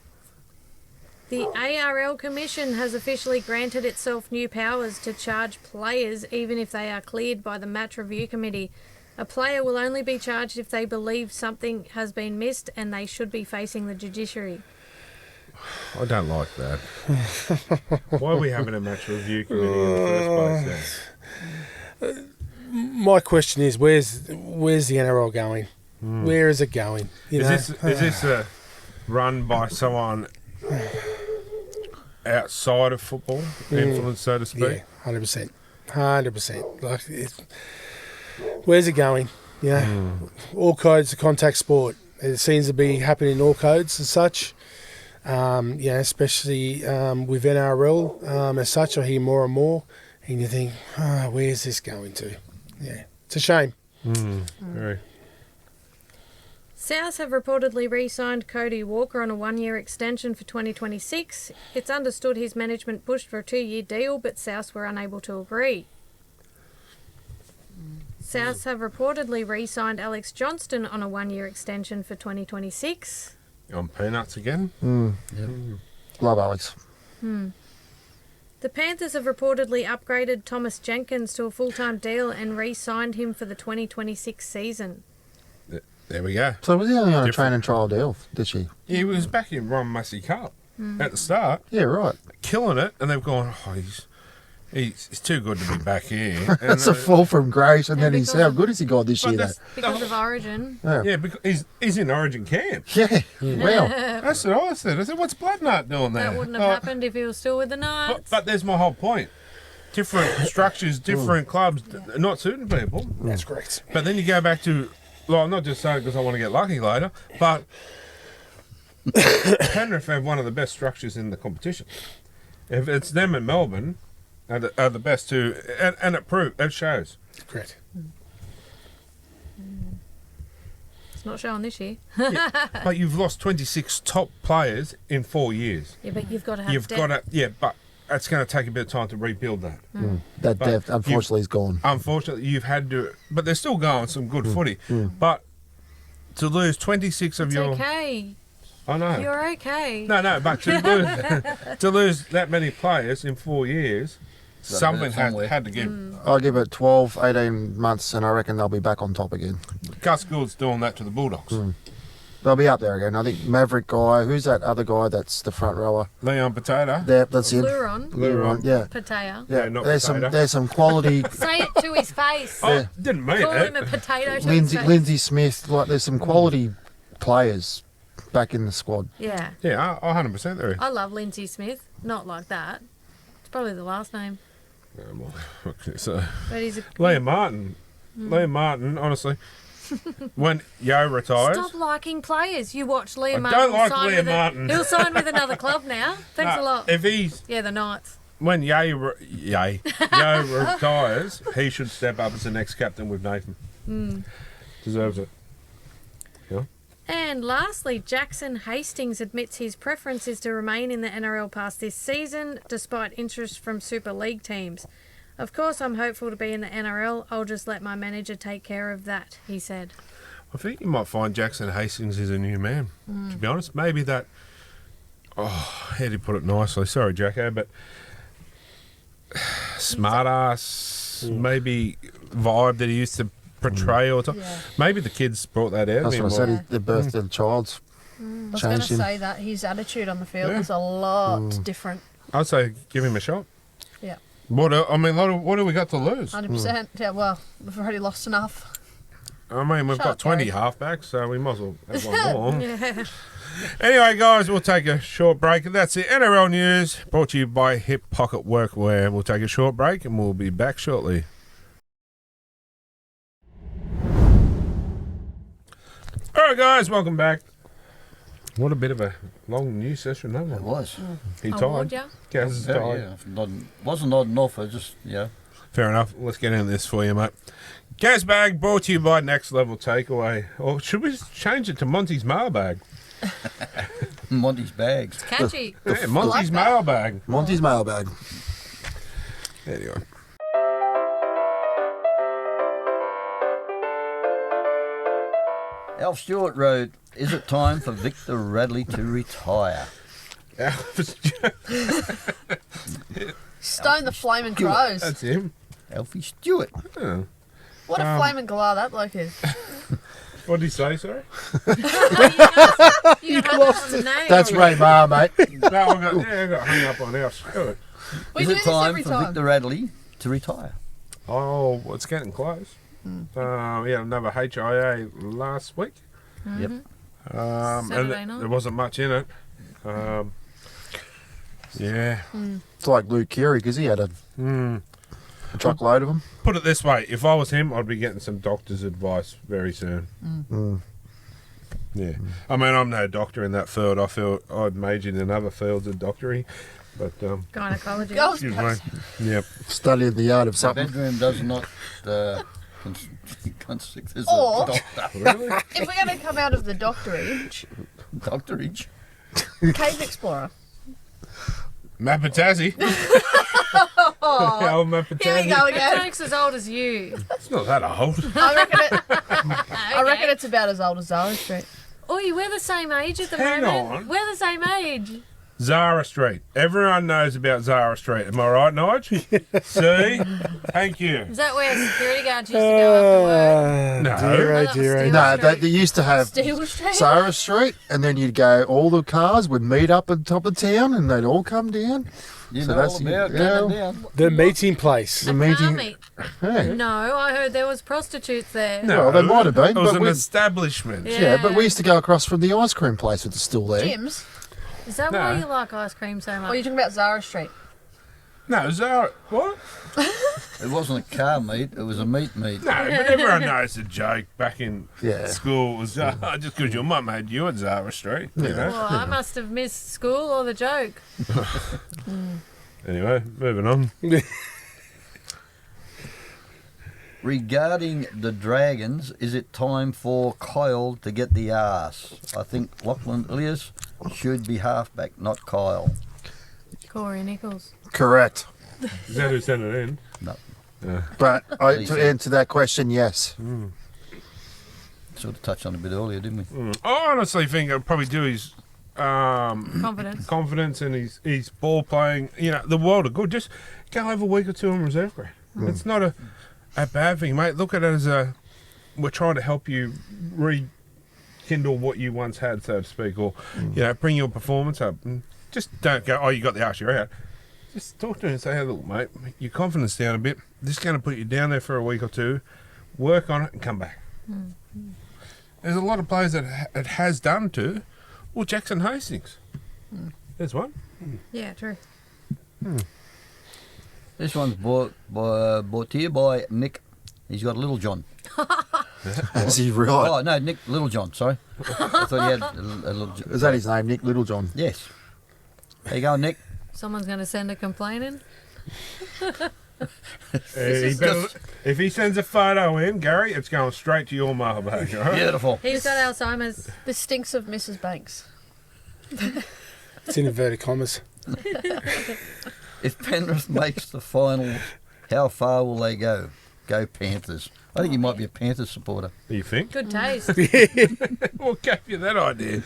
[SPEAKER 2] The ARL Commission has officially granted itself new powers to charge players even if they are cleared by the Match Review Committee. A player will only be charged if they believe something has been missed and they should be facing the judiciary.
[SPEAKER 1] I don't like that. Why are we having a match review committee in the first place then?
[SPEAKER 6] My question is, where's the NRL going? Where is it going?
[SPEAKER 1] Is this a run by someone outside of football, influence, so to speak?
[SPEAKER 6] Yeah, 100%. 100%. Like, where's it going? All codes are contact sport. It seems to be happening in all codes as such. Especially with NRL as such, I hear more and more, and you think, where's this going to? Yeah, it's a shame.
[SPEAKER 1] Very.
[SPEAKER 2] South have reportedly re-signed Cody Walker on a 1-year extension for 2026. It's understood his management pushed for a 2-year deal, but South were unable to agree. Souths have reportedly re-signed Alex Johnston on a 1-year extension for 2026.
[SPEAKER 1] On peanuts again?
[SPEAKER 4] Love Alex.
[SPEAKER 2] The Panthers have reportedly upgraded Thomas Jenkins to a full-time deal and re-signed him for the 2026 season.
[SPEAKER 1] There we go.
[SPEAKER 4] So was he only on a
[SPEAKER 1] Different.
[SPEAKER 4] training trial deal, did she?
[SPEAKER 1] He was back in Ron Massey Cup at the start,
[SPEAKER 4] Yeah, right.
[SPEAKER 1] killing it, and they've gone, He's too good to be back here.
[SPEAKER 4] That's a fall from grace, and then he's
[SPEAKER 2] because
[SPEAKER 4] how
[SPEAKER 2] of-
[SPEAKER 4] good has he got this
[SPEAKER 1] But
[SPEAKER 4] year?
[SPEAKER 1] that's-
[SPEAKER 2] Because of Origin.
[SPEAKER 4] Though?
[SPEAKER 1] Yeah, because he's in Origin camp.
[SPEAKER 4] Yeah. Wow.
[SPEAKER 1] That's what I said. I said, what's Bloodnut doing there?
[SPEAKER 2] That wouldn't have happened if he was still with the Knights.
[SPEAKER 1] But there's my whole point. Different structures, different clubs, not suiting people.
[SPEAKER 6] That's correct.
[SPEAKER 1] But then you go back to, well, I'm not just saying because I want to get lucky later, but Penrith have one of the best structures in the competition. If it's them in Melbourne are the best two, and it shows.
[SPEAKER 6] Correct.
[SPEAKER 2] It's not showing this year.
[SPEAKER 1] But you've lost 26 top players in 4 years.
[SPEAKER 2] Yeah, but you've got to have
[SPEAKER 1] You've
[SPEAKER 2] depth.
[SPEAKER 1] got to, but it's going to take a bit of time to rebuild that.
[SPEAKER 4] That
[SPEAKER 1] But
[SPEAKER 4] depth, unfortunately, is gone.
[SPEAKER 1] Unfortunately, you've had to, but they're still going some good footy. But to lose 26 of
[SPEAKER 2] It's
[SPEAKER 1] your,
[SPEAKER 2] okay.
[SPEAKER 1] I know.
[SPEAKER 2] You're okay.
[SPEAKER 1] No, but to lose that many players in 4 years, something
[SPEAKER 3] somewhere.
[SPEAKER 1] had to give.
[SPEAKER 4] I'll give it 12, 18 months, and I reckon they'll be back on top again.
[SPEAKER 1] Gus Gould's doing that to the Bulldogs.
[SPEAKER 4] They'll be up there again. I think Maverick guy. Who's that other guy that's the front rower?
[SPEAKER 1] Leon Potato.
[SPEAKER 4] That's it.
[SPEAKER 2] Luron.
[SPEAKER 4] Yeah.
[SPEAKER 2] Potato.
[SPEAKER 1] Yeah, not
[SPEAKER 4] There's
[SPEAKER 1] potato.
[SPEAKER 4] some quality.
[SPEAKER 2] Say it to his face.
[SPEAKER 1] Oh, didn't mean
[SPEAKER 2] Call him a
[SPEAKER 1] it.
[SPEAKER 2] potato to his face.
[SPEAKER 4] Lindsay Smith. Like there's some quality players back in the squad.
[SPEAKER 2] Yeah.
[SPEAKER 1] Yeah, 100% there is.
[SPEAKER 2] I love Lindsay Smith. Not like that. It's probably the last name.
[SPEAKER 1] So,
[SPEAKER 2] But he's a...
[SPEAKER 1] Liam Martin, honestly, when Yo retires,
[SPEAKER 2] Stop liking players. You watch Liam
[SPEAKER 1] I
[SPEAKER 2] Martin.
[SPEAKER 1] don't
[SPEAKER 2] will
[SPEAKER 1] like
[SPEAKER 2] sign
[SPEAKER 1] Liam
[SPEAKER 2] with
[SPEAKER 1] Martin.
[SPEAKER 2] He'll sign with another club now. Thanks a lot.
[SPEAKER 1] if he's
[SPEAKER 2] Yeah, the Knights.
[SPEAKER 1] when Yo retires, he should step up as the next captain with Nathan. Deserves it.
[SPEAKER 2] And lastly, Jackson Hastings admits his preference is to remain in the NRL past this season, despite interest from Super League teams. Of course, I'm hopeful to be in the NRL. I'll just let my manager take care of that, he said.
[SPEAKER 1] I think you might find Jackson Hastings is a new man. To be honest, maybe that. Oh, how do you put it nicely? Sorry, Jacko, but smart ass, maybe vibe that he used to portray or something.
[SPEAKER 5] Yeah.
[SPEAKER 1] Maybe the kids brought that out.
[SPEAKER 4] That's
[SPEAKER 1] of
[SPEAKER 4] what I
[SPEAKER 1] him,
[SPEAKER 4] said. The birth of the child's
[SPEAKER 5] I was going to
[SPEAKER 4] changed him.
[SPEAKER 5] say that his attitude on the field was a lot different.
[SPEAKER 1] I'd say give him a shot.
[SPEAKER 5] Yeah,
[SPEAKER 1] What do we got to lose?
[SPEAKER 5] 100%. Yeah, well, we've already lost enough.
[SPEAKER 1] I mean, we've
[SPEAKER 5] Shut
[SPEAKER 1] got
[SPEAKER 5] up,
[SPEAKER 1] 20
[SPEAKER 5] Gary.
[SPEAKER 1] halfbacks, so we might as well have one more.
[SPEAKER 2] Yeah.
[SPEAKER 1] Anyway, guys, we'll take a short break. That's the NRL news brought to you by Hip Pocket Workwear. We'll take a short break and we'll be back shortly. All right, guys, welcome back. What a bit of a long news session that
[SPEAKER 3] It
[SPEAKER 1] was.
[SPEAKER 3] was.
[SPEAKER 1] He
[SPEAKER 2] I warned
[SPEAKER 1] tied.
[SPEAKER 2] ya.
[SPEAKER 1] Gaz is
[SPEAKER 3] Yeah,
[SPEAKER 1] tied.
[SPEAKER 3] wasn't nodding off. I just,
[SPEAKER 1] Fair enough. Let's get into this for you, mate. Gaz Bag brought to you by Next Level Takeaway. Or should we change it to Monty's Mailbag?
[SPEAKER 3] Monty's bags.
[SPEAKER 2] Catchy.
[SPEAKER 1] Yeah, Monty's
[SPEAKER 5] that.
[SPEAKER 1] Mailbag.
[SPEAKER 4] Monty's mailbag.
[SPEAKER 1] There you go.
[SPEAKER 3] Alf Stewart Road. Is it time for Victor Radley to retire?
[SPEAKER 5] Stone the Flaming Crows.
[SPEAKER 1] That's him.
[SPEAKER 3] Alfie Stewart.
[SPEAKER 1] Oh.
[SPEAKER 5] What a flaming galah that bloke is.
[SPEAKER 1] What did he say, sorry?
[SPEAKER 2] You lost the name.
[SPEAKER 4] That's Ray Ma, mate.
[SPEAKER 1] No, I got hung up on Alf Stewart.
[SPEAKER 5] We
[SPEAKER 3] Is
[SPEAKER 5] do
[SPEAKER 3] it
[SPEAKER 5] this
[SPEAKER 3] time
[SPEAKER 5] every
[SPEAKER 3] for
[SPEAKER 5] time.
[SPEAKER 3] Victor Radley to retire?
[SPEAKER 1] Oh, well, it's getting close. We had another HIA last week.
[SPEAKER 3] Yep.
[SPEAKER 2] Saturday
[SPEAKER 1] and
[SPEAKER 2] night.
[SPEAKER 1] there wasn't much in it. Yeah.
[SPEAKER 4] It's like Luke Keary because he had a truckload of them.
[SPEAKER 1] Put it this way, if I was him, I'd be getting some doctor's advice very soon. Yeah. I mean, I'm no doctor in that field. I feel I'd majored in other fields of doctoring. But,
[SPEAKER 2] Gynecology.
[SPEAKER 5] Girls'
[SPEAKER 1] excuse
[SPEAKER 5] Cups.
[SPEAKER 1] me. Yep.
[SPEAKER 4] Studying the art of
[SPEAKER 3] The
[SPEAKER 4] something.
[SPEAKER 3] bedroom does not constrict as
[SPEAKER 5] Or-
[SPEAKER 3] a doctor.
[SPEAKER 1] Really?
[SPEAKER 5] If we're going to come out of the doctorage,
[SPEAKER 3] Doctorage.
[SPEAKER 5] Cave Explorer.
[SPEAKER 1] Mapatazzi.
[SPEAKER 5] Oh,
[SPEAKER 1] Old Mapatazzi.
[SPEAKER 5] here we go again.
[SPEAKER 2] Jake's as old as you.
[SPEAKER 1] It's not that old.
[SPEAKER 5] I reckon it's about as old as Zara Street.
[SPEAKER 2] Oi, we're the same age at the
[SPEAKER 1] Hang
[SPEAKER 2] moment.
[SPEAKER 1] on.
[SPEAKER 2] We're the same age.
[SPEAKER 1] Zara Street. Everyone knows about Zara Street. Am I right, Nige? See? Thank you.
[SPEAKER 2] Is that where security guards used to go after work?
[SPEAKER 1] No.
[SPEAKER 6] Dear,
[SPEAKER 2] Oh,
[SPEAKER 6] oh,
[SPEAKER 2] that
[SPEAKER 6] dear,
[SPEAKER 2] was
[SPEAKER 6] oh,
[SPEAKER 2] Steel
[SPEAKER 4] No,
[SPEAKER 2] Street.
[SPEAKER 4] they used to have
[SPEAKER 5] Steel Street.
[SPEAKER 4] Sarah Street, and then you'd go, all the cars would meet up at the top of town, and they'd all come down.
[SPEAKER 3] You
[SPEAKER 4] So
[SPEAKER 3] know
[SPEAKER 4] that's-
[SPEAKER 3] all about
[SPEAKER 4] yeah.
[SPEAKER 3] going down.
[SPEAKER 6] The meeting place.
[SPEAKER 4] The
[SPEAKER 2] Car
[SPEAKER 4] meeting.
[SPEAKER 2] meet.
[SPEAKER 4] Hey.
[SPEAKER 2] No, I heard there was prostitutes there.
[SPEAKER 1] No,
[SPEAKER 4] Well, there might have been,
[SPEAKER 1] It was
[SPEAKER 4] but
[SPEAKER 1] an
[SPEAKER 4] we-
[SPEAKER 1] establishment.
[SPEAKER 2] Yeah.
[SPEAKER 4] But we used to go across from the ice cream place that's still there.
[SPEAKER 5] Gyms.
[SPEAKER 2] Is that
[SPEAKER 1] No.
[SPEAKER 2] why you like ice cream so
[SPEAKER 5] Or are
[SPEAKER 2] much?
[SPEAKER 5] you talking about Zara Street?
[SPEAKER 1] No, Zara. What?
[SPEAKER 3] It wasn't a car meet, it was a meat meet.
[SPEAKER 1] No, but everyone knows a joke back in
[SPEAKER 4] Yeah.
[SPEAKER 1] school was just because your mum had you at Zara Street. You know?
[SPEAKER 2] Well, I must have missed school or the joke.
[SPEAKER 1] Anyway, moving on.
[SPEAKER 3] Regarding the Dragons, is it time for Kyle to get the arse? I think Lachlan Elias should be halfback, not Kyle.
[SPEAKER 2] Corey Nichols.
[SPEAKER 4] Correct.
[SPEAKER 1] Is that who sent it in?
[SPEAKER 3] No.
[SPEAKER 4] But to answer that question, yes.
[SPEAKER 3] Sort of touched on it a bit earlier, didn't we?
[SPEAKER 1] I honestly think it'll probably do his
[SPEAKER 2] Confidence.
[SPEAKER 1] and his ball playing, the world of good. Just go over a week or two in reserve grade. It's not a bad thing, mate. Look at it as we're trying to help you rekindle what you once had, so to speak, or bring your performance up. And just don't go, oh, you got the arse, you're out. Just talk to him and say, hey, look, mate, your confidence down a bit. This is going to put you down there for a week or two. Work on it and come back. There's a lot of players that it has done to. Well, Jackson Hastings. There's one.
[SPEAKER 2] Yeah, true.
[SPEAKER 3] This one's bought to you by Nick. He's got Little John.
[SPEAKER 4] Is he right?
[SPEAKER 3] Oh, no, Nick Little John, sorry. I thought he had a Little John.
[SPEAKER 4] Is that his name, Nick Littlejohn?
[SPEAKER 3] Yes. There you go, Nick.
[SPEAKER 2] Someone's going to send a complaint in.
[SPEAKER 1] If he sends a photo in, Gary, it's going straight to your mailbag. All right?
[SPEAKER 3] Beautiful.
[SPEAKER 2] He's got Alzheimer's.
[SPEAKER 5] This stinks of Mrs. Banks.
[SPEAKER 6] It's in inverted commas.
[SPEAKER 3] If Penrith makes the final, how far will they go? Go Panthers. I think he might be a Panthers supporter.
[SPEAKER 1] You think?
[SPEAKER 2] Good taste.
[SPEAKER 1] What gave you that idea?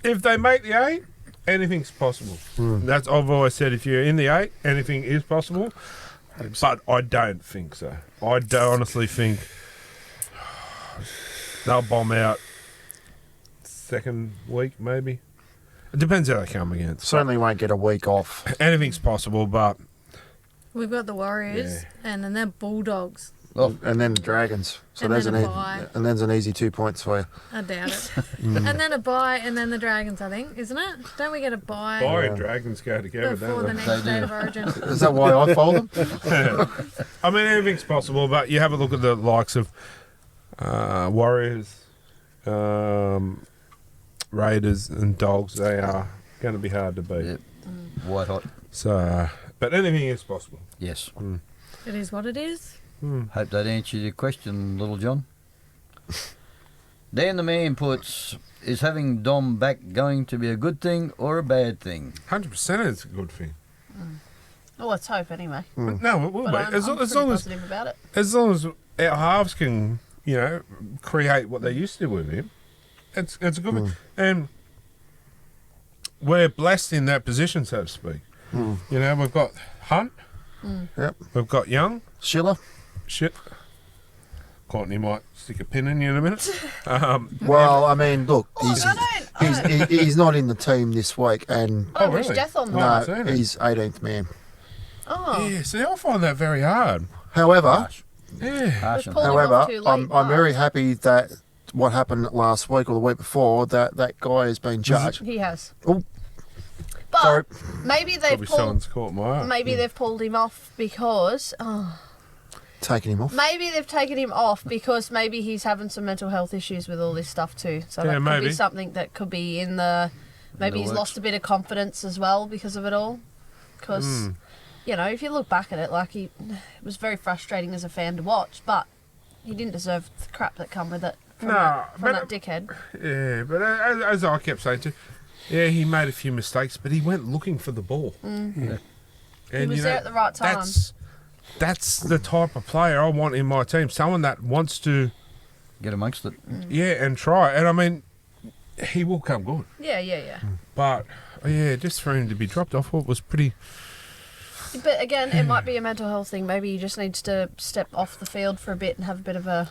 [SPEAKER 1] If they make the 8, anything's possible. That's I've always said. If you're in the 8, anything is possible. But I don't think so. I do honestly think they'll bomb out second week, maybe. It depends how they come against.
[SPEAKER 4] Certainly won't get a week off.
[SPEAKER 1] Anything's possible, but
[SPEAKER 2] We've got the Warriors, and then they're Bulldogs.
[SPEAKER 3] Oh,
[SPEAKER 4] And then the Dragons. So
[SPEAKER 2] And
[SPEAKER 4] there's
[SPEAKER 2] then
[SPEAKER 4] an
[SPEAKER 2] a bye.
[SPEAKER 4] and there's an easy 2 points for you.
[SPEAKER 2] I doubt it. And then a bye, and then the Dragons, I think, isn't it? Don't we get a bye
[SPEAKER 1] Fire and Dragons go together,
[SPEAKER 2] before the
[SPEAKER 1] don't
[SPEAKER 2] next
[SPEAKER 3] They do.
[SPEAKER 2] state of origin?
[SPEAKER 4] Is that why I fold them?
[SPEAKER 1] they? I mean, anything's possible, but you have a look at the likes of Warriors, Raiders, and Dogs. They are going to be hard to beat.
[SPEAKER 3] yep. White hot.
[SPEAKER 1] So, but anything is possible.
[SPEAKER 3] Yes.
[SPEAKER 2] It is what it is.
[SPEAKER 3] Hope that answered your question, Little John. Dan the Man puts, is having Dom back going to be a good thing or a bad thing?
[SPEAKER 1] 100% it's a good thing.
[SPEAKER 5] Oh, let's hope anyway.
[SPEAKER 1] But no, it will
[SPEAKER 5] But
[SPEAKER 1] be.
[SPEAKER 5] I'm
[SPEAKER 1] As
[SPEAKER 5] pretty
[SPEAKER 1] long as
[SPEAKER 5] positive about it.
[SPEAKER 1] as long as our halves can, create what they used to with him, it's a good thing. And we're blessed in that position, so to speak. We've got Hunt,
[SPEAKER 4] Yep.
[SPEAKER 1] we've got Young.
[SPEAKER 4] Schiller?
[SPEAKER 1] Shit. Courtney might stick a pin in you in a minute.
[SPEAKER 4] Well, I mean, look,
[SPEAKER 5] I
[SPEAKER 4] he's not in the team this week, and
[SPEAKER 5] Oh,
[SPEAKER 1] really?
[SPEAKER 5] there's death on
[SPEAKER 1] Oh,
[SPEAKER 5] that.
[SPEAKER 1] I've
[SPEAKER 4] no,
[SPEAKER 1] seen it.
[SPEAKER 4] he's 18th man.
[SPEAKER 5] Oh,
[SPEAKER 1] Yeah, see, I find that very hard.
[SPEAKER 4] However,
[SPEAKER 3] Harsh.
[SPEAKER 1] Yeah.
[SPEAKER 3] Harsh.
[SPEAKER 5] Pulled him
[SPEAKER 4] however,
[SPEAKER 5] off too late,
[SPEAKER 4] I'm very happy that what happened last week or the week before, that guy has been judged.
[SPEAKER 5] he has.
[SPEAKER 4] Oh,
[SPEAKER 5] But
[SPEAKER 4] sorry.
[SPEAKER 5] maybe they've
[SPEAKER 1] Probably
[SPEAKER 5] pulled.
[SPEAKER 1] someone's caught my eye.
[SPEAKER 5] Maybe they've pulled him off because.
[SPEAKER 4] Taking him off.
[SPEAKER 5] Maybe they've taken him off because maybe he's having some mental health issues with all this stuff too. So
[SPEAKER 1] Yeah,
[SPEAKER 5] that could
[SPEAKER 1] maybe.
[SPEAKER 5] be something that could be in the. Maybe
[SPEAKER 3] the
[SPEAKER 5] he's
[SPEAKER 3] works.
[SPEAKER 5] lost a bit of confidence as well because of it all. Because, if you look back at it, like it was very frustrating as a fan to watch, but he didn't deserve the crap that come with it from,
[SPEAKER 1] No,
[SPEAKER 5] that
[SPEAKER 1] but-
[SPEAKER 5] dickhead.
[SPEAKER 1] Yeah, but as I kept saying to yeah, he made a few mistakes, but he went looking for the ball. And,
[SPEAKER 5] He was there at the right time.
[SPEAKER 1] That's the type of player I want in my team. Someone that wants to,
[SPEAKER 3] Get amongst it.
[SPEAKER 1] and try. And I mean, he will come good.
[SPEAKER 5] Yeah.
[SPEAKER 1] But, just for him to be dropped off, it was pretty...
[SPEAKER 5] But again, it might be a mental health thing. Maybe he just needs to step off the field for a bit and have a bit of a.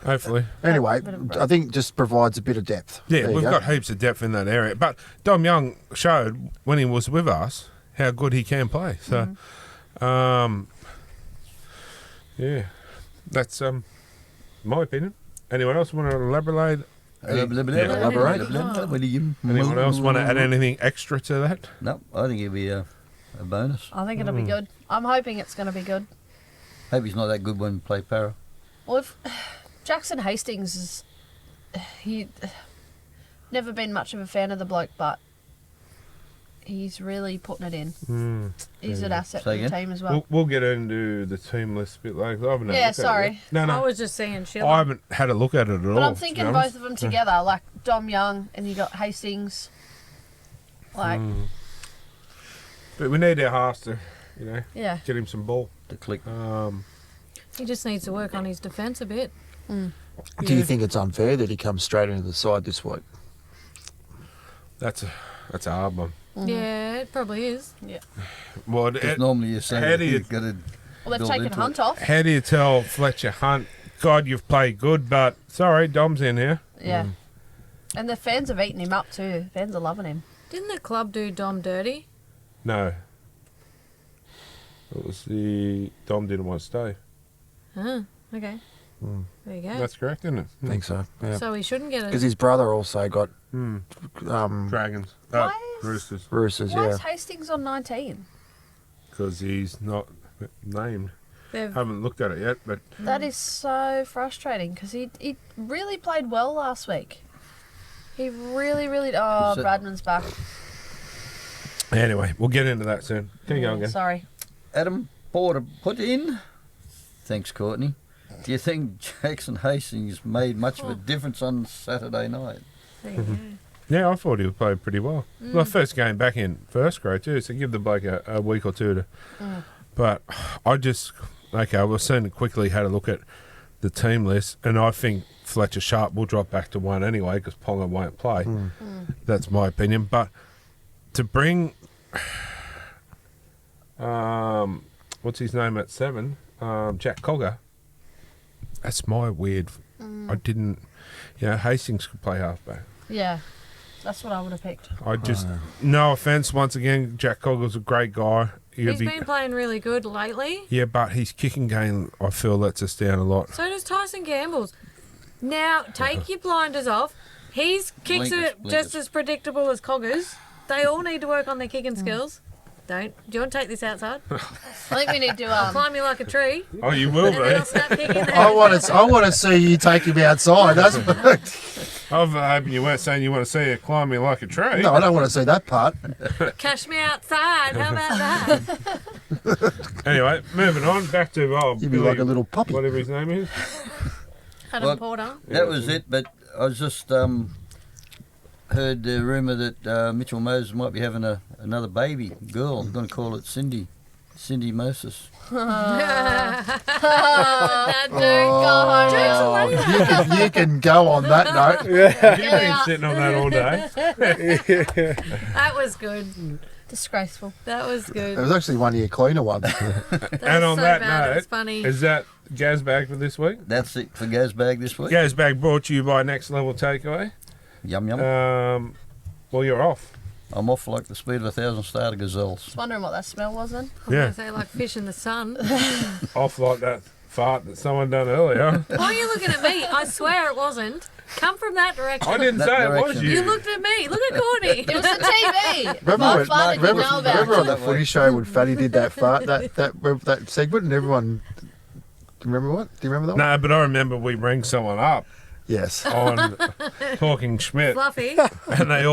[SPEAKER 1] Hopefully.
[SPEAKER 4] Anyway,
[SPEAKER 5] bit of a
[SPEAKER 4] I think just provides a bit of depth.
[SPEAKER 1] Yeah,
[SPEAKER 4] There you
[SPEAKER 1] we've
[SPEAKER 4] go.
[SPEAKER 1] got heaps of depth in that area. But Dom Young showed when he was with us how good he can play. So, yeah, that's my opinion. Anyone else want to elaborate?
[SPEAKER 3] Elaborate.
[SPEAKER 1] Anyone else want to add anything extra to that?
[SPEAKER 3] No, I think it'll be a bonus.
[SPEAKER 5] I think it'll be good. I'm hoping it's going to be good.
[SPEAKER 3] Hope he's not that good when we play para.
[SPEAKER 5] Well, if Jackson Hastings is... He... Never been much of a fan of the bloke, but he's really putting it in. He's an asset for the team as well.
[SPEAKER 1] We'll get into the team list a bit later. I haven't had a look at it
[SPEAKER 5] sorry.
[SPEAKER 1] yet. No.
[SPEAKER 2] I was just saying Sheila.
[SPEAKER 1] I haven't had a look at it at all.
[SPEAKER 5] But I'm
[SPEAKER 1] to
[SPEAKER 5] thinking
[SPEAKER 1] be
[SPEAKER 5] both
[SPEAKER 1] honest.
[SPEAKER 5] of them together, like Dom Young and you got Hastings. Like,
[SPEAKER 1] But we need our halves to,
[SPEAKER 5] yeah.
[SPEAKER 1] get him some ball.
[SPEAKER 3] To click.
[SPEAKER 2] He just needs to work on his defence a bit.
[SPEAKER 4] Do you think it's unfair that he comes straight into the side this week?
[SPEAKER 1] That's a hard one.
[SPEAKER 2] Yeah, it probably is.
[SPEAKER 5] Yeah.
[SPEAKER 1] Well,
[SPEAKER 3] Because normally you say
[SPEAKER 1] how do you-
[SPEAKER 3] you've got to
[SPEAKER 5] Well, they've
[SPEAKER 3] build
[SPEAKER 5] taken
[SPEAKER 3] into
[SPEAKER 5] Hunt
[SPEAKER 3] it.
[SPEAKER 5] off.
[SPEAKER 1] how do you tell Fletcher Hunt, God, you've played good, but sorry, Dom's in here.
[SPEAKER 5] Yeah. And the fans have eaten him up too. Fans are loving him.
[SPEAKER 2] Didn't the club do Dom dirty?
[SPEAKER 1] No. It was the Dom didn't want to stay.
[SPEAKER 2] Huh, okay. There you go.
[SPEAKER 1] That's correct, isn't it?
[SPEAKER 4] I think so. Yeah.
[SPEAKER 2] So he shouldn't get
[SPEAKER 4] Because
[SPEAKER 2] it.
[SPEAKER 4] his brother also got
[SPEAKER 1] Dragons.
[SPEAKER 5] Why is-
[SPEAKER 1] Roosters.
[SPEAKER 4] Roosters.
[SPEAKER 5] Why
[SPEAKER 4] Yeah.
[SPEAKER 5] is Hastings on 19?
[SPEAKER 1] Because he's not named.
[SPEAKER 2] They've-
[SPEAKER 1] Haven't looked at it yet, but
[SPEAKER 5] That is so frustrating because he really played well last week. He really... Oh,
[SPEAKER 3] Is it-
[SPEAKER 5] Bradman's back.
[SPEAKER 1] anyway, we'll get into that soon. Can you go again?
[SPEAKER 5] Sorry.
[SPEAKER 3] Adam Porter put in. Thanks, Courtney. Do you think Jackson Hastings made much of a difference on Saturday night?
[SPEAKER 2] There you go.
[SPEAKER 1] Yeah, I thought he played pretty well. Well, first game back in first grade too, so give the bloke a week or two to. But I just we've seen quickly had a look at the team list, and I think Fletcher Sharp will drop back to one anyway because Ponga won't play. That's my opinion. But to bring, what's his name at 7, Jack Cogger. That's my weird. I didn't. Hastings could play halfback.
[SPEAKER 5] Yeah. That's what I would have picked.
[SPEAKER 1] I just, no offence, once again, Jack Cogger's a great guy.
[SPEAKER 2] He's been playing really good lately.
[SPEAKER 1] Yeah, but his kicking game, I feel, lets us down a lot.
[SPEAKER 2] So does Tyson Gamble's. Now, take your blinders off. His kicks are
[SPEAKER 3] Blinkers.
[SPEAKER 2] just as predictable as Cogger's. They all need to work on their kicking skills. Do you want to take this outside?
[SPEAKER 5] I think we need to...
[SPEAKER 2] Climb you like a tree,
[SPEAKER 1] Oh, you will
[SPEAKER 2] and then I'll
[SPEAKER 1] be.
[SPEAKER 2] snap kicking there.
[SPEAKER 4] I want to see you take him outside. That's
[SPEAKER 1] I'm hoping you weren't saying you want to see her climb me like a tree.
[SPEAKER 4] no, I don't want to see that part.
[SPEAKER 2] Cash me outside. How about that?
[SPEAKER 1] Anyway, moving on, back to
[SPEAKER 4] You'd be
[SPEAKER 1] Billy,
[SPEAKER 4] like a little puppy.
[SPEAKER 1] whatever his name is.
[SPEAKER 2] Adam
[SPEAKER 3] Well,
[SPEAKER 2] Porter.
[SPEAKER 3] That was it, but I was just heard the rumour that Mitchell Moses might be having another baby girl. I'm going to call it Cindy Moses.
[SPEAKER 4] You can go on that note.
[SPEAKER 1] You've been sitting on that all day.
[SPEAKER 2] That was good.
[SPEAKER 5] Disgraceful.
[SPEAKER 2] That was
[SPEAKER 4] It
[SPEAKER 2] good.
[SPEAKER 4] was actually one of your cleaner ones.
[SPEAKER 1] And on
[SPEAKER 2] so
[SPEAKER 1] that
[SPEAKER 2] bad,
[SPEAKER 1] note,
[SPEAKER 2] it's funny.
[SPEAKER 1] is that Gazbag for this week?
[SPEAKER 3] That's it for Gazbag this week.
[SPEAKER 1] Gazbag brought to you by Next Level Takeaway.
[SPEAKER 3] Yum yum.
[SPEAKER 1] Well, you're off.
[SPEAKER 3] I'm off like the speed of 1,000 starter gazelles.
[SPEAKER 5] Just wondering what that smell was then.
[SPEAKER 2] I was
[SPEAKER 1] Yeah.
[SPEAKER 2] going to say like fish in the sun.
[SPEAKER 1] Off like that fart that someone done earlier.
[SPEAKER 2] Why are you looking at me? I swear it wasn't. Come from that direction.
[SPEAKER 1] I didn't
[SPEAKER 3] That
[SPEAKER 1] say it was
[SPEAKER 3] direction.
[SPEAKER 1] you.
[SPEAKER 2] You looked at me. Look at Courtney.
[SPEAKER 5] It was the TV.
[SPEAKER 4] Remember,
[SPEAKER 5] My
[SPEAKER 4] when,
[SPEAKER 5] father didn't
[SPEAKER 4] remember,
[SPEAKER 5] know about
[SPEAKER 4] remember
[SPEAKER 5] it.
[SPEAKER 4] on that footy show when Fatty did that fart, that segment, and everyone. Do you remember what? Do you remember that one?
[SPEAKER 1] No, but I remember we rang someone up
[SPEAKER 4] Yes.
[SPEAKER 1] on Talking Schmidt,
[SPEAKER 2] Fluffy.
[SPEAKER 1] and we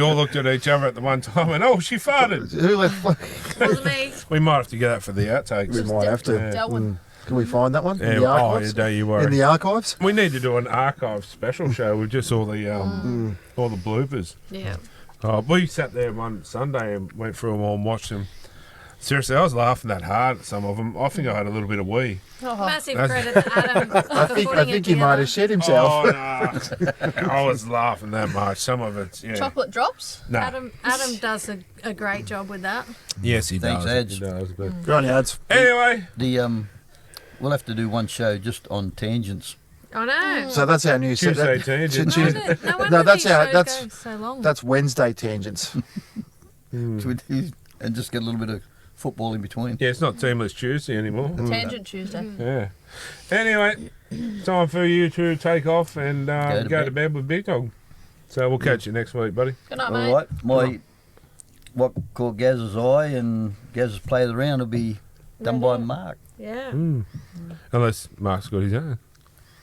[SPEAKER 1] all looked at each other at the one time and, oh, she farted.
[SPEAKER 4] Who left?
[SPEAKER 2] Wasn't me.
[SPEAKER 1] We might have to get that for the
[SPEAKER 4] We
[SPEAKER 1] outtakes.
[SPEAKER 4] might have to.
[SPEAKER 5] Delwyn.
[SPEAKER 4] Can we find that one?
[SPEAKER 1] Yeah,
[SPEAKER 4] In the
[SPEAKER 1] oh,
[SPEAKER 4] archives?
[SPEAKER 1] don't you worry.
[SPEAKER 4] In the archives?
[SPEAKER 1] We need to do an archive special show with just all the bloopers.
[SPEAKER 2] Yeah.
[SPEAKER 1] We sat there one Sunday and went through them all and watched them. Seriously, I was laughing that hard at some of them. I think I had a little bit of wee.
[SPEAKER 2] Massive
[SPEAKER 1] That's-
[SPEAKER 2] credit to Adam.
[SPEAKER 4] I think he might have shed himself.
[SPEAKER 1] Oh, no. I was laughing that much. Some of it's, yeah.
[SPEAKER 5] Chocolate drops.
[SPEAKER 1] No.
[SPEAKER 2] Adam does a great job with that.
[SPEAKER 1] Yes, he
[SPEAKER 3] Thanks,
[SPEAKER 1] does.
[SPEAKER 3] Edge.
[SPEAKER 1] He does, but...
[SPEAKER 4] Good on you, ads.
[SPEAKER 1] Anyway,
[SPEAKER 3] We'll have to do one show just on tangents.
[SPEAKER 2] I know.
[SPEAKER 4] So that's our new
[SPEAKER 1] Tuesday tangents.
[SPEAKER 2] No wonder
[SPEAKER 4] No, that's
[SPEAKER 2] these
[SPEAKER 4] how-
[SPEAKER 2] shows
[SPEAKER 4] that's-
[SPEAKER 2] go so long.
[SPEAKER 4] That's Wednesday tangents.
[SPEAKER 3] Should we do and just get a little bit of football in between.
[SPEAKER 1] Yeah, it's not Teamless Tuesday anymore.
[SPEAKER 5] Tangent Tuesday.
[SPEAKER 1] Yeah. Anyway, time for you to take off and go to bed with Big Dog. So we'll catch you next week, buddy.
[SPEAKER 5] Good night, mate.
[SPEAKER 3] All right, what called Gaz's Eye and Gaz's Play of the Round will be done by Mark.
[SPEAKER 2] Yeah.
[SPEAKER 1] Unless Mark's got his own.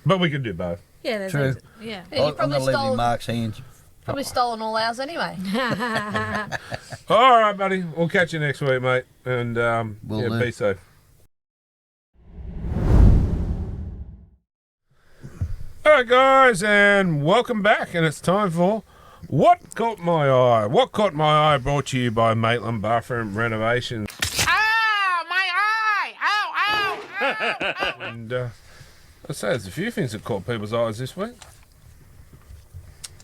[SPEAKER 1] But we can do both.
[SPEAKER 2] Yeah, there's
[SPEAKER 3] True.
[SPEAKER 2] yeah.
[SPEAKER 5] Yeah, you
[SPEAKER 3] I'm
[SPEAKER 5] probably
[SPEAKER 3] going to leave it in Mark's hands.
[SPEAKER 5] probably stolen all ours anyway.
[SPEAKER 1] All right, buddy. We'll catch you next week, mate. And
[SPEAKER 3] Will
[SPEAKER 1] yeah,
[SPEAKER 3] do.
[SPEAKER 1] be safe. All right, guys, and welcome back. And it's time for What Caught My Eye. What Caught My Eye brought to you by Maitland Bathroom Renovations.
[SPEAKER 7] Ow! My eye! Ow! Ow! Ow! Ow!
[SPEAKER 1] And I'd say there's a few things that caught people's eyes this week.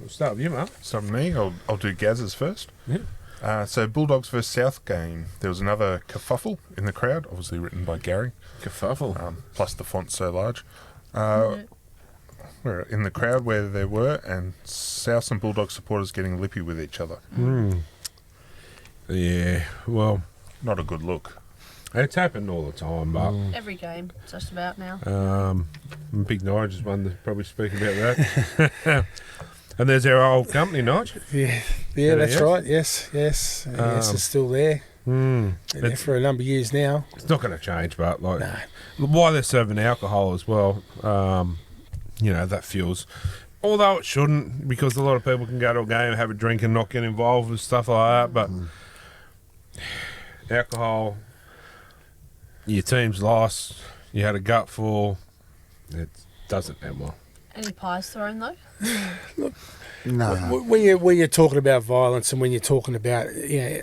[SPEAKER 1] We'll start with you, Mark.
[SPEAKER 8] So me, I'll do Gaz's first.
[SPEAKER 1] Yeah.
[SPEAKER 8] So Bulldogs vs South game, there was another kerfuffle in the crowd, obviously written by Gary,
[SPEAKER 1] Kerfuffle.
[SPEAKER 8] plus the font's so large. We're in the crowd where they were, and South and Bulldog supporters getting lippy with each other.
[SPEAKER 1] Yeah, well,
[SPEAKER 8] Not a good look.
[SPEAKER 1] it's happened all the time, but
[SPEAKER 5] Every game, just about now.
[SPEAKER 1] Big Nige is one to probably speak about that. And there's our old company, Nige.
[SPEAKER 6] Yeah, that's
[SPEAKER 1] yes.
[SPEAKER 6] right. Yes. Yes, it's still there. Been there for a number of years now.
[SPEAKER 1] It's not going to change, but like why they're serving alcohol as well, that fuels. Although it shouldn't, because a lot of people can go to a game, have a drink and not get involved with stuff like that. But alcohol, your team's lost, you had a gut full, it doesn't end well.
[SPEAKER 5] Any pies thrown though?
[SPEAKER 4] No.
[SPEAKER 6] When you're talking about violence and when you're talking about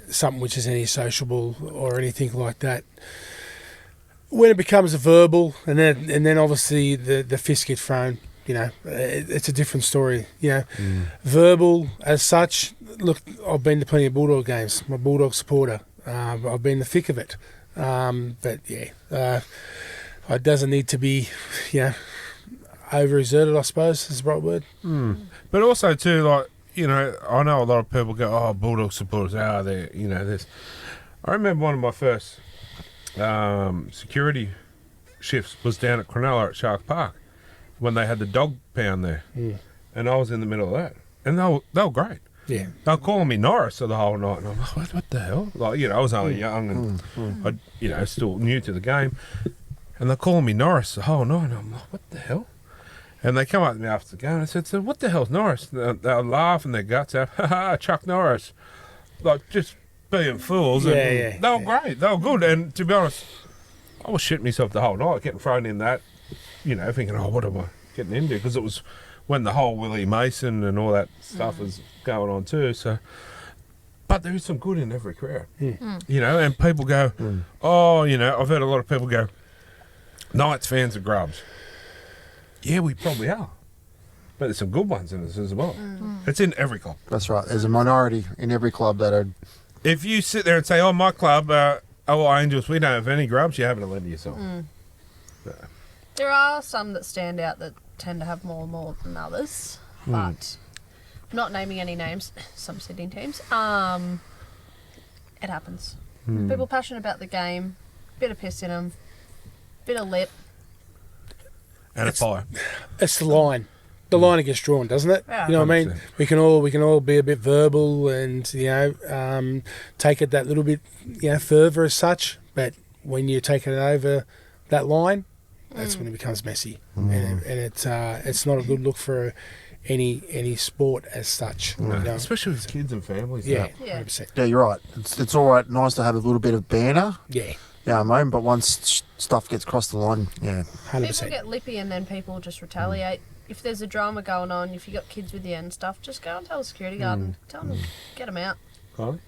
[SPEAKER 6] something which is anti-sociable or anything like that, when it becomes a verbal and then obviously the fist get thrown, it's a different story. Verbal as such. Look, I've been to plenty of Bulldog games. I'm a Bulldog supporter. I've been in the thick of it. But it doesn't need to be, overexerted, I suppose is the right word.
[SPEAKER 1] But also too, like, I know a lot of people go, oh, Bulldog supporters, they're, this. I remember one of my first security shifts was down at Cronulla at Shark Park when they had the dog pound there. And I was in the middle of that. And they were great.
[SPEAKER 6] Yeah.
[SPEAKER 1] They were calling me Norris the whole night. And I'm like, what the hell? Like, I was only young and, still new to the game. And they're calling me Norris the whole night. And I'm like, what the hell? And they come up to me after the game and I said, so what the hell's Norris? They'll laugh and their guts out. Ha ha, Chuck Norris. Like, just being fools. And they were great. They were good. And to be honest, I was shitting myself the whole night, getting thrown in that, thinking, what am I getting into? Because it was when the whole Willie Mason and all that stuff was going on too. So, but there is some good in every crowd. And people go, I've heard a lot of people go, Knights fans are grubs. Yeah, we probably are. But there's some good ones in this as well. It's in every club.
[SPEAKER 4] That's right. There's a minority in every club that are.
[SPEAKER 1] If you sit there and say, oh, my club, Angels, we don't have any grubs, you're having a lead to yourself.
[SPEAKER 5] There are some that stand out that tend to have more than others, but not naming any names, some sitting teams. It happens. People passionate about the game, bit of piss in them, bit of lip.
[SPEAKER 1] And a fire.
[SPEAKER 6] It's the line. The line gets drawn, doesn't it?
[SPEAKER 5] Yeah.
[SPEAKER 6] You know what I mean?
[SPEAKER 1] 100%.
[SPEAKER 6] We can all be a bit verbal and take it that little bit further as such. But when you're taking it over that line, that's when it becomes messy, and it's not a good look for any sport as such.
[SPEAKER 1] Especially with kids and families.
[SPEAKER 6] Yeah,
[SPEAKER 5] Yeah.
[SPEAKER 6] 100%.
[SPEAKER 4] Yeah, you're right. It's all right. Nice to have a little bit of banter.
[SPEAKER 6] Yeah,
[SPEAKER 4] Yeah, but once stuff gets crossed the line,
[SPEAKER 6] 100%.
[SPEAKER 5] People get lippy and then people just retaliate. If there's a drama going on, if you got kids with you and stuff, just go and tell the security guard and tell them, get them out.
[SPEAKER 1] Right?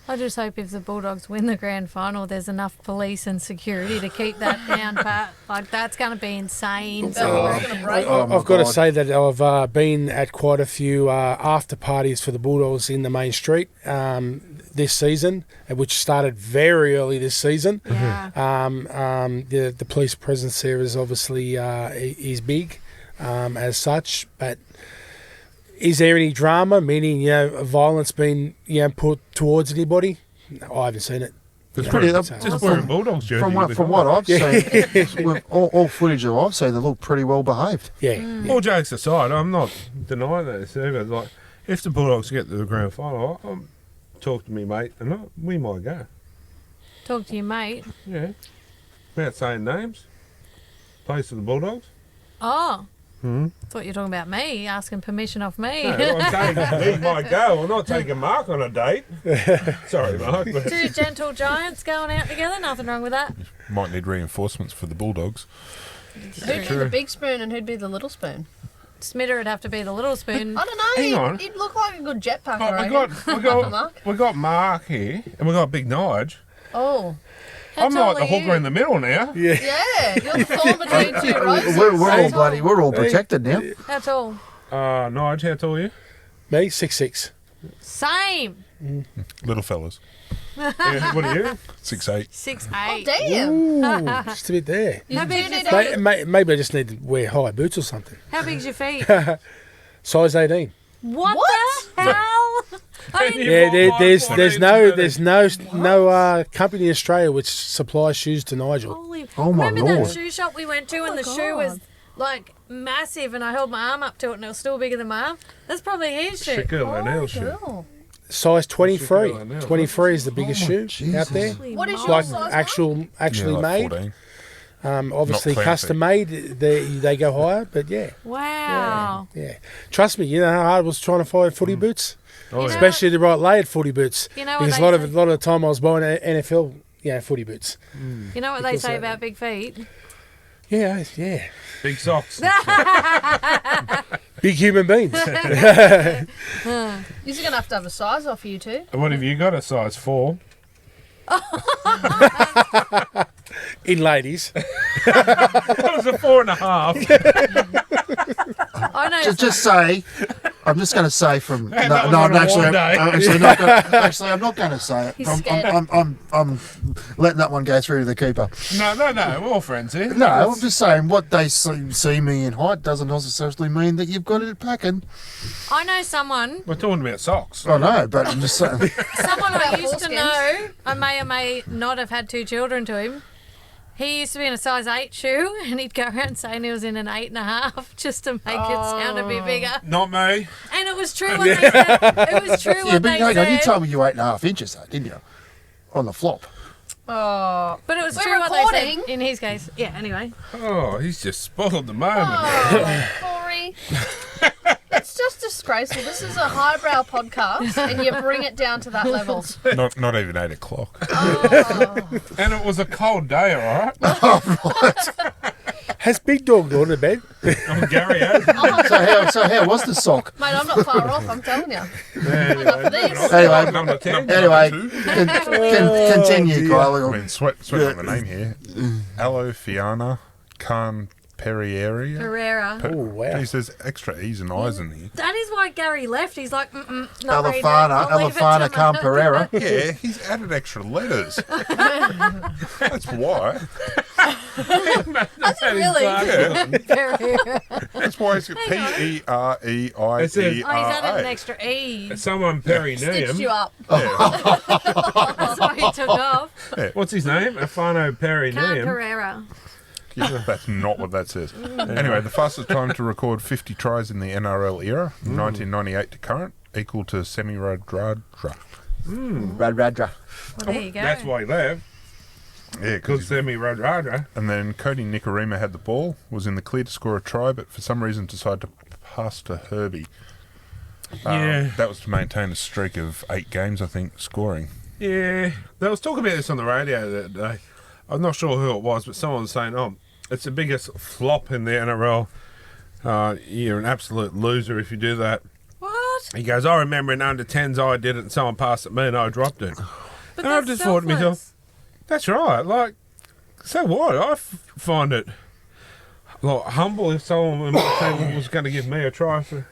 [SPEAKER 2] I just hope if the Bulldogs win the grand final, there's enough police and security to keep that down pat. Like, that's going to be insane.
[SPEAKER 5] Belgium's going to break.
[SPEAKER 6] I've got to say that I've been at quite a few after parties for the Bulldogs in the main street this season, which started very early this season.
[SPEAKER 2] Yeah.
[SPEAKER 6] The police presence there is obviously is big as such, but is there any drama, meaning violence being put towards anybody? No, I haven't seen it.
[SPEAKER 1] It's
[SPEAKER 4] pretty-
[SPEAKER 1] just wearing Bulldogs jersey.
[SPEAKER 4] From what I've seen, with all footage that I've seen, they look pretty well behaved.
[SPEAKER 6] Yeah.
[SPEAKER 1] All jokes aside, I'm not denying that it's either. Like, if the Bulldogs get to the grand final, I'll talk to me mate, and we might go.
[SPEAKER 2] Talk to your mate.
[SPEAKER 1] Yeah. Without saying names. Plays for the Bulldogs.
[SPEAKER 2] Oh.
[SPEAKER 1] Hmm.
[SPEAKER 2] Thought you were talking about me, asking permission off me.
[SPEAKER 1] No, I'm saying we might go. We're not taking Mark on a date. Sorry, Mark. But
[SPEAKER 2] Two gentle giants going out together, nothing wrong with that.
[SPEAKER 8] Might need reinforcements for the Bulldogs.
[SPEAKER 5] Who'd be the big spoon and who'd be the little spoon?
[SPEAKER 2] Smitter would have to be the little spoon.
[SPEAKER 5] I don't know.
[SPEAKER 1] Hang on.
[SPEAKER 5] He'd look like a good jetpacker.
[SPEAKER 1] Oh, we got Mark here, and we got Big Nige.
[SPEAKER 5] Oh.
[SPEAKER 2] How
[SPEAKER 1] I'm
[SPEAKER 2] tall
[SPEAKER 1] like the
[SPEAKER 2] are you?
[SPEAKER 1] hooker in the middle now.
[SPEAKER 5] Yeah, you're the thorn between two roses.
[SPEAKER 4] We're all protected now.
[SPEAKER 2] How tall?
[SPEAKER 1] Nige, how tall are you?
[SPEAKER 6] Me, 6'6".
[SPEAKER 2] Same.
[SPEAKER 8] Little fellas.
[SPEAKER 1] Yeah, what are you?
[SPEAKER 8] 6'8".
[SPEAKER 2] 6'8".
[SPEAKER 5] Oh, damn.
[SPEAKER 6] Ooh, just a bit there.
[SPEAKER 5] You
[SPEAKER 2] How
[SPEAKER 5] do
[SPEAKER 2] big's
[SPEAKER 5] need
[SPEAKER 2] your
[SPEAKER 5] to-
[SPEAKER 2] feet?
[SPEAKER 6] Maybe I just need to wear high boots or something.
[SPEAKER 2] How big's your feet?
[SPEAKER 6] Size 18.
[SPEAKER 2] What the hell? I didn't
[SPEAKER 6] Yeah, there's no
[SPEAKER 2] What?
[SPEAKER 6] company in Australia which supplies shoes to Nigel.
[SPEAKER 2] Holy.
[SPEAKER 4] Oh, my
[SPEAKER 2] Remember
[SPEAKER 4] Lord.
[SPEAKER 2] that shoe shop we went to and
[SPEAKER 5] my
[SPEAKER 2] the shoe was
[SPEAKER 5] God.
[SPEAKER 2] like massive and I held my arm up to it and it was still bigger than my arm? That's probably his shoe.
[SPEAKER 1] Shaquille O'Neal shoe.
[SPEAKER 5] Cool.
[SPEAKER 6] Size 23.
[SPEAKER 1] Shaquille O'Neal.
[SPEAKER 6] 23 is the biggest shoe
[SPEAKER 4] Jesus.
[SPEAKER 6] out there.
[SPEAKER 2] Holy
[SPEAKER 5] What is
[SPEAKER 2] moly.
[SPEAKER 5] your
[SPEAKER 6] Like
[SPEAKER 5] size?
[SPEAKER 6] actually
[SPEAKER 8] Yeah, like
[SPEAKER 6] made.
[SPEAKER 8] 14.
[SPEAKER 6] Obviously
[SPEAKER 8] Not
[SPEAKER 6] custom made. They go higher, but yeah.
[SPEAKER 2] Wow.
[SPEAKER 6] Yeah. Trust me, you know how hard it was trying to find footy boots?
[SPEAKER 1] Oh, yeah.
[SPEAKER 6] Especially the right layered footy boots.
[SPEAKER 2] You know what
[SPEAKER 6] Because
[SPEAKER 2] they
[SPEAKER 6] a lot
[SPEAKER 2] say?
[SPEAKER 6] of the time I was buying NFL, footy boots.
[SPEAKER 2] You know what they
[SPEAKER 6] Because,
[SPEAKER 2] say about big feet?
[SPEAKER 6] Yeah.
[SPEAKER 1] Big socks.
[SPEAKER 6] Big human beings.
[SPEAKER 5] You're just going to have a size off you two.
[SPEAKER 1] And what have you got? A size 4?
[SPEAKER 6] In ladies.
[SPEAKER 1] That was a 4.5.
[SPEAKER 2] I know.
[SPEAKER 4] Just say, I'm just going to say from.
[SPEAKER 1] That
[SPEAKER 4] No,
[SPEAKER 1] was
[SPEAKER 4] no,
[SPEAKER 1] on a
[SPEAKER 4] actually,
[SPEAKER 1] warm day.
[SPEAKER 4] I'm not going to say it.
[SPEAKER 5] He's scared.
[SPEAKER 4] I'm letting that one go through to the keeper.
[SPEAKER 1] No, we're all friends here.
[SPEAKER 4] No, I'm just saying what they see me in height doesn't necessarily mean that you've got it packing.
[SPEAKER 2] I know someone
[SPEAKER 1] We're talking about socks.
[SPEAKER 4] I know, but I'm just saying.
[SPEAKER 2] Someone I used to
[SPEAKER 5] Foreskins.
[SPEAKER 2] know, I may or may not have had 2 children to him. He used to be in a size 8 shoe, and he'd go around saying he was in an 8.5 just to make it sound a bit bigger.
[SPEAKER 1] Not me.
[SPEAKER 2] And it was true what they said. It was true
[SPEAKER 4] Yeah,
[SPEAKER 2] what
[SPEAKER 4] but
[SPEAKER 2] they
[SPEAKER 4] hang on, you
[SPEAKER 2] said.
[SPEAKER 4] told me you were 8.5 inches, though, didn't you? On the flop.
[SPEAKER 5] Oh.
[SPEAKER 2] But it was
[SPEAKER 5] We're
[SPEAKER 2] true what they said
[SPEAKER 5] recording.
[SPEAKER 2] in his case. Yeah, anyway.
[SPEAKER 1] Oh, he's just spoiled the moment.
[SPEAKER 5] Oh, Corey. It's just disgraceful. This is a highbrow podcast, and you bring it down to that level.
[SPEAKER 8] Not even 8 o'clock.
[SPEAKER 5] Oh.
[SPEAKER 1] And it was a cold day, all right?
[SPEAKER 6] Has Big Dog gone to bed?
[SPEAKER 1] Oh, Gary has.
[SPEAKER 4] So how was the sock?
[SPEAKER 5] Mate, I'm not far off, I'm telling you.
[SPEAKER 1] Anyway,
[SPEAKER 5] This.
[SPEAKER 4] Anyway,
[SPEAKER 1] number 10.
[SPEAKER 4] Anyway,
[SPEAKER 8] Two.
[SPEAKER 4] continue, Kyle.
[SPEAKER 8] I mean, sweat on the name here. Alofiana Khan Perriera.
[SPEAKER 2] Pereira.
[SPEAKER 6] Oh, wow.
[SPEAKER 8] He says extra E's and I's in here.
[SPEAKER 2] That is why Gary left. He's like, not reading it.
[SPEAKER 4] Elefana,
[SPEAKER 2] I'll leave it to
[SPEAKER 4] Elefana Khan
[SPEAKER 2] Mum.
[SPEAKER 4] Pereira.
[SPEAKER 8] Yeah, he's added extra letters. That's why.
[SPEAKER 2] That's really? Pereira.
[SPEAKER 8] That's why it's P-E-R-E-I-E-R-A.
[SPEAKER 1] It says-
[SPEAKER 2] Oh, he's added an extra E.
[SPEAKER 1] Someone Perry
[SPEAKER 5] Stitched you
[SPEAKER 1] Neum.
[SPEAKER 5] up.
[SPEAKER 2] That's why he took off.
[SPEAKER 1] What's his name? Afano Perry
[SPEAKER 2] Khan
[SPEAKER 1] Neum.
[SPEAKER 2] Pereira.
[SPEAKER 8] Yeah, that's not what that says. Anyway, the fastest time to record 50 tries in the NRL era, 1998 to current, equal to Semi Radradra.
[SPEAKER 4] Radradra.
[SPEAKER 2] Well, there you go.
[SPEAKER 1] That's why he left.
[SPEAKER 8] Yeah,
[SPEAKER 1] Good
[SPEAKER 8] because
[SPEAKER 1] semi Radradra.
[SPEAKER 8] and then Cody Nikorima had the ball, was in the clear to score a try, but for some reason decided to pass to Herbie.
[SPEAKER 1] Yeah.
[SPEAKER 8] That was to maintain a streak of 8 games, I think, scoring.
[SPEAKER 1] Yeah. They was talking about this on the radio that day. I'm not sure who it was, but someone was saying, it's the biggest flop in the NRL. You're an absolute loser if you do that.
[SPEAKER 2] What?
[SPEAKER 1] He goes, I remember in under 10s I did it and someone passed it me and I dropped it.
[SPEAKER 2] But
[SPEAKER 1] And I've
[SPEAKER 2] that's
[SPEAKER 1] just thought to myself,
[SPEAKER 2] selfless.
[SPEAKER 1] that's right. Like, so what? I find it humble if someone in my team was going to give me a try for,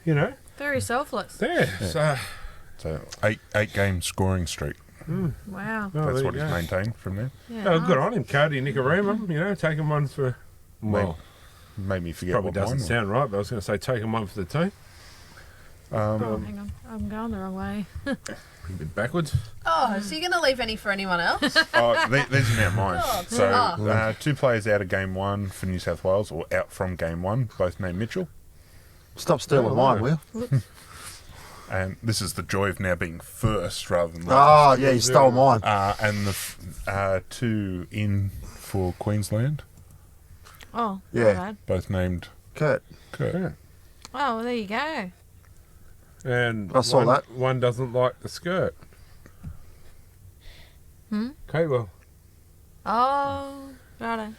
[SPEAKER 2] Very selfless.
[SPEAKER 1] there. So,
[SPEAKER 8] So 8 game scoring streak.
[SPEAKER 2] Wow.
[SPEAKER 1] well,
[SPEAKER 8] That's
[SPEAKER 1] there
[SPEAKER 8] what
[SPEAKER 1] you
[SPEAKER 8] he's
[SPEAKER 1] go.
[SPEAKER 8] maintained from there.
[SPEAKER 2] Yeah,
[SPEAKER 1] Oh, good on him, Cody Nikorima. Taking one for, well,
[SPEAKER 8] Made me forget
[SPEAKER 1] probably
[SPEAKER 8] what
[SPEAKER 1] doesn't
[SPEAKER 8] mine was.
[SPEAKER 1] sound right, but I was going to say taking one for the team.
[SPEAKER 2] Oh, hang on. I'm going the wrong way.
[SPEAKER 1] A bit backwards.
[SPEAKER 5] Oh, so you're going to leave any for anyone else?
[SPEAKER 8] These are now mine.
[SPEAKER 5] Oh,
[SPEAKER 8] So 2 players out of game 1 for New South Wales, or out from game 1, both named Mitchell.
[SPEAKER 4] Stop stealing mine, will you?
[SPEAKER 8] And this is the joy of now being first rather than
[SPEAKER 4] Oh,
[SPEAKER 8] last.
[SPEAKER 4] yeah, you stole mine.
[SPEAKER 8] And the 2 in for Queensland,
[SPEAKER 2] Oh,
[SPEAKER 4] Yeah.
[SPEAKER 2] not bad.
[SPEAKER 8] both named
[SPEAKER 4] Kurt.
[SPEAKER 8] Kurt.
[SPEAKER 1] Yeah.
[SPEAKER 2] Oh, well, there you go.
[SPEAKER 1] And
[SPEAKER 4] I saw that.
[SPEAKER 1] One doesn't like the skirt. Okay, well,
[SPEAKER 2] Oh, righto.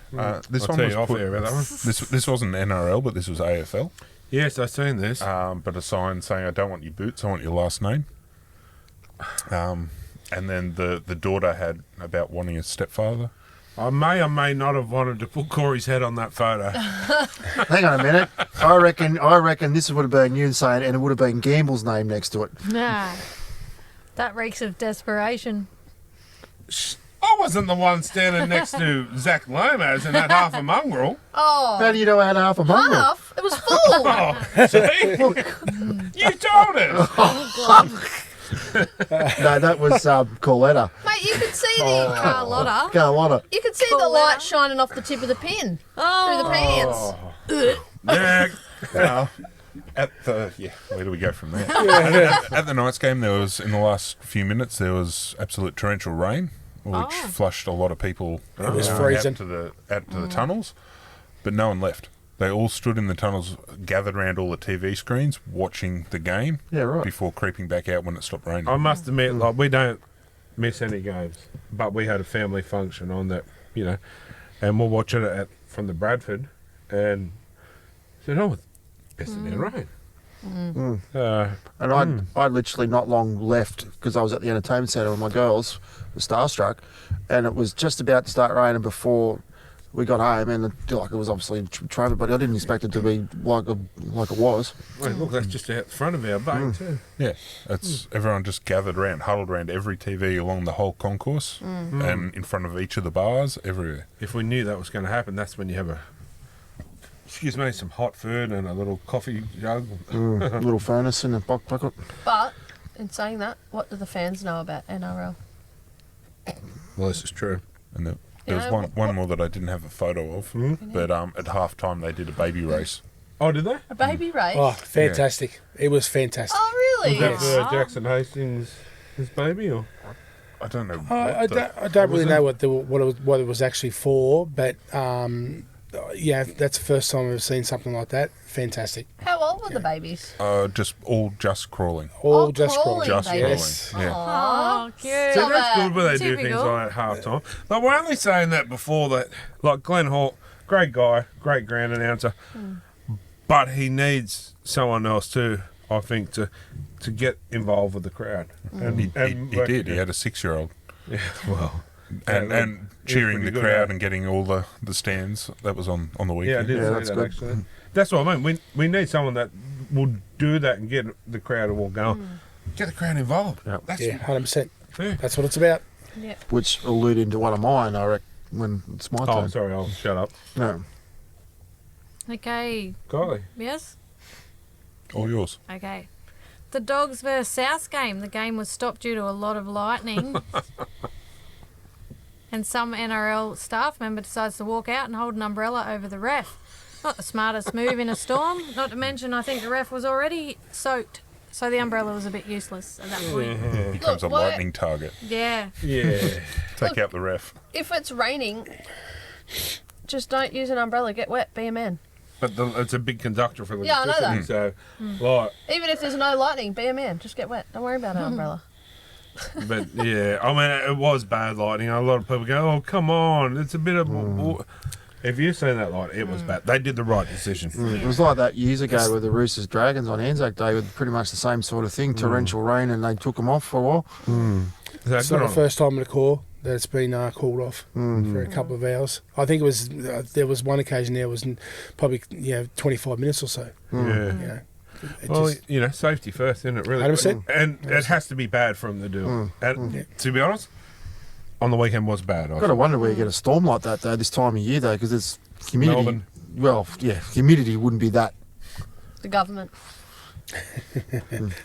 [SPEAKER 8] This
[SPEAKER 1] I'll
[SPEAKER 8] one
[SPEAKER 1] tell
[SPEAKER 8] was
[SPEAKER 1] you off
[SPEAKER 8] put,
[SPEAKER 1] air about that one.
[SPEAKER 8] This wasn't NRL, but this was AFL.
[SPEAKER 1] Yes, I've seen this.
[SPEAKER 8] But a sign saying, "I don't want your boots, I want your last name." And then the daughter had about wanting a stepfather.
[SPEAKER 1] I may or may not have wanted to put Corey's head on that photo.
[SPEAKER 4] Hang on a minute. I reckon this would have been you saying, and it would have been Gamble's name next to it.
[SPEAKER 2] Nah. That reeks of desperation.
[SPEAKER 1] I wasn't the one standing next to Zach Lomas and that half a mongrel.
[SPEAKER 5] Oh,
[SPEAKER 4] How do you know I had half a mongrel?
[SPEAKER 5] half? It was full.
[SPEAKER 1] Oh, see? You told us.
[SPEAKER 4] No, that was Corletta.
[SPEAKER 5] Mate, you could see the
[SPEAKER 4] Carlotta.
[SPEAKER 5] you could see the light shining off the tip of the pin through the pants.
[SPEAKER 1] Yeah.
[SPEAKER 8] Now, where do we go from there? At the Knights game, there was, in the last few minutes, there was absolute torrential rain, which flushed a lot of people
[SPEAKER 6] was
[SPEAKER 8] out
[SPEAKER 6] freezing.
[SPEAKER 8] to the tunnels, but no one left. They all stood in the tunnels, gathered around all the TV screens, watching the game before creeping back out when it stopped raining.
[SPEAKER 1] I must admit, like, we don't miss any games, but we had a family function on that, and we're watching it from the Bradford, and said, "Oh, it's in the rain."
[SPEAKER 4] And I literally not long left because I was at the entertainment centre with my girls, were starstruck, and it was just about to start raining before we got home, and it was obviously traffic, but I didn't expect it to be like it was.
[SPEAKER 1] Well, look, that's just out the front of our bay too.
[SPEAKER 8] Yeah, it's everyone just gathered around, huddled around every TV along the whole concourse and in front of each of the bars, everywhere.
[SPEAKER 1] If we knew that was going to happen, that's when you have some hot food and a little coffee jug.
[SPEAKER 4] A little furnace in the pocket.
[SPEAKER 5] But in saying that, what do the fans know about NRL?
[SPEAKER 1] Well, this is true.
[SPEAKER 8] And there was one more that I didn't have a photo of, but at halftime they did a baby race.
[SPEAKER 1] Oh, did they?
[SPEAKER 5] A baby race?
[SPEAKER 6] Oh, fantastic. It was fantastic.
[SPEAKER 5] Oh, really?
[SPEAKER 1] Was that for Jackson Hastings, his baby, or?
[SPEAKER 8] I don't know.
[SPEAKER 6] I don't really know what it was actually for, but that's the first time I've seen something like that. Fantastic.
[SPEAKER 5] How old were the babies?
[SPEAKER 8] Just crawling.
[SPEAKER 6] All just crawling.
[SPEAKER 8] Just crawling.
[SPEAKER 6] Yes.
[SPEAKER 8] Yeah.
[SPEAKER 2] Oh, cute.
[SPEAKER 1] So that's good when they do things
[SPEAKER 2] Typical.
[SPEAKER 1] like that at halftime. But we're only saying that before that. Like Glenn Hawke, great guy, great ground announcer, but he needs someone else too, I think, to get involved with the crowd. And
[SPEAKER 8] He did. He had a 6-year-old.
[SPEAKER 1] Yeah, well.
[SPEAKER 8] And cheering the
[SPEAKER 1] pretty good,
[SPEAKER 8] crowd and getting all the stands. That was on the
[SPEAKER 1] Yeah, I
[SPEAKER 8] weekend.
[SPEAKER 1] did
[SPEAKER 4] Yeah,
[SPEAKER 1] see
[SPEAKER 4] that's
[SPEAKER 1] that
[SPEAKER 4] good.
[SPEAKER 1] actually. That's what I mean. We need someone that will do that and get the crowd all going. Get the crowd involved. That's
[SPEAKER 6] 100%.
[SPEAKER 1] Yeah.
[SPEAKER 6] That's what it's about.
[SPEAKER 5] Yeah.
[SPEAKER 4] Which allude into one of mine, I reckon, when it's my
[SPEAKER 1] Oh,
[SPEAKER 4] turn.
[SPEAKER 1] sorry, I'll shut up.
[SPEAKER 4] No.
[SPEAKER 2] Okay.
[SPEAKER 1] Golly.
[SPEAKER 2] Yes?
[SPEAKER 8] All yours.
[SPEAKER 2] Okay. The Dogs vs South game. The game was stopped due to a lot of lightning. And some NRL staff member decides to walk out and hold an umbrella over the ref. Not the smartest move in a storm. Not to mention, I think the ref was already soaked. So the umbrella was a bit useless at that point.
[SPEAKER 8] Becomes a
[SPEAKER 5] Look, what-
[SPEAKER 8] lightning target.
[SPEAKER 2] Yeah.
[SPEAKER 1] Yeah.
[SPEAKER 8] Take out the ref.
[SPEAKER 5] If it's raining, just don't use an umbrella. Get wet. Be a man.
[SPEAKER 1] But it's a big conductor for the
[SPEAKER 5] Yeah, I know
[SPEAKER 1] electricity, so, like,
[SPEAKER 5] Even if there's no lightning, be a man. Just get wet. Don't worry about an umbrella.
[SPEAKER 1] but yeah, I mean, it was bad lightning. A lot of people go, "Oh, come on, it's a bit of." If you've seen that lightning, it was bad. They did the right decision.
[SPEAKER 4] It was like that years ago with the Roosters Dragons on Anzac Day with pretty much the same sort of thing, torrential rain, and they took them off for a while.
[SPEAKER 1] So
[SPEAKER 6] It's
[SPEAKER 1] good
[SPEAKER 6] not the
[SPEAKER 1] on
[SPEAKER 6] first time in the core that it's been called off for a couple of hours. I think it was there was one occasion there was probably 25 minutes or so.
[SPEAKER 1] them. Yeah.
[SPEAKER 6] You know, it
[SPEAKER 1] Well,
[SPEAKER 6] just-
[SPEAKER 1] safety first, isn't it? Really,
[SPEAKER 6] 100%.
[SPEAKER 1] and it has to be bad for them to do. And to be honest, on the weekend was bad.
[SPEAKER 4] I've got to wonder where you get a storm like that, though, this time of year, though, because it's humidity.
[SPEAKER 1] Melbourne.
[SPEAKER 4] Well, yeah, humidity wouldn't be that.
[SPEAKER 5] The government.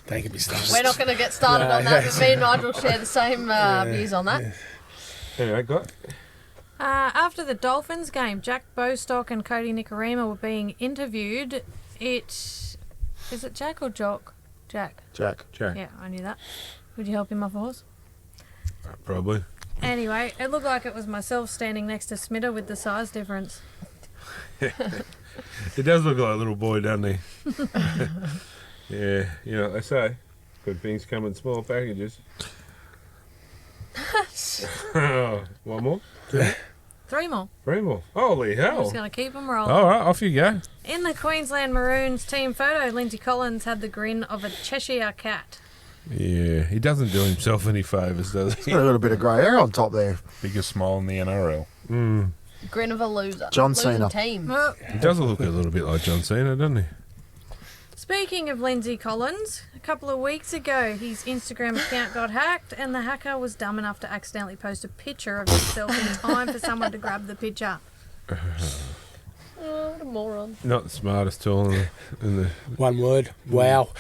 [SPEAKER 6] They can be started.
[SPEAKER 5] We're not going to get started on that, but me and Nigel share the same views on that.
[SPEAKER 1] Anyway, got
[SPEAKER 2] After the Dolphins game, Jack Bostock and Cody Nicarima were being interviewed. Is it Jack or Jock? Jack.
[SPEAKER 4] Jack.
[SPEAKER 2] Yeah, I knew that. Would you help him off a horse?
[SPEAKER 1] probably.
[SPEAKER 2] Anyway, it looked like it was myself standing next to Smitter with the size difference.
[SPEAKER 1] It does look like a little boy, doesn't he? Yeah, you know what they say. Good things come in small packages. One more?
[SPEAKER 2] Three more.
[SPEAKER 1] Three more. Holy
[SPEAKER 2] I'm
[SPEAKER 1] hell.
[SPEAKER 2] just going to keep them rolling.
[SPEAKER 1] All right, off you go.
[SPEAKER 2] In the Queensland Maroons team photo, Lindsay Collins had the grin of a Cheshire cat.
[SPEAKER 1] Yeah, he doesn't do himself any favours, does he?
[SPEAKER 4] Got a little bit of grey hair on top there.
[SPEAKER 8] Biggest smile in the NRL.
[SPEAKER 5] Grin of a loser.
[SPEAKER 4] John
[SPEAKER 5] Losing
[SPEAKER 4] Cena.
[SPEAKER 5] team.
[SPEAKER 1] He does look a little bit like John Cena, doesn't he?
[SPEAKER 2] Speaking of Lindsay Collins, a couple of weeks ago, his Instagram account got hacked and the hacker was dumb enough to accidentally post a picture of himself in time for someone to grab the picture.
[SPEAKER 5] Oh, what a moron.
[SPEAKER 1] Not the smartest tool in the
[SPEAKER 6] One word. Wow.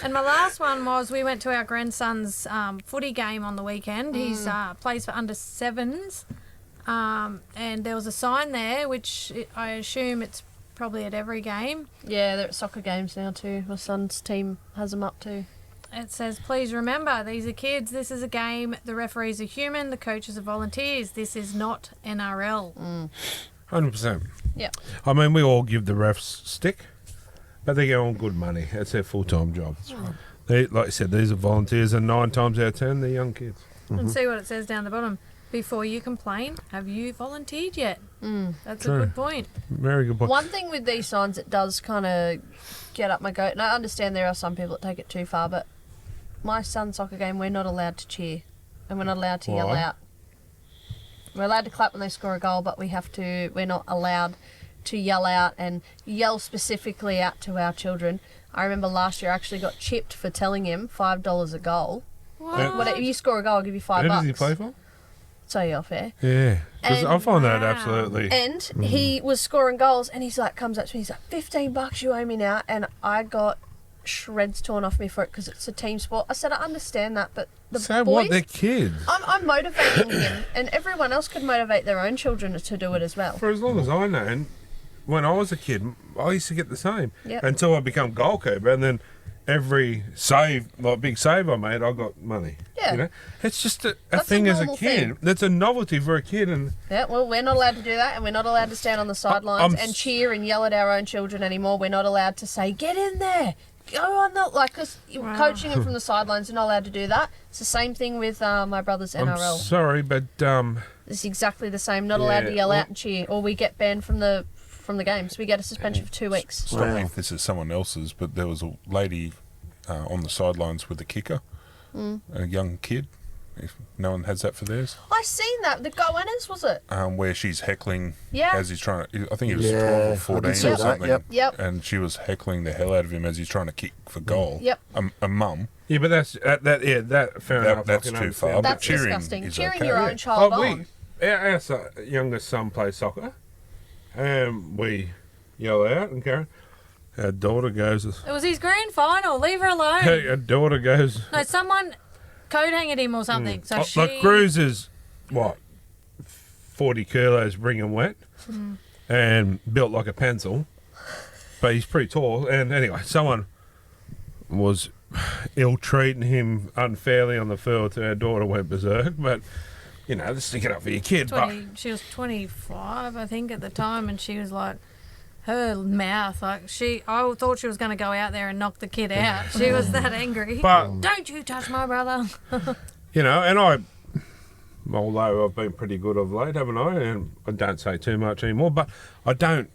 [SPEAKER 2] And my last one was we went to our grandson's footy game on the weekend. He's plays for under sevens, and there was a sign there, which I assume it's probably at every game.
[SPEAKER 5] Yeah, they're at soccer games now too. My son's team has them up too.
[SPEAKER 2] It says, please remember, these are kids, this is a game, the referees are human, the coaches are volunteers, this is not NRL.
[SPEAKER 1] 100%.
[SPEAKER 5] Yep.
[SPEAKER 1] I mean, we all give the refs stick, but they get on good money. That's their full-time job. That's right. They, like I said, these are volunteers, and 9 times out of 10, they're young kids.
[SPEAKER 2] And see what it says down the bottom. Before you complain, have you volunteered yet? That's
[SPEAKER 1] True.
[SPEAKER 2] a good point.
[SPEAKER 1] Very good point.
[SPEAKER 5] One thing with these signs, it does kind of get up my goat. And I understand there are some people that take it too far, but my son's soccer game, we're not allowed to cheer. And we're not allowed to yell
[SPEAKER 1] Why?
[SPEAKER 5] out. We're allowed to clap when they score a goal, but we're not allowed to yell out and yell specifically out to our children. I remember last year I actually got chipped for telling him $5 a goal.
[SPEAKER 2] What?
[SPEAKER 5] If you score a goal, I'll give you $5.
[SPEAKER 1] Who does he play for?
[SPEAKER 5] So you're fair.
[SPEAKER 1] Yeah. Because
[SPEAKER 5] And-
[SPEAKER 1] I find that
[SPEAKER 2] Wow.
[SPEAKER 1] absolutely...
[SPEAKER 5] And he was scoring goals, and he's like, comes up to me, he's like, $15 you owe me now, and I got shreds torn off me for it because it's a team sport. I said, I understand that, but the
[SPEAKER 1] So
[SPEAKER 5] boys,
[SPEAKER 1] what? They're kids.
[SPEAKER 5] I'm motivating him, and everyone else could motivate their own children to do it as well.
[SPEAKER 1] For as long as I know, and when I was a kid, I used to get the same.
[SPEAKER 5] Yep.
[SPEAKER 1] Until I become goalkeeper, and then every save, like big save I made, I got money.
[SPEAKER 5] Yeah.
[SPEAKER 1] You know? It's just a
[SPEAKER 5] That's a
[SPEAKER 1] thing as a
[SPEAKER 5] normal
[SPEAKER 1] kid.
[SPEAKER 5] thing.
[SPEAKER 1] That's a novelty for a kid, and
[SPEAKER 5] Yeah, well, we're not allowed to do that, and we're not allowed to stand on the sidelines
[SPEAKER 1] I'm
[SPEAKER 5] and cheer and yell at our own children anymore. We're not allowed to say, get in there, go on the, like, because
[SPEAKER 2] Wow.
[SPEAKER 5] coaching them from the sidelines, you're not allowed to do that. It's the same thing with my brother's
[SPEAKER 1] I'm
[SPEAKER 5] NRL.
[SPEAKER 1] sorry, but
[SPEAKER 5] It's exactly the same. Not allowed to
[SPEAKER 1] Yeah,
[SPEAKER 5] yell
[SPEAKER 1] well-
[SPEAKER 5] out and cheer, or we get banned from the games. We get a suspension for 2 weeks.
[SPEAKER 8] Stop me
[SPEAKER 4] Wow.
[SPEAKER 8] if this is someone else's, but there was a lady on the sidelines with a kicker, a young kid. If no one has that for theirs,
[SPEAKER 5] I seen that. The Goannas, was it?
[SPEAKER 8] where she's heckling
[SPEAKER 5] Yeah.
[SPEAKER 8] as he's trying to. I think he was
[SPEAKER 4] Yeah,
[SPEAKER 8] 12 or
[SPEAKER 4] I
[SPEAKER 8] 14
[SPEAKER 4] did see
[SPEAKER 8] or
[SPEAKER 4] that,
[SPEAKER 8] something.
[SPEAKER 4] yep.
[SPEAKER 5] Yep.
[SPEAKER 8] And she was heckling the hell out of him as he's trying to kick for goal.
[SPEAKER 5] Yep.
[SPEAKER 8] A mum.
[SPEAKER 1] yeah, but that's that fair enough. I
[SPEAKER 8] That's
[SPEAKER 1] can
[SPEAKER 8] too
[SPEAKER 1] understand.
[SPEAKER 8] far. But
[SPEAKER 5] That's
[SPEAKER 8] cheering
[SPEAKER 5] disgusting.
[SPEAKER 8] is
[SPEAKER 5] Cheering
[SPEAKER 8] okay.
[SPEAKER 5] your
[SPEAKER 8] Yeah.
[SPEAKER 5] own child
[SPEAKER 1] Oh,
[SPEAKER 5] on.
[SPEAKER 1] our youngest son plays soccer, and we yell out, and Karen, our daughter goes.
[SPEAKER 2] It was his grand final. Leave her alone.
[SPEAKER 1] Our daughter goes.
[SPEAKER 2] No, someone coat-hanged him or something. So she...
[SPEAKER 1] Like Cruz is what 40 kilos, bringing wet, and built like a pencil, but he's pretty tall. And anyway, someone was ill-treating him unfairly on the field, so our daughter went berserk. But you know, just stick it up for your kid.
[SPEAKER 2] She was 25, I think, at the time, and she was like, her mouth, like I thought she was going to go out there and knock the kid out. She was that angry.
[SPEAKER 1] But
[SPEAKER 2] Don't you touch my brother.
[SPEAKER 1] you know, and although I've been pretty good of late, haven't I? And I don't say too much anymore, but I don't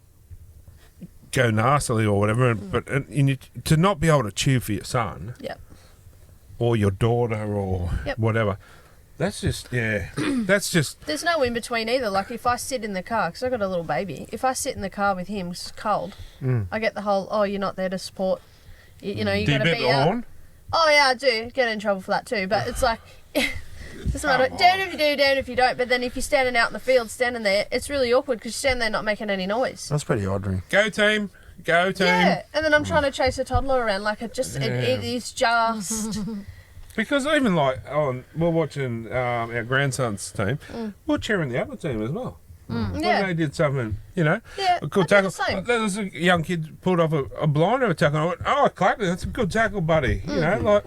[SPEAKER 1] go nastily or whatever. But to not be able to cheer for your son
[SPEAKER 5] Yep.
[SPEAKER 1] or your daughter or
[SPEAKER 5] Yep.
[SPEAKER 1] whatever, that's just, that's just,
[SPEAKER 5] There's no in between either. Like if I sit in the car, because I've got a little baby, if I sit in the car with him, 'cause it's cold, I get the whole, oh, you're not there to support. You know, you
[SPEAKER 1] do you
[SPEAKER 5] got to
[SPEAKER 1] bet
[SPEAKER 5] be
[SPEAKER 1] the
[SPEAKER 5] out.
[SPEAKER 1] horn?
[SPEAKER 5] Oh yeah, I do. Get in trouble for that too. But it's like, doesn't matter. Damn if you do, damn if you don't. But then if you're standing out in the field, standing there, it's really awkward because you're standing there not making any noise.
[SPEAKER 4] That's pretty odd, Ring.
[SPEAKER 1] Go team, go team.
[SPEAKER 5] Yeah, and then I'm trying to chase a toddler around. Like, it is just...
[SPEAKER 1] Because even like, we're watching our grandson's team, we're cheering the other team as well. When they did something, a good tackle. There was a young kid pulled off a blinder tackle. I went, oh, Clapton, that's a good tackle, buddy.
[SPEAKER 5] Yeah,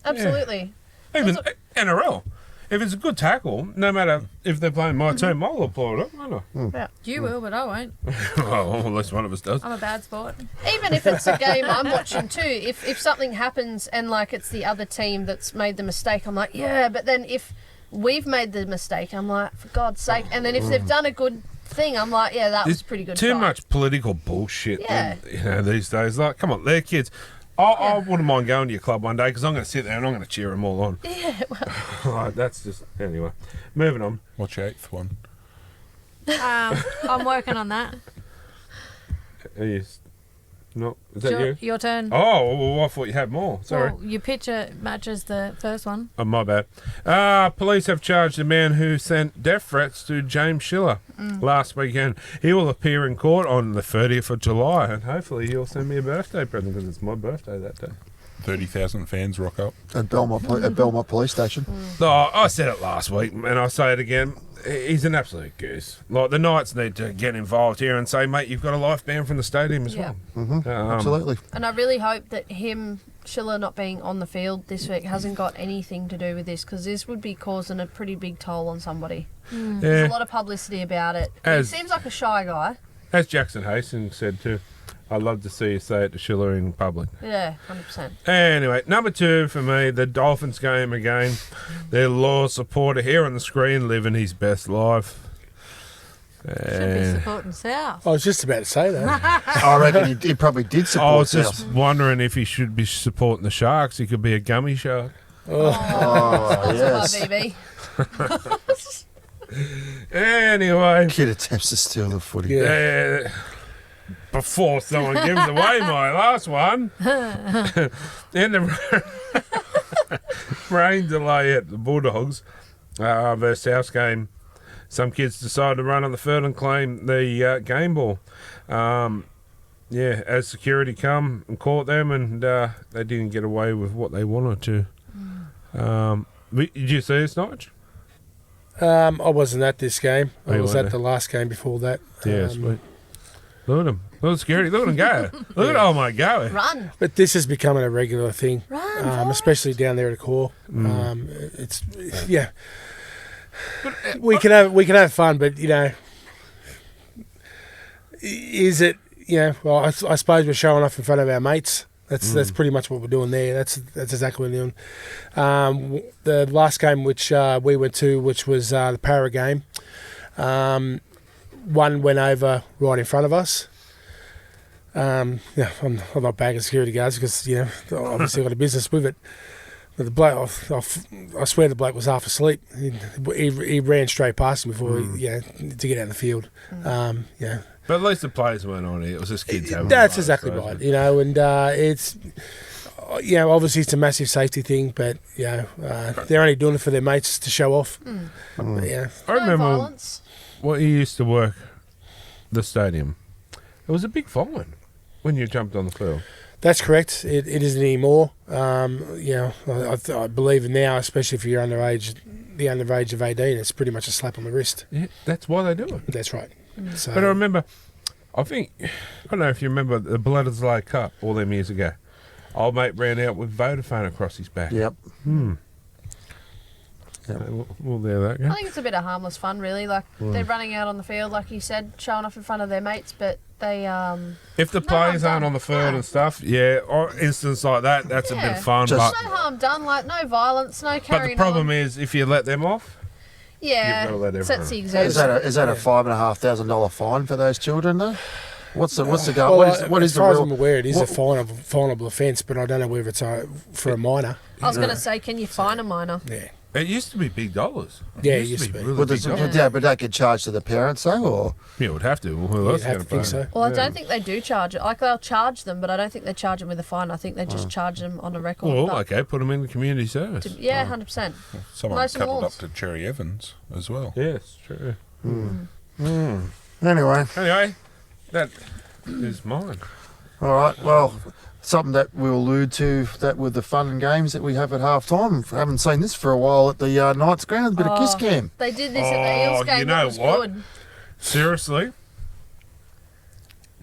[SPEAKER 5] absolutely.
[SPEAKER 1] Even NRL. If it's a good tackle, no matter if they're playing my team, I'll applaud it, won't I?
[SPEAKER 5] Yeah.
[SPEAKER 2] You will, but I won't.
[SPEAKER 1] Well, at least one of us does.
[SPEAKER 2] I'm a bad sport.
[SPEAKER 5] Even if it's a game I'm watching too, if something happens and like it's the other team that's made the mistake, I'm like, yeah, but then if we've made the mistake, I'm like, for God's sake. And then if they've done a good thing, I'm like, yeah, that was pretty good.
[SPEAKER 1] Too much political bullshit these days. Like, come on, they're kids. I wouldn't mind going to your club one day because I'm going to sit there and I'm going to cheer them all on.
[SPEAKER 5] Yeah, well.
[SPEAKER 1] Like, that's just... Anyway, moving on.
[SPEAKER 8] What's your 8th one?
[SPEAKER 2] I'm working on that.
[SPEAKER 1] Are you... No, is that you?
[SPEAKER 2] Your turn.
[SPEAKER 1] Oh, well, I thought you had more. Sorry.
[SPEAKER 2] Well, your picture matches the first one.
[SPEAKER 1] Oh, my bad. Police have charged the man who sent death threats to James Schiller last weekend. He will appear in court on the 30th of July, and hopefully he'll send me a birthday present because it's my birthday that day.
[SPEAKER 8] 30,000 fans rock up.
[SPEAKER 4] At Belmont Police Station.
[SPEAKER 1] Oh, I said it last week, and I'll say it again. He's an absolute goose. Like, the Knights need to get involved here and say, mate, you've got a life ban from the stadium as well.
[SPEAKER 4] Absolutely.
[SPEAKER 5] And I really hope that Schiller not being on the field this week hasn't got anything to do with this, because this would be causing a pretty big toll on somebody. There's a lot of publicity about it. He seems like a shy guy.
[SPEAKER 1] As Jackson Hastings said too, I'd love to see you say it to Schiller in public.
[SPEAKER 5] Yeah, 100%.
[SPEAKER 1] Anyway, number 2 for me, the Dolphins game again. Their loyal supporter here on the screen living his best life.
[SPEAKER 2] Should be supporting South.
[SPEAKER 6] I was just about to say that.
[SPEAKER 4] I reckon he probably did support
[SPEAKER 1] I was
[SPEAKER 4] South.
[SPEAKER 1] just wondering if he should be supporting the Sharks. He could be a gummy shark.
[SPEAKER 4] Oh, yes.
[SPEAKER 5] BB.
[SPEAKER 1] Anyway.
[SPEAKER 4] Kid attempts to steal the footy.
[SPEAKER 1] Yeah. Before someone gives away my last one, in the rain delay at the Bulldogs versus South game, some kids decided to run on the field and claim the game ball. As security come and caught them, and they didn't get away with what they wanted to. Did you see this, Notch?
[SPEAKER 6] I wasn't at this game. I
[SPEAKER 1] You
[SPEAKER 6] was
[SPEAKER 1] weren't
[SPEAKER 6] at the last game before that.
[SPEAKER 1] Yeah, sweet. Look at him. Look at security. Look at him go. Look at oh my go.
[SPEAKER 5] Run.
[SPEAKER 6] But this is becoming a regular thing, especially down there at the core. It's we can have fun, but is it? Well, I suppose we're showing off in front of our mates. That's pretty much what we're doing there. That's exactly what we're doing. The last game which we went to, which was the Para game, one went over right in front of us. I'm not bagging security guards because obviously got a business with it. But the bloke, I swear the bloke was half asleep. He ran straight past him before to get out of the field.
[SPEAKER 1] But at least the players weren't on it. It was just kids having
[SPEAKER 6] That's exactly right. And it's obviously it's a massive safety thing, but they're only doing it for their mates to show off.
[SPEAKER 1] I remember
[SPEAKER 5] violence.
[SPEAKER 1] when you used to work the stadium. It was a big fine when you jumped on the field.
[SPEAKER 6] That's correct. It isn't anymore. I believe now, especially if you're underage, the underage of 18, it's pretty much a slap on the wrist.
[SPEAKER 1] Yeah, that's why they do it.
[SPEAKER 6] That's right. So,
[SPEAKER 1] But I remember, I don't know if you remember the Bledisloe Cup all them years ago. Old mate ran out with Vodafone across his back.
[SPEAKER 4] Yep.
[SPEAKER 1] Well, there that go.
[SPEAKER 5] I think it's a bit of harmless fun, really. Like, they're running out on the field, like you said, showing off in front of their mates, but they...
[SPEAKER 1] If the
[SPEAKER 5] no
[SPEAKER 1] players
[SPEAKER 5] harm
[SPEAKER 1] aren't
[SPEAKER 5] done.
[SPEAKER 1] on the field and stuff, or instance like that, that's a bit of fun.
[SPEAKER 4] Just-
[SPEAKER 1] But
[SPEAKER 5] no harm done, like, no violence, no carrying
[SPEAKER 1] the problem
[SPEAKER 5] on.
[SPEAKER 1] is, if you let them off, you've got to let
[SPEAKER 5] sets the
[SPEAKER 1] everyone.
[SPEAKER 5] example.
[SPEAKER 4] Is that a $5,500 fine for those children though? What's the goal?
[SPEAKER 6] well,
[SPEAKER 4] What is
[SPEAKER 6] as
[SPEAKER 4] the
[SPEAKER 6] far as
[SPEAKER 4] real?
[SPEAKER 6] I'm aware, it is a finable offence, but I don't know whether it's for a minor.
[SPEAKER 5] I was going to say, can you fine a minor?
[SPEAKER 6] Yeah.
[SPEAKER 1] It used to be big dollars.
[SPEAKER 6] Yeah, it used to be.
[SPEAKER 1] really
[SPEAKER 4] Would
[SPEAKER 1] big dollars.
[SPEAKER 4] but they could charge to the parents though, or
[SPEAKER 1] Yeah, it would have to. Well, who else
[SPEAKER 6] You'd
[SPEAKER 1] is
[SPEAKER 6] have
[SPEAKER 1] going
[SPEAKER 6] to think so.
[SPEAKER 5] Well, I don't think they do charge it. Like, they'll charge them, but I don't think they charge them with a fine. I think they just charge them on a record.
[SPEAKER 1] Well,
[SPEAKER 5] But
[SPEAKER 1] okay, put them in the community service.
[SPEAKER 5] yeah, 100%.
[SPEAKER 8] Someone
[SPEAKER 5] Nice and
[SPEAKER 8] coupled up
[SPEAKER 5] walls.
[SPEAKER 8] to Cherry Evans as well.
[SPEAKER 1] Yes, true.
[SPEAKER 4] anyway.
[SPEAKER 1] Anyway, that is mine.
[SPEAKER 4] All right, well, something that we'll allude to that with the fun and games that we have at half time. I haven't seen this for a while at the Knights ground, a bit of kiss cam.
[SPEAKER 5] They did this at the Eels game.
[SPEAKER 1] You know
[SPEAKER 5] that was
[SPEAKER 1] what?
[SPEAKER 5] good.
[SPEAKER 1] Seriously?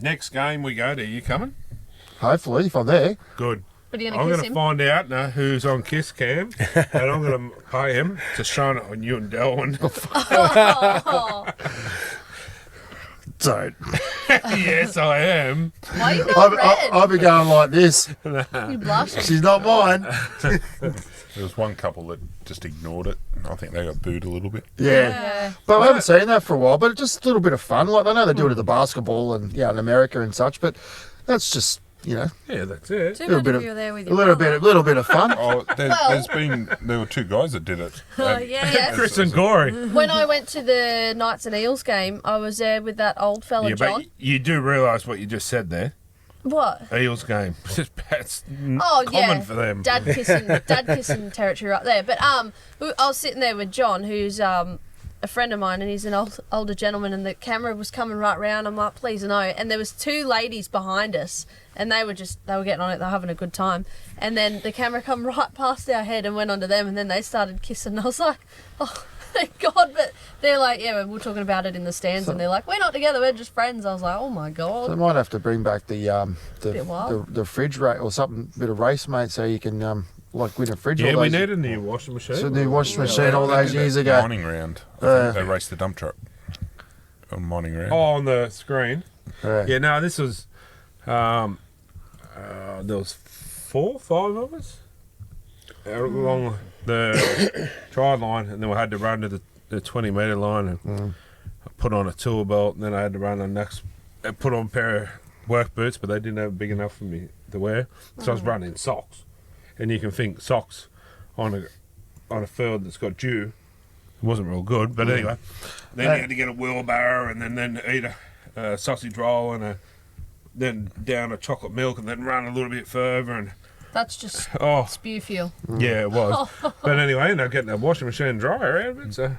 [SPEAKER 1] Next game we go to, you coming?
[SPEAKER 4] Hopefully, if I'm there.
[SPEAKER 1] Good.
[SPEAKER 5] But you're
[SPEAKER 1] I'm
[SPEAKER 5] going to
[SPEAKER 1] going
[SPEAKER 5] kiss
[SPEAKER 1] to
[SPEAKER 5] him?
[SPEAKER 1] find out now who's on Kiss Cam, and I'm going to pay him to shine it on you and Delwyn.
[SPEAKER 5] Oh,
[SPEAKER 4] Don't.
[SPEAKER 1] Yes, I am.
[SPEAKER 5] why are you not red?
[SPEAKER 4] I'll be going like this.
[SPEAKER 5] You blush.
[SPEAKER 4] She's not mine.
[SPEAKER 8] There was one couple that just ignored it. I think they got booed a little bit.
[SPEAKER 4] Yeah. But I haven't seen that for a while, but just a little bit of fun. Like, I know they do it at the basketball and, in America and such, but that's just,
[SPEAKER 1] Yeah, that's it.
[SPEAKER 2] Too
[SPEAKER 4] little
[SPEAKER 2] bad
[SPEAKER 4] bit
[SPEAKER 2] if
[SPEAKER 4] of-
[SPEAKER 2] you were there with
[SPEAKER 4] a
[SPEAKER 2] your
[SPEAKER 4] little bit of fun.
[SPEAKER 8] Oh, there were two guys that did it.
[SPEAKER 2] Yeah.
[SPEAKER 1] Chris and Gory.
[SPEAKER 5] When I went to the Knights and Eels game, I was there with that old fella,
[SPEAKER 1] Yeah,
[SPEAKER 5] John.
[SPEAKER 1] but you do realise what you just said there.
[SPEAKER 5] What?
[SPEAKER 1] Eels game. That's
[SPEAKER 5] Oh,
[SPEAKER 1] common
[SPEAKER 5] yeah.
[SPEAKER 1] for them.
[SPEAKER 5] Dad kissing territory right there. But I was sitting there with John, who's a friend of mine, and he's an older gentleman, and the camera was coming right round. I'm like, please no. And there was two ladies behind us, and they were getting on it. They were having a good time. And then the camera come right past our head and went onto them, and then they started kissing. And I was like, oh, thank God. But they're like, yeah, we're talking about it in the stands, and they're like, we're not together, we're just friends. I was like, oh my
[SPEAKER 4] So I
[SPEAKER 5] God.
[SPEAKER 4] might have to bring back the
[SPEAKER 5] Bit wild.
[SPEAKER 4] the fridge race or something, bit of race, mate, so you can win a fridge.
[SPEAKER 1] Yeah,
[SPEAKER 4] all
[SPEAKER 1] we
[SPEAKER 4] those-
[SPEAKER 1] need a new washing machine.
[SPEAKER 4] It's a new washing machine all those years ago.
[SPEAKER 8] Mining round. I think they raced the dump truck on mining round.
[SPEAKER 1] Oh, on the screen.
[SPEAKER 4] Yeah.
[SPEAKER 1] Yeah, no, this was. There was 4, 5 of us along the try line, and then we had to run to the 20-metre line and put on a tool belt, and then I had to run the next, put on a pair of work boots, but they didn't have big enough for me to wear, so I was running in socks. And you can think socks on a field that's got dew, it wasn't real good, but anyway. Then you had to get a wheelbarrow and then eat a sausage roll and then down a chocolate milk and then run a little bit further and
[SPEAKER 5] That's just spew fuel.
[SPEAKER 1] yeah, it was. But anyway, I ended up getting a washing machine dryer out of it. So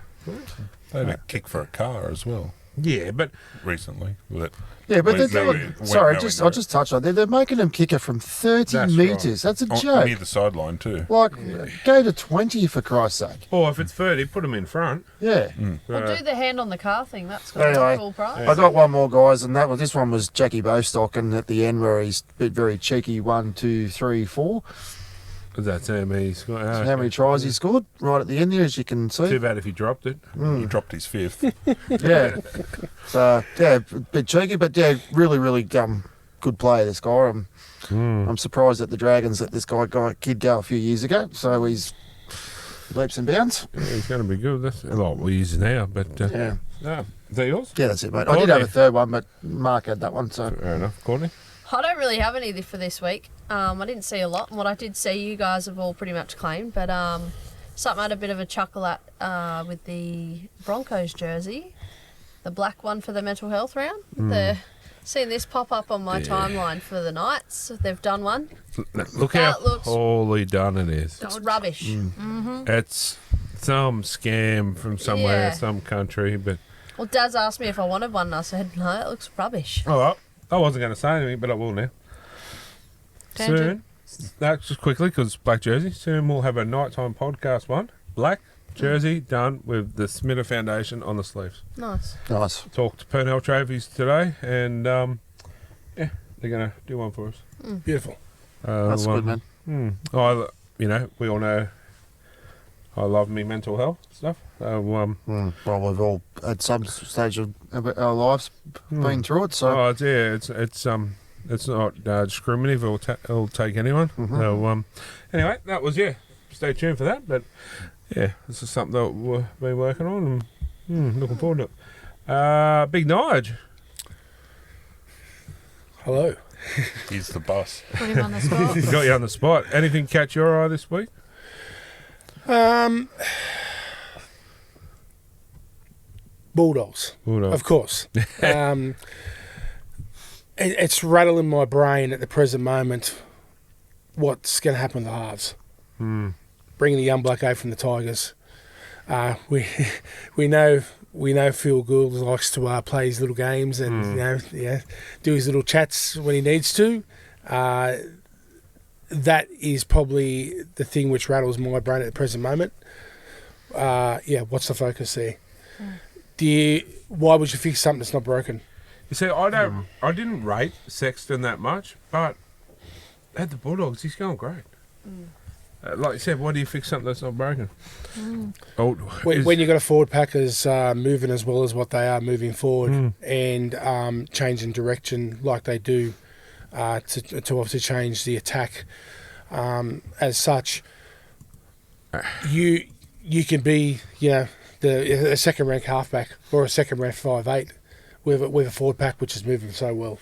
[SPEAKER 8] They had a kick for a car as well
[SPEAKER 1] yeah, but
[SPEAKER 8] recently. With it.
[SPEAKER 4] Yeah, but
[SPEAKER 8] Went
[SPEAKER 4] they're
[SPEAKER 8] nowhere-
[SPEAKER 4] doing.
[SPEAKER 8] went
[SPEAKER 4] Sorry,
[SPEAKER 8] nowhere
[SPEAKER 4] I'll
[SPEAKER 8] near
[SPEAKER 4] just touch on that. They're making them kick it from 30
[SPEAKER 1] That's
[SPEAKER 4] metres.
[SPEAKER 1] right.
[SPEAKER 4] That's a
[SPEAKER 8] Oh,
[SPEAKER 4] joke.
[SPEAKER 8] near the sideline too.
[SPEAKER 4] Like, go to 20 for Christ's sake.
[SPEAKER 1] or if it's 30, put them in front.
[SPEAKER 4] Yeah.
[SPEAKER 5] Well, do the hand on the car thing. That's got
[SPEAKER 4] Anyway,
[SPEAKER 5] a cool price.
[SPEAKER 4] I got one more, guys, and this one was Jackie Bostock, and at the end where he's a bit very cheeky, 1, 2, 3, 4.
[SPEAKER 1] Because that's how many scored.
[SPEAKER 4] How many tries he scored right at the end there, as you can see.
[SPEAKER 1] Too bad if he dropped it.
[SPEAKER 8] He dropped his 5th.
[SPEAKER 4] Yeah. So, yeah, a bit cheeky, but yeah, really, really good player, this guy. I'm surprised at the Dragons let this kid go a few years ago, so he's leaps and bounds.
[SPEAKER 1] Yeah, he's going to be good. That's a lot we use now, but
[SPEAKER 4] Yeah.
[SPEAKER 1] no. Is that yours?
[SPEAKER 4] Yeah, that's it, mate. I did have a third one, but Mark had that one, so.
[SPEAKER 1] Fair enough. Courtney?
[SPEAKER 5] I don't really have any for this week. I didn't see a lot, and what I did see, you guys have all pretty much claimed. But something I had a bit of a chuckle at with the Broncos jersey, the black one for the mental health round. Seen this pop up on my timeline for the Knights. They've done one.
[SPEAKER 1] Look how
[SPEAKER 5] That looks-
[SPEAKER 1] poorly done it is.
[SPEAKER 5] It's rubbish.
[SPEAKER 1] It's some scam from somewhere,
[SPEAKER 5] Yeah.
[SPEAKER 1] some country, but
[SPEAKER 5] Well, Daz asked me if I wanted one, and I said no. It looks rubbish.
[SPEAKER 1] oh well, I wasn't going to say anything, but I will now.
[SPEAKER 5] Tangent.
[SPEAKER 1] Soon, that's just quickly because black jersey. Soon we'll have a nighttime podcast one. Black jersey done with the Smitter Foundation on the sleeves.
[SPEAKER 5] Nice.
[SPEAKER 4] Nice.
[SPEAKER 1] Talked to Purnell Trophies today, and yeah, they're going to do one for us.
[SPEAKER 6] Beautiful.
[SPEAKER 4] That's good, man.
[SPEAKER 1] We all know I love me mental health stuff.
[SPEAKER 4] Well, we've all at some stage of our lives been through it, so.
[SPEAKER 1] It's not discriminative. It'll take anyone. So anyway, that was Stay tuned for that. But yeah, this is something that we've been working on and looking forward to it. Big Nige.
[SPEAKER 6] Hello.
[SPEAKER 8] He's the boss.
[SPEAKER 2] Put him on the spot.
[SPEAKER 1] Got you on the spot. Anything catch your eye this week?
[SPEAKER 6] Bulldogs.
[SPEAKER 1] Bulldogs.
[SPEAKER 6] Of course. It's rattling my brain at the present moment what's going to happen to the halves. Bringing the young bloke out from the Tigers. We know we know Phil Gould likes to play his little games and do his little chats when he needs to. That is probably the thing which rattles my brain at the present moment. What's the focus there? Why would you fix something that's not broken?
[SPEAKER 1] You see, I didn't rate Sexton that much, but at the Bulldogs, he's going great. Like you said, why do you fix something that's not broken?
[SPEAKER 6] When you've got a forward packers moving as well as what they are moving forward and changing direction like they do to obviously change the attack as such, you can be a second rank halfback or a second rank 5'8" with a forward pack which is moving so well.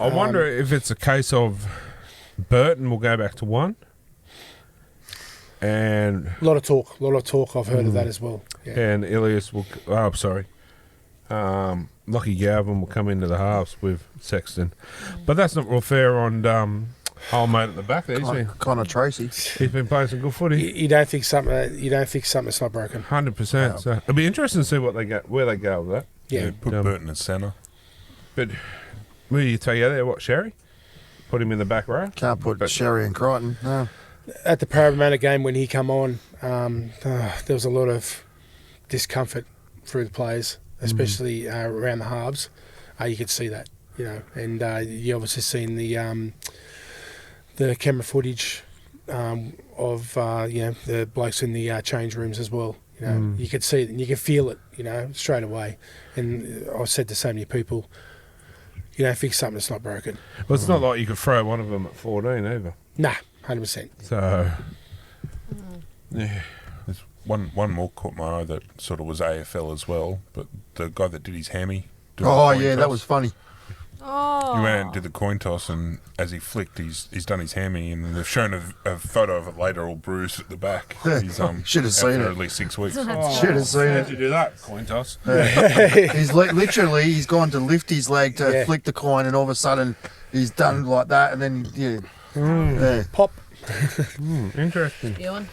[SPEAKER 1] I wonder if it's a case of Burton will go back to 1. And
[SPEAKER 6] a lot of talk. I've heard of that as well. Yeah.
[SPEAKER 1] And Ilias will. Oh, sorry. Lockie Galvin will come into the halves with Sexton, but that's not real fair on old mate at the back there.
[SPEAKER 4] Connor Tracy.
[SPEAKER 1] He's been playing some good footy.
[SPEAKER 6] You don't fix something that's not broken.
[SPEAKER 1] 100%. So it'll be interesting to see where they go with that.
[SPEAKER 8] Yeah, put Burton as centre.
[SPEAKER 1] But will you tell you there what Sherry? Put him in the back row.
[SPEAKER 4] Can't put Sherry and Crichton. No.
[SPEAKER 6] At the Parramatta game when he come on, there was a lot of discomfort through the players, especially around the halves. You could see that, and you obviously seen the camera footage of the blokes in the change rooms as well. You could see it and you could feel it, straight away. And I've said to so many people, you don't fix something that's not broken.
[SPEAKER 1] Well, it's not like you could throw one of them at 14 either.
[SPEAKER 6] Nah. 100%.
[SPEAKER 1] So,
[SPEAKER 8] yeah, there's one more caught my eye that sort of was AFL as well, but the guy that did his hammy.
[SPEAKER 4] That was funny.
[SPEAKER 2] Oh.
[SPEAKER 8] He went out and did the coin toss, and as he flicked, he's done his hammy, and they've shown a photo of it later, all bruised at the back. He's
[SPEAKER 4] should have seen it.
[SPEAKER 8] At least 6 weeks.
[SPEAKER 4] Should have seen
[SPEAKER 1] how'd
[SPEAKER 4] it.
[SPEAKER 1] you do that? Coin toss.
[SPEAKER 4] He's he's gone to lift his leg to flick the coin, and all of a sudden he's done like that, and then
[SPEAKER 6] Pop.
[SPEAKER 1] Interesting.
[SPEAKER 5] Ewan.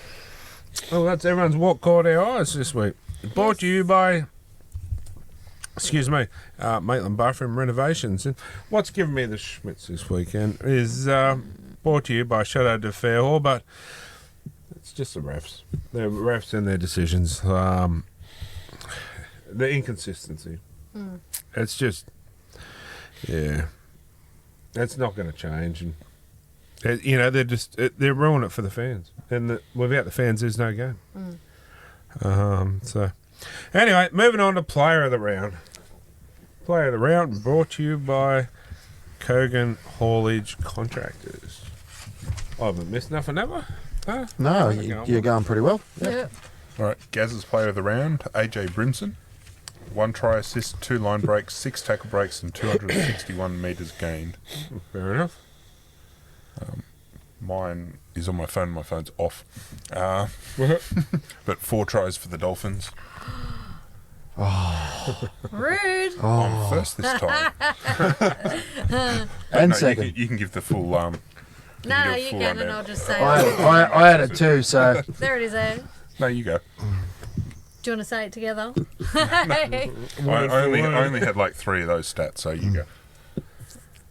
[SPEAKER 1] Well, that's everyone's what caught our eyes this week. Brought to you by, Maitland Bathroom Renovations. And what's given me the schmitz this weekend is brought to you by shout out to Fairhall, but it's just the refs. The refs and their decisions. The inconsistency. It's just, it's not going to change. And they're ruining it for the fans, and without the fans, there's no game. So, anyway, moving on to Player of the Round. Player of the Round brought to you by Kogan Haulage Contractors. I haven't missed nothing, have I? Huh?
[SPEAKER 4] No, you're going pretty well.
[SPEAKER 5] Yeah.
[SPEAKER 8] All right, Gaz's Player of the Round, AJ Brimson. 1 try assist, 2 line breaks, 6 tackle breaks, and 261 metres gained.
[SPEAKER 1] Fair enough.
[SPEAKER 8] Mine is on my phone. My phone's off. But 4 tries for the Dolphins.
[SPEAKER 2] Rude.
[SPEAKER 8] I'm first this time.
[SPEAKER 4] And second.
[SPEAKER 8] You can give the full.
[SPEAKER 2] No, you can, and I'll just say.
[SPEAKER 4] I had it too, so.
[SPEAKER 2] There it is, Ed.
[SPEAKER 8] No, you go.
[SPEAKER 2] Do you want to say it together?
[SPEAKER 8] I only had like 3 of those stats, so you go.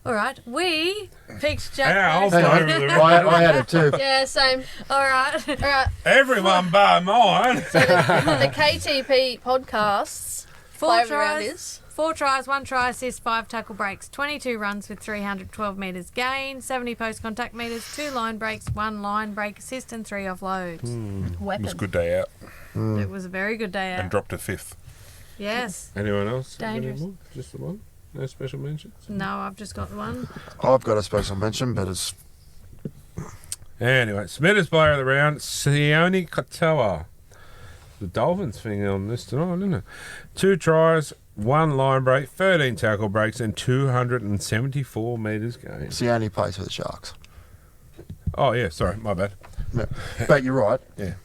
[SPEAKER 2] All right. We picked Jack.
[SPEAKER 1] I'll
[SPEAKER 2] Mason.
[SPEAKER 1] play with the round.
[SPEAKER 4] I had it too.
[SPEAKER 5] Yeah, same.
[SPEAKER 2] All right.
[SPEAKER 1] Everyone bar mine.
[SPEAKER 5] The KTP Podcasts. Player of the Round is
[SPEAKER 2] 4 tries, 1 try assist, 5 tackle breaks, 22 runs with 312 metres gain, 70 post contact metres, 2 line breaks, 1 line break assist, and 3 offloads.
[SPEAKER 8] It
[SPEAKER 5] weapon.
[SPEAKER 8] was a good day out
[SPEAKER 2] It was a very good day
[SPEAKER 8] and
[SPEAKER 2] out.
[SPEAKER 8] dropped to 5th.
[SPEAKER 2] Yes.
[SPEAKER 1] Anyone else?
[SPEAKER 2] Dangerous.
[SPEAKER 1] Any more? Just the one? No special mentions?
[SPEAKER 2] No, I've just got one.
[SPEAKER 4] I've got a special mention, but it's.
[SPEAKER 1] Anyway, Smithers Player of the Round, Sione Katoa. The Dolphins thing on this tonight, isn't it? 2 tries, 1 line break, 13 tackle breaks, and 274 metres gained.
[SPEAKER 4] Sione plays for the Sharks.
[SPEAKER 1] Oh, yeah, sorry, my bad.
[SPEAKER 4] Yeah. But you're right.
[SPEAKER 1] Yeah.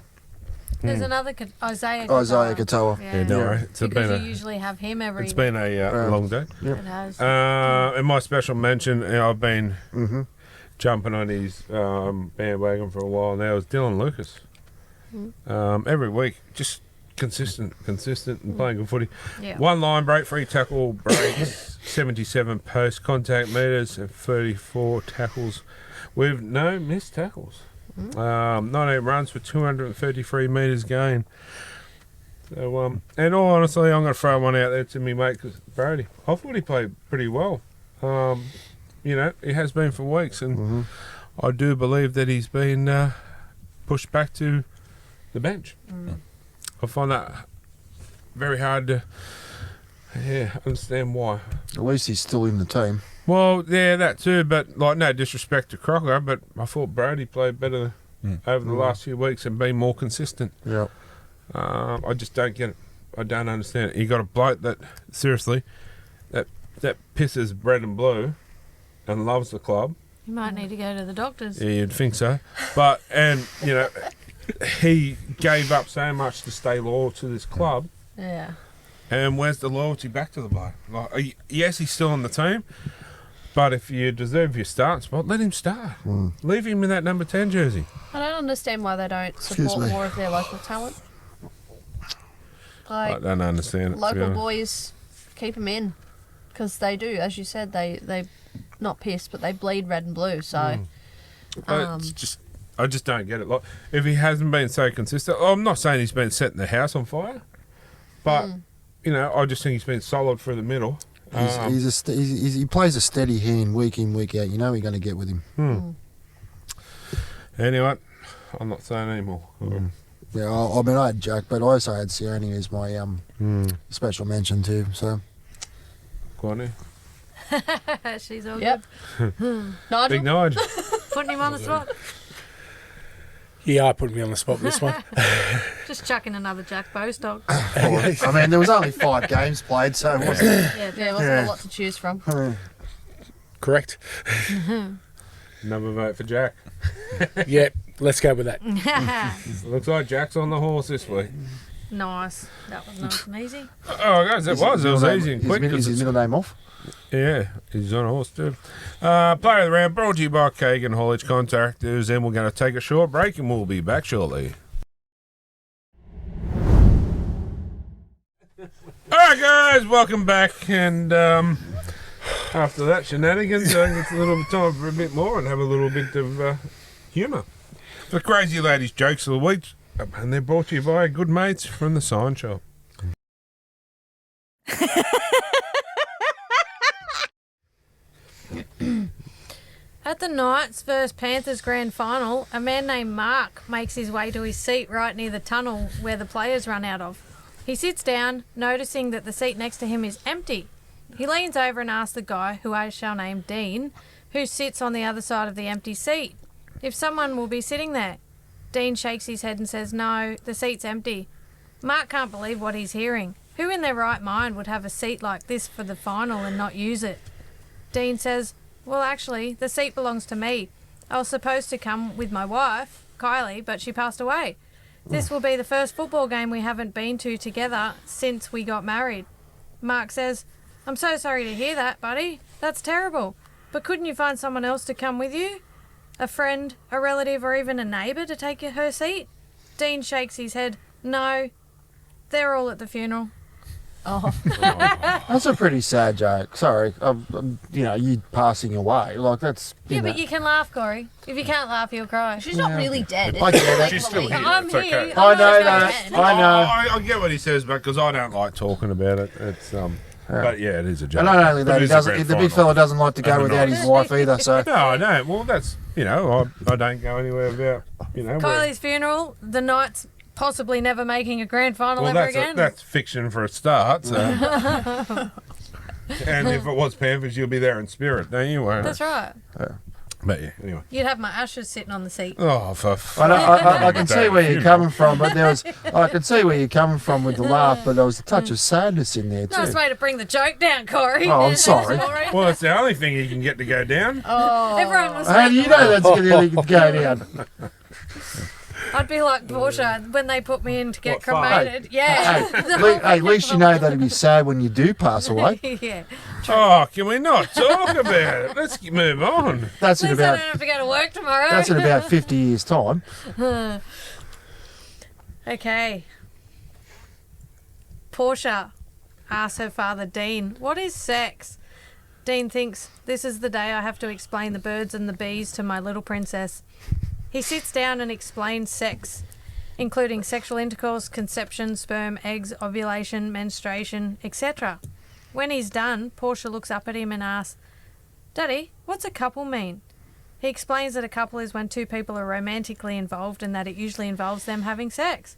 [SPEAKER 2] There's another Isaiah
[SPEAKER 4] Katoa.
[SPEAKER 1] Yeah, no worry. It's
[SPEAKER 2] because
[SPEAKER 1] been
[SPEAKER 2] you usually have him every.
[SPEAKER 1] It's been a long day.
[SPEAKER 2] It has.
[SPEAKER 1] In my special mention, I've been jumping on his bandwagon for a while now, is Dylan Lucas. Every week, just consistent and playing good footy.
[SPEAKER 2] Yeah.
[SPEAKER 1] 1 line break, 3 tackle breaks, 77 post contact metres, and 34 tackles with no missed tackles. 19 runs for 233 metres gained. So, and all honestly, I'm going to throw one out there to me mate, because Brody, I thought he played pretty well. You know, he has been for weeks, and I do believe that he's been pushed back to the bench. I find that very hard to understand why.
[SPEAKER 4] At least he's still in the team.
[SPEAKER 1] Well, yeah, that too, but like no disrespect to Crocker, but I thought Brody played better over the last few weeks and been more consistent.
[SPEAKER 4] Yeah.
[SPEAKER 1] I just don't get it. I don't understand it. You got a bloke that seriously that pisses red and blue and loves the club.
[SPEAKER 2] You might need to go to the doctors.
[SPEAKER 1] Yeah, you'd think so. But and you know, he gave up so much to stay loyal to this club.
[SPEAKER 2] Yeah.
[SPEAKER 1] And where's the loyalty back to the bloke? Like, yes, he's still on the team, but if you deserve your start spot, let him start. Leave him in that number 10 jersey.
[SPEAKER 5] I don't understand why they don't support more of their local talent.
[SPEAKER 1] I
[SPEAKER 5] Like,
[SPEAKER 1] don't understand it. to be
[SPEAKER 5] local
[SPEAKER 1] honest.
[SPEAKER 5] boys, keep them in. Because they do, as you said, they not piss, but they bleed red and blue. So,
[SPEAKER 1] I just don't get it. Like, if he hasn't been so consistent, I'm not saying he's been setting the house on fire, but you know, I just think he's been solid through the middle.
[SPEAKER 4] He plays a steady hand week in, week out. You know what you're going to get with him.
[SPEAKER 1] Anyway, I'm not saying anymore.
[SPEAKER 4] Yeah, I mean, I had Jack, but I also had Sione as my special mention too. So,
[SPEAKER 1] Go on here.
[SPEAKER 2] She's all
[SPEAKER 5] yep.
[SPEAKER 2] good.
[SPEAKER 5] Nigel?
[SPEAKER 1] Big Nigel.
[SPEAKER 2] Putting him on the spot.
[SPEAKER 6] Yeah, I put me on the spot with this one.
[SPEAKER 2] Just chucking another Jack Bostock.
[SPEAKER 4] I mean, there was only 5 games played, so it wasn't.
[SPEAKER 2] Yeah,
[SPEAKER 5] There wasn't a lot to choose from.
[SPEAKER 6] Correct.
[SPEAKER 1] Another vote for Jack.
[SPEAKER 6] Yep, let's go with that.
[SPEAKER 1] Looks like Jack's on the horse this week.
[SPEAKER 2] Nice. That was nice and easy.
[SPEAKER 1] Oh, guys, it was easy and quick.
[SPEAKER 4] Is his middle name off?
[SPEAKER 1] Yeah, he's on a horse too. Player of the round brought to you by Kagan Haulage Contractors, and we're going to take a short break and we'll be back shortly. Alright guys, welcome back, and after that shenanigans, I think it's a little bit time for a bit more and have a little bit of humour. The Crazy Ladies Jokes of the Week, and they're brought to you by good mates from the Sign Shop.
[SPEAKER 2] At the Knights vs Panthers grand final, a man named Mark makes his way to his seat right near the tunnel where the players run out of. He sits down, noticing that the seat next to him is empty. He leans over and asks the guy, who I shall name Dean, who sits on the other side of the empty seat, if someone will be sitting there. Dean shakes his head and says, "No, the seat's empty." Mark can't believe what he's hearing. Who in their right mind would have a seat like this for the final and not use it? Dean says, "Well, actually, the seat belongs to me. I was supposed to come with my wife, Kylie, but she passed away. This will be the first football game we haven't been to together since we got married." Mark says, "I'm so sorry to hear that, buddy. That's terrible. But couldn't you find someone else to come with you? A friend, a relative, or even a neighbour to take her seat?" Dean shakes his head. "No, they're all at the funeral."
[SPEAKER 5] Oh.
[SPEAKER 4] That's a pretty sad joke. Sorry, you know, you passing away. Like, that's.
[SPEAKER 2] Yeah, but you can laugh, Corey. If you can't laugh, you'll cry.
[SPEAKER 5] She's not really dead.
[SPEAKER 4] I get it.
[SPEAKER 1] She's still here.
[SPEAKER 2] I'm
[SPEAKER 1] It's
[SPEAKER 2] here.
[SPEAKER 1] okay.
[SPEAKER 2] I'm
[SPEAKER 4] I
[SPEAKER 2] not
[SPEAKER 4] know
[SPEAKER 2] as
[SPEAKER 4] that.
[SPEAKER 2] dead.
[SPEAKER 4] I know.
[SPEAKER 1] I get what he says, but because I don't like talking about it, it's But yeah, it is a joke.
[SPEAKER 4] And not only
[SPEAKER 1] But
[SPEAKER 4] that,
[SPEAKER 1] it
[SPEAKER 4] he
[SPEAKER 1] is a
[SPEAKER 4] doesn't.
[SPEAKER 1] grand
[SPEAKER 4] The big
[SPEAKER 1] final.
[SPEAKER 4] fella doesn't like to go
[SPEAKER 1] Every
[SPEAKER 4] without
[SPEAKER 1] night.
[SPEAKER 4] his wife either. So.
[SPEAKER 1] No, I don't. Well, that's I don't go anywhere without where-
[SPEAKER 2] Kylie's funeral, the Knights possibly never making a grand final
[SPEAKER 1] Well,
[SPEAKER 2] ever again.
[SPEAKER 1] that's fiction for a start. So. And if it was Panthers, you'll be there in spirit, don't you?
[SPEAKER 2] That's right.
[SPEAKER 1] But yeah, anyway.
[SPEAKER 2] You'd have my ashes sitting on the seat.
[SPEAKER 1] Oh, for
[SPEAKER 4] I can see where you're coming from, but I can see where you're coming from with the laugh, but there was a touch of sadness in there
[SPEAKER 2] Nice
[SPEAKER 4] too.
[SPEAKER 2] way to bring the joke down, Corey.
[SPEAKER 4] Oh, I'm sorry.
[SPEAKER 1] Well, it's the only thing you can get to go down.
[SPEAKER 2] Everyone was
[SPEAKER 4] How do you know that's going to go down?
[SPEAKER 2] I'd be like Porsche when they put me in to get
[SPEAKER 1] What, fire?
[SPEAKER 2] cremated. Yeah.
[SPEAKER 4] At least you know that it'd be sad when you do pass away.
[SPEAKER 2] Yeah.
[SPEAKER 1] Oh, can we not talk about it? Let's move on.
[SPEAKER 4] That's
[SPEAKER 2] At
[SPEAKER 4] in
[SPEAKER 2] least I
[SPEAKER 4] about
[SPEAKER 2] don't have to go to work tomorrow.
[SPEAKER 4] that's in about 50 years' time.
[SPEAKER 2] Okay. Portia asks her father, Dean, what is sex? Dean thinks, this is the day I have to explain the birds and the bees to my little princess. He sits down and explains sex, including sexual intercourse, conception, sperm, eggs, ovulation, menstruation, etc. When he's done, Portia looks up at him and asks, Daddy, what's a couple mean? He explains that a couple is when two people are romantically involved and that it usually involves them having sex.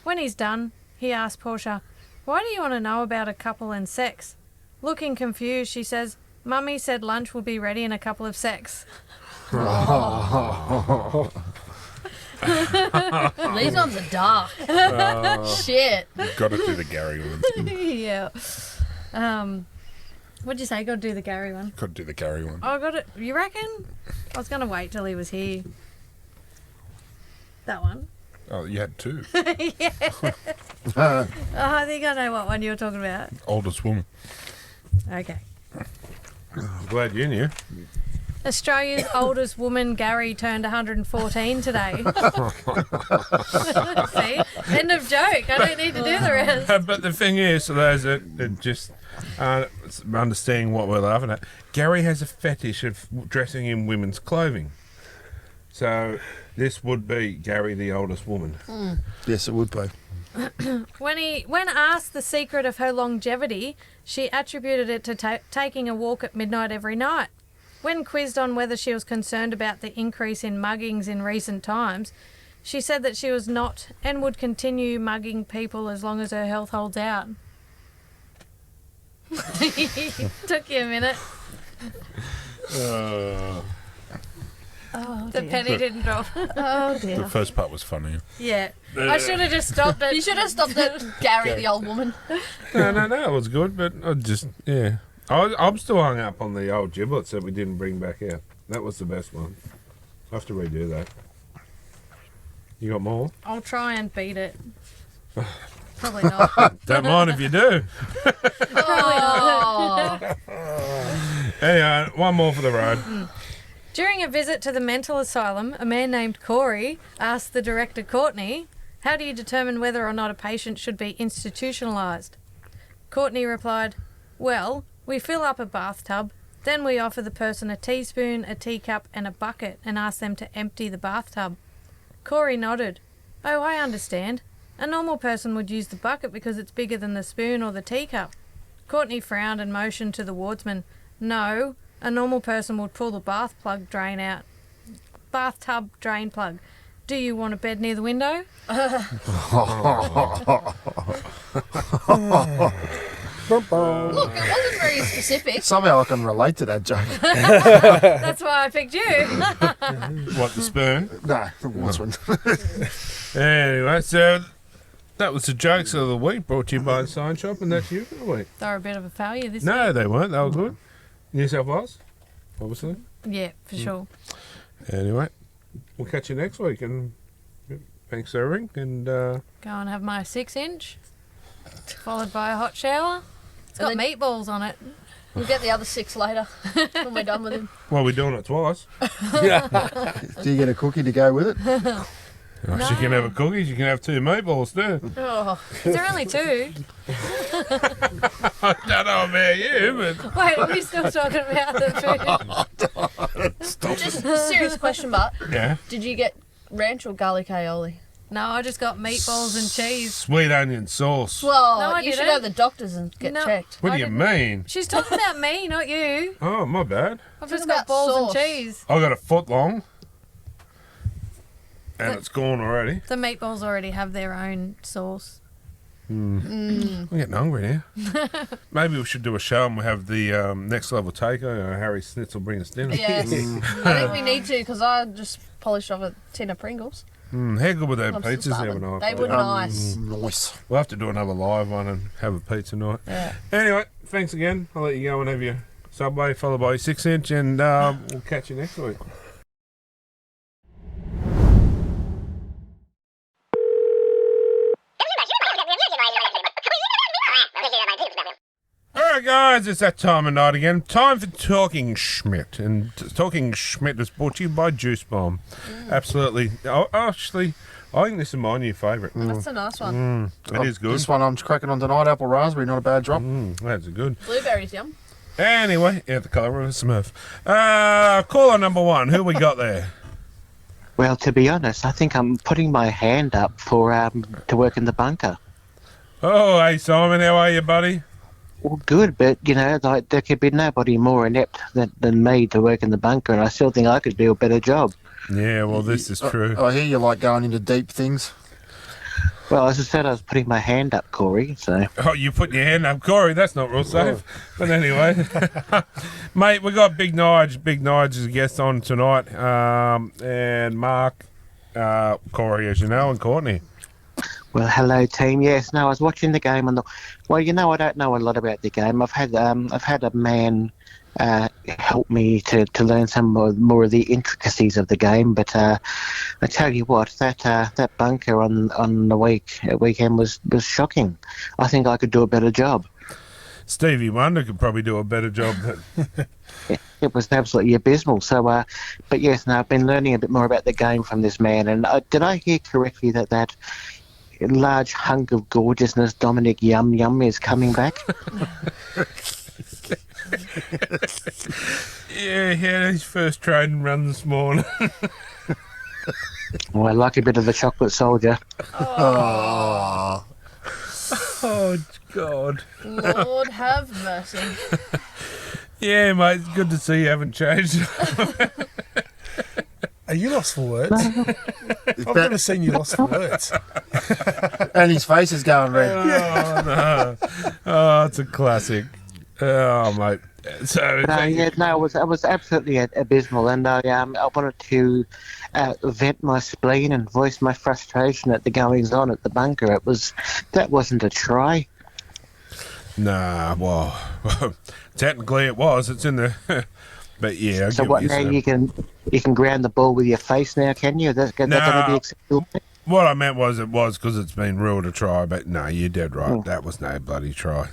[SPEAKER 2] When he's done, he asks Portia, why do you want to know about a couple and sex? Looking confused, she says, Mummy said lunch will be ready in a couple of secs.
[SPEAKER 5] These ones are dark. Shit.
[SPEAKER 8] Got to do the Gary one.
[SPEAKER 2] Yeah. What'd you say? Got to do the Gary one?
[SPEAKER 8] Got to do the Gary one.
[SPEAKER 2] Oh, got it. You reckon? I was going to wait till he was here. That one.
[SPEAKER 8] Oh, you had two.
[SPEAKER 2] Yeah. Oh, I think I know what one you were talking about.
[SPEAKER 8] Oldest woman.
[SPEAKER 2] Okay.
[SPEAKER 1] I'm glad you knew.
[SPEAKER 2] Australia's oldest woman, Gary, turned 114 today. See? End of joke. I don't need to do the rest.
[SPEAKER 1] But the thing is, for those that just aren't understanding what we're laughing at, Gary has a fetish of dressing in women's clothing. So this would be Gary, the oldest woman.
[SPEAKER 4] Yes, it would be.
[SPEAKER 2] When asked the secret of her longevity, she attributed it to taking a walk at midnight every night. When quizzed on whether she was concerned about the increase in muggings in recent times, she said that she was not and would continue mugging people as long as her health holds out. Took you a minute. The penny didn't drop.
[SPEAKER 5] Oh
[SPEAKER 8] The
[SPEAKER 5] dear.
[SPEAKER 8] first part was funny.
[SPEAKER 2] Yeah. I should have just stopped it.
[SPEAKER 5] You should have stopped at Gary, the old woman.
[SPEAKER 1] No, it was good, but I just, yeah. I'm still hung up on the old giblets that we didn't bring back out. That was the best one. I have to redo that. You got more?
[SPEAKER 2] I'll try and beat it. Probably not.
[SPEAKER 1] Don't mind if you do.
[SPEAKER 5] Oh.
[SPEAKER 1] Anyway, one more for the road.
[SPEAKER 2] During a visit to the mental asylum, a man named Corey asked the director, Courtney, how do you determine whether or not a patient should be institutionalised? Courtney replied, well, we fill up a bathtub, then we offer the person a teaspoon, a teacup and a bucket and ask them to empty the bathtub. Corey nodded. Oh, I understand. A normal person would use the bucket because it's bigger than the spoon or the teacup. Courtney frowned and motioned to the wardsman. No, a normal person would pull the bathtub drain out. Bathtub drain plug. Do you want a bed near the window?
[SPEAKER 5] Look, it wasn't very specific.
[SPEAKER 4] Somehow I can relate to that joke.
[SPEAKER 2] That's why I picked you.
[SPEAKER 1] What, the spoon?
[SPEAKER 4] No, the wardsman.
[SPEAKER 1] Anyway, so that was the jokes of the week brought to you by the Sign Shop, and that's you for the week.
[SPEAKER 2] They were a bit of a failure this
[SPEAKER 1] No,
[SPEAKER 2] week.
[SPEAKER 1] they weren't. They were good. New South Wales, obviously.
[SPEAKER 2] Yeah, for sure.
[SPEAKER 1] Anyway, we'll catch you next week, and thanks for everything, and
[SPEAKER 2] Go and have my 6-inch, followed by a hot shower. It's got
[SPEAKER 5] And
[SPEAKER 2] meatballs on it.
[SPEAKER 5] We'll get the other 6 later when we're done with him.
[SPEAKER 1] well, we're doing it twice.
[SPEAKER 4] Do you get a cookie to go with it?
[SPEAKER 1] Oh, so you can have a cookie, you can have 2 meatballs too.
[SPEAKER 5] Oh.
[SPEAKER 2] Is there only 2?
[SPEAKER 1] I don't know about you, but
[SPEAKER 2] Wait, are we still talking about the food?
[SPEAKER 5] Just a serious question, but
[SPEAKER 1] yeah.
[SPEAKER 5] did you get ranch or garlic aioli?
[SPEAKER 2] No, I just got meatballs and cheese.
[SPEAKER 1] Sweet onion sauce.
[SPEAKER 5] Well,
[SPEAKER 2] No, I
[SPEAKER 5] you should
[SPEAKER 2] didn't.
[SPEAKER 5] go to the doctors and get
[SPEAKER 2] No.
[SPEAKER 5] checked.
[SPEAKER 1] What
[SPEAKER 2] I
[SPEAKER 1] do you
[SPEAKER 2] didn't-
[SPEAKER 1] mean?
[SPEAKER 2] She's talking about me, not you.
[SPEAKER 1] Oh, my bad.
[SPEAKER 2] I've just
[SPEAKER 5] Talking
[SPEAKER 2] got
[SPEAKER 5] about
[SPEAKER 2] balls
[SPEAKER 5] sauce.
[SPEAKER 2] and cheese.
[SPEAKER 1] I got a foot long, and it's gone already.
[SPEAKER 2] The meatballs already have their own sauce.
[SPEAKER 1] I'm getting hungry now. Maybe we should do a show and we'll have the next level takeover. Harry Snitz will bring us dinner.
[SPEAKER 5] Yes. I think we need to because I just polished off a tin of Pringles.
[SPEAKER 1] How good were those
[SPEAKER 5] I'm still
[SPEAKER 1] pizzas the other
[SPEAKER 5] starving.
[SPEAKER 1] night?
[SPEAKER 5] They were nice.
[SPEAKER 4] Nice.
[SPEAKER 1] We'll have to do another live one and have a pizza night.
[SPEAKER 5] Yeah.
[SPEAKER 1] Anyway, thanks again. I'll let you go and have your Subway followed by your 6-inch, and we'll catch you next week. Alright guys, it's that time of night again. Time for Talking Schmidt. And Talking Schmidt is brought to you by Juice Bomb. Absolutely. I actually I think this is my new favourite.
[SPEAKER 5] That's a nice one.
[SPEAKER 1] It is good.
[SPEAKER 4] This one I'm cracking on tonight, apple raspberry, not a bad drop.
[SPEAKER 1] That's good.
[SPEAKER 5] Blueberries, yum.
[SPEAKER 1] Anyway, the colour of a Smurf. Caller number 1, who we got there?
[SPEAKER 9] Well, to be honest, I think I'm putting my hand up for to work in the bunker.
[SPEAKER 1] Oh, hey Simon, how are you, buddy?
[SPEAKER 9] Well, good, but, like, there could be nobody more inept than me to work in the bunker, and I still think I could do a better job.
[SPEAKER 1] Yeah, well, this is true.
[SPEAKER 4] I hear you like going into deep things.
[SPEAKER 9] Well, as I said, I was putting my hand up, Corey, so...
[SPEAKER 1] Oh, you putting your hand up, Corey? That's not real safe. But anyway, mate, we got Big Nige. Big Nige is a guest on tonight, and Mark, Corey, as you know, and Courtney.
[SPEAKER 9] Well, hello, team. Yes, no, I was watching the game, and I don't know a lot about the game. I've had a man help me to learn some more of the intricacies of the game. But I tell you what, that bunker on the weekend was shocking. I think I could do a better job.
[SPEAKER 1] Stevie Wonder could probably do a better job.
[SPEAKER 9] It was absolutely abysmal. So, but yes, no, I've been learning a bit more about the game from this man. And did I hear correctly that large hunk of gorgeousness, Dominic Yum Yum, is coming back?
[SPEAKER 1] Yeah, he had his first training run this morning.
[SPEAKER 9] Well, I like a bit of the chocolate soldier.
[SPEAKER 4] Oh.
[SPEAKER 1] Oh, God.
[SPEAKER 5] Lord have mercy.
[SPEAKER 1] Yeah, mate, it's good to see you haven't changed.
[SPEAKER 6] Are you lost for words? I've never seen you lost for words.
[SPEAKER 4] And his face is going red.
[SPEAKER 1] Oh, no. Oh, it's a classic. Oh, mate. So,
[SPEAKER 9] It was absolutely abysmal, and I wanted to vent my spleen and voice my frustration at the goings on at the bunker. That wasn't a try.
[SPEAKER 1] Nah, well, technically it was. It's in the... But yeah,
[SPEAKER 9] So what now? You can ground the ball with your face now, can you? That's going to be acceptable.
[SPEAKER 1] What I meant was it was because it's been ruled a try, but no, you're dead right. That was no bloody try.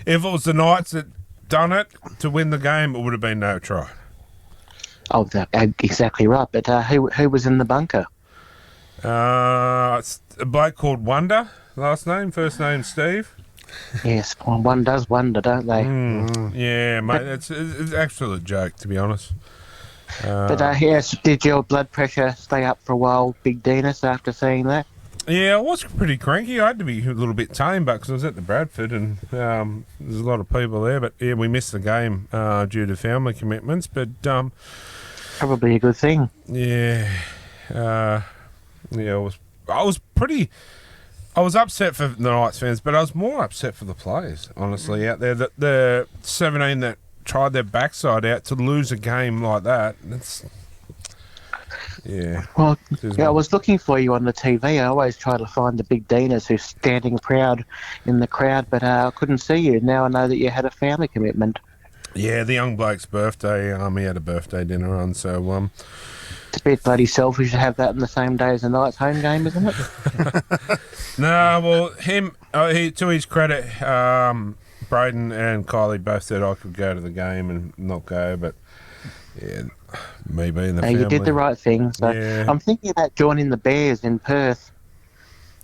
[SPEAKER 1] If it was the Knights that done it to win the game, it would have been no try.
[SPEAKER 9] Oh, exactly right. But who was in the bunker?
[SPEAKER 1] It's a bloke called Wonder, last name, first name Steve.
[SPEAKER 9] Yes, one does wonder, don't they?
[SPEAKER 1] Yeah, mate, it's an absolute joke, to be honest.
[SPEAKER 9] But yes, did your blood pressure stay up for a while, Big Denis, after seeing that?
[SPEAKER 1] Yeah, I was pretty cranky. I had to be a little bit tame, but because I was at the Bradford and there's a lot of people there. But yeah, we missed the game due to family commitments. But
[SPEAKER 9] probably a good thing.
[SPEAKER 1] Yeah, I was upset for the Knights fans, but I was more upset for the players, honestly, out there. The 17 that tried their backside out to lose a game like that. Yeah.
[SPEAKER 9] Well, I was looking for you on the TV. I always try to find the Big Denis who's standing proud in the crowd, but I couldn't see you. Now I know that you had a family commitment.
[SPEAKER 1] Yeah, the young bloke's birthday. He had a birthday dinner on, so
[SPEAKER 9] it's a bit bloody selfish to have that on the same day as the Knights home game, isn't it?
[SPEAKER 1] No, well, he to his credit, Braden and Kylie both said I could go to the game and not go, but yeah, me being the family.
[SPEAKER 9] You did the right thing. So
[SPEAKER 1] yeah.
[SPEAKER 9] I'm thinking about joining the Bears in Perth.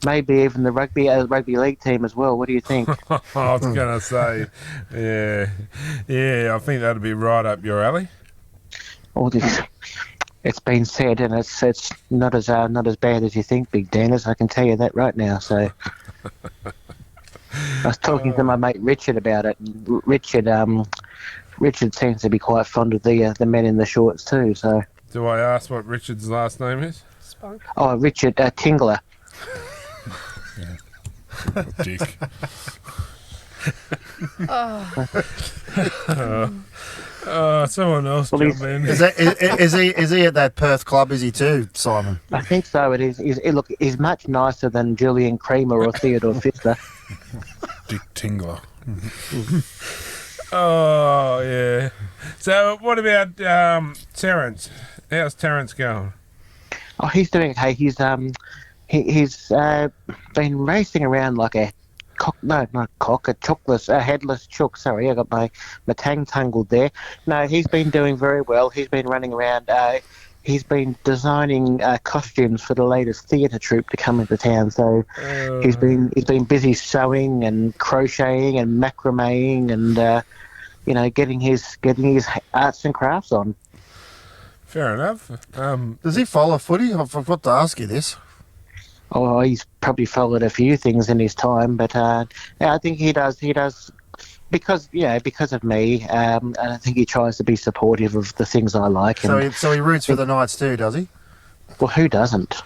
[SPEAKER 9] Maybe even the rugby league team as well. What do you think?
[SPEAKER 1] I was going to say, yeah, I think that'd be right up your alley.
[SPEAKER 9] Well, it's been said, and it's not as bad as you think, Big Denis. I can tell you that right now. So I was talking to my mate Richard about it. Richard seems to be quite fond of the men in the shorts too. So
[SPEAKER 1] do I ask what Richard's last name is?
[SPEAKER 5] Spunk.
[SPEAKER 9] Oh, Richard Tingler.
[SPEAKER 1] Dick. Someone else jump in.
[SPEAKER 4] Is he at that Perth club? Is he too, Simon?
[SPEAKER 9] I think so. It is. He's much nicer than Julian Creamer or Theodore Fister.
[SPEAKER 8] Dick Tingler.
[SPEAKER 1] Oh yeah. So what about Terence? How's Terence going?
[SPEAKER 9] Oh, he's doing okay. He's been racing around like a headless chook. Sorry, I got my tongue tangled there. No, he's been doing very well. He's been running around. he's been designing costumes for the latest theatre troupe to come into town. So he's been busy sewing and crocheting and macrameing and getting his arts and crafts on.
[SPEAKER 1] Fair enough.
[SPEAKER 4] Does he follow footy? I forgot to ask you this.
[SPEAKER 9] Oh, he's probably followed a few things in his time, but I think he does. He does because of me. And I think he tries to be supportive of the things I like.
[SPEAKER 4] So he roots for the Knights too, does he?
[SPEAKER 9] Well, who doesn't?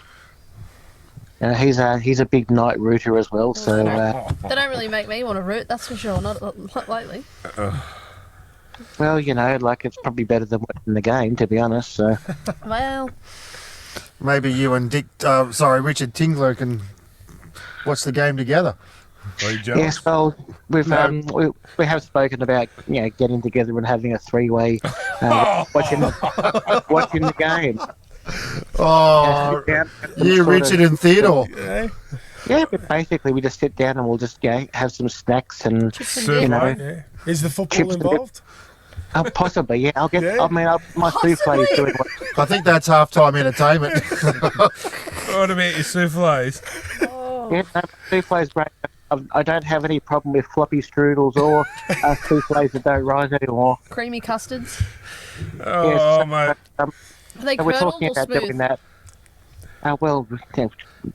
[SPEAKER 9] He's a big Knight rooter as well. So
[SPEAKER 5] They don't really make me want to root, that's for sure. Not lately.
[SPEAKER 9] well, it's probably better than watching the game, to be honest. So
[SPEAKER 5] Well,
[SPEAKER 4] Maybe you and Richard Tingler can watch the game together.
[SPEAKER 1] Are you jealous?
[SPEAKER 9] yes, well, we have spoken about getting together and having a three-way watching the game.
[SPEAKER 4] Oh, you, Richard and Theodore.
[SPEAKER 9] Yeah, but basically we just sit down and we'll just have some snacks and
[SPEAKER 1] Yeah.
[SPEAKER 6] Is the football
[SPEAKER 9] Chips
[SPEAKER 6] involved?
[SPEAKER 9] possibly. Yeah, I'll get.
[SPEAKER 1] Yeah.
[SPEAKER 9] My souffle is doing.
[SPEAKER 4] I think that's halftime entertainment.
[SPEAKER 1] What about your souffles?
[SPEAKER 9] Yeah, no, souffle is great. I don't have any problem with floppy strudels or souffles that don't rise anymore.
[SPEAKER 5] creamy custards.
[SPEAKER 1] Oh,
[SPEAKER 9] Yes,
[SPEAKER 1] mate.
[SPEAKER 5] Are they
[SPEAKER 9] So we're
[SPEAKER 5] curdled
[SPEAKER 9] talking
[SPEAKER 5] or
[SPEAKER 9] about
[SPEAKER 5] smooth?
[SPEAKER 9] doing that. Well,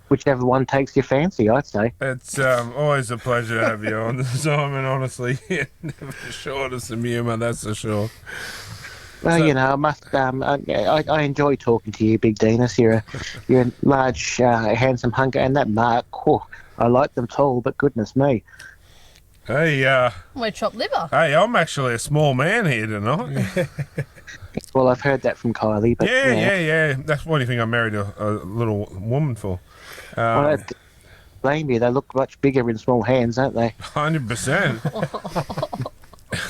[SPEAKER 9] whichever one takes your fancy, I'd say.
[SPEAKER 1] It's always a pleasure to have you on, Simon, honestly. You're never short of some humour, that's for sure.
[SPEAKER 9] Well,
[SPEAKER 1] So-
[SPEAKER 9] I must. I enjoy talking to you, Big Dinas. You're a large, handsome hunker, and that Mark. I like them tall, but goodness me.
[SPEAKER 1] Hey,
[SPEAKER 5] We're chopped liver.
[SPEAKER 1] I'm actually a small man here tonight.
[SPEAKER 9] Well, I've heard that from Kylie, but
[SPEAKER 1] Yeah. That's what do you think I married a little woman for?
[SPEAKER 9] Well, I don't blame you. They look much bigger in small hands, don't they?
[SPEAKER 1] 100%.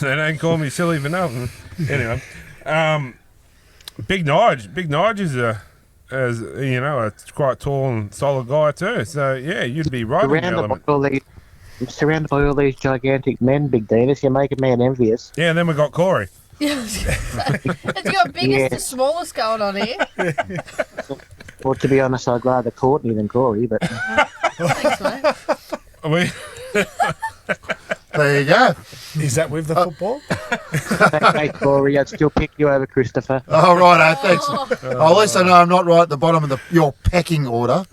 [SPEAKER 1] They don't call me silly for nothing. Anyway, Big Nige is a quite tall and solid guy too. So yeah, you'd be right in your element.
[SPEAKER 9] Surrounded by all these gigantic men, Big Dinas, you make a man envious.
[SPEAKER 1] Yeah, and then we got Corey.
[SPEAKER 5] It's got biggest
[SPEAKER 9] Yeah.
[SPEAKER 5] to smallest going on here.
[SPEAKER 9] Well, to be honest, I'd rather Courtney than Corey, but
[SPEAKER 5] Thanks, mate.
[SPEAKER 1] We
[SPEAKER 4] There you go.
[SPEAKER 6] Is that with the football?
[SPEAKER 9] hey, Corey, I'd still pick you over Christopher.
[SPEAKER 4] Oh, right, thanks. At least I know I'm not right at the bottom of your pecking order.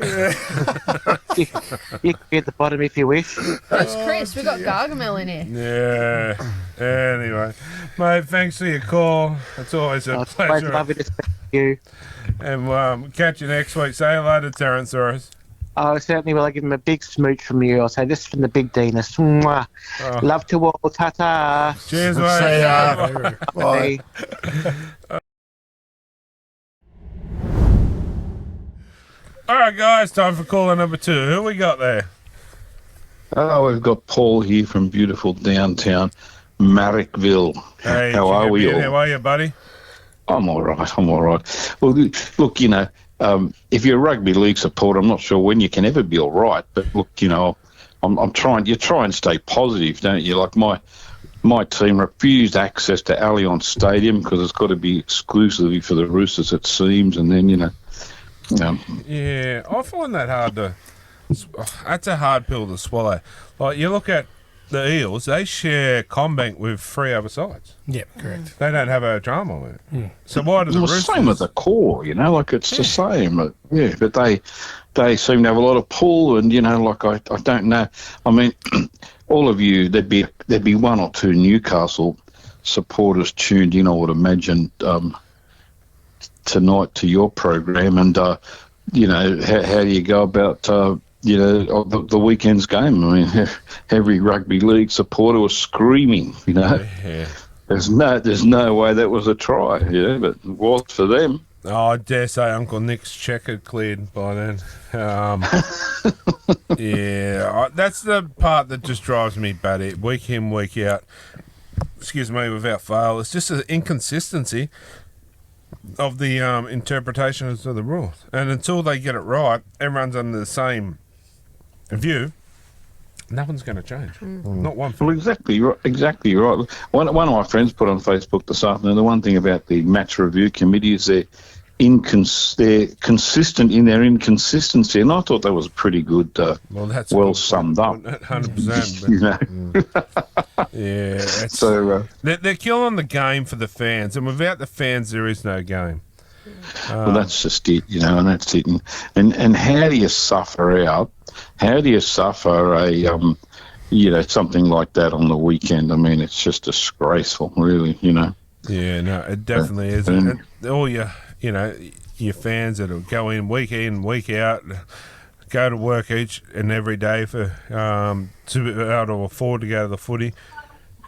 [SPEAKER 9] You can be at the bottom if you wish.
[SPEAKER 5] Who's Chris? We've got Gargamel in here.
[SPEAKER 1] Yeah. Anyway, mate, thanks for your call. It's always a
[SPEAKER 9] It's always
[SPEAKER 1] pleasure.
[SPEAKER 9] lovely to speak to you.
[SPEAKER 1] And catch you next week. Say hello to Terrancesaurus.
[SPEAKER 9] I certainly will. I'll give him a big smooch from you. I'll say this is from the Big Dinas. Mwah.
[SPEAKER 1] Oh.
[SPEAKER 9] Love to all. Ta-ta.
[SPEAKER 1] Cheers, mate.
[SPEAKER 4] See ya. Bye.
[SPEAKER 9] Bye.
[SPEAKER 1] All right, guys, time for caller number 2. Who we got there?
[SPEAKER 10] Oh, we've got Paul here from beautiful downtown Marrickville.
[SPEAKER 1] Hey,
[SPEAKER 10] How are we all?
[SPEAKER 1] How are you, buddy?
[SPEAKER 10] I'm all right. Well, look, if you're a rugby league supporter, I'm not sure when you can ever be all right. But look, I'm trying. You try and stay positive, don't you? Like my team refused access to Allianz Stadium because it's got to be exclusively for the Roosters, it seems. And then
[SPEAKER 1] Yeah, I find that hard to. That's a hard pill to swallow. Like you look at the Eels, they share Combank with 3 other sides.
[SPEAKER 6] Yeah, correct.
[SPEAKER 1] They don't have a drama with it. So why do the
[SPEAKER 10] Well,
[SPEAKER 1] Roosters?
[SPEAKER 10] same with the core, like it's the same. But they seem to have a lot of pull, and I don't know. I mean, all of you, there'd be 1 or 2 Newcastle supporters tuned in, I would imagine, tonight to your program, and how do you go about the weekend's game? I mean, every rugby league supporter was screaming,
[SPEAKER 1] Yeah.
[SPEAKER 10] There's no way that was a try, but it was for them.
[SPEAKER 1] Oh, I dare say Uncle Nick's check had cleared by then. Yeah, that's the part that just drives me batty. Week in, week out. Excuse me, without fail. It's just an inconsistency of the interpretations of the rules. And until they get it right, everyone's under the same view. Nothing's going to change. Not one thing.
[SPEAKER 10] Well, exactly right. One of my friends put on Facebook this afternoon, the one thing about the match review committee is they're they're consistent in their inconsistency, and I thought that was pretty good. Well summed up.
[SPEAKER 1] 100%.
[SPEAKER 10] You know.
[SPEAKER 1] Yeah.
[SPEAKER 10] So
[SPEAKER 1] they're killing the game for the fans, and without the fans, there is no game.
[SPEAKER 10] well, that's just it, you know, and that's it. And how do you suffer out? How do you suffer a something like that on the weekend? I mean, it's just disgraceful, really, you know.
[SPEAKER 1] Yeah, no, it definitely is. And all your fans that go in, week out, go to work each and every day to be able to afford to go to the footy,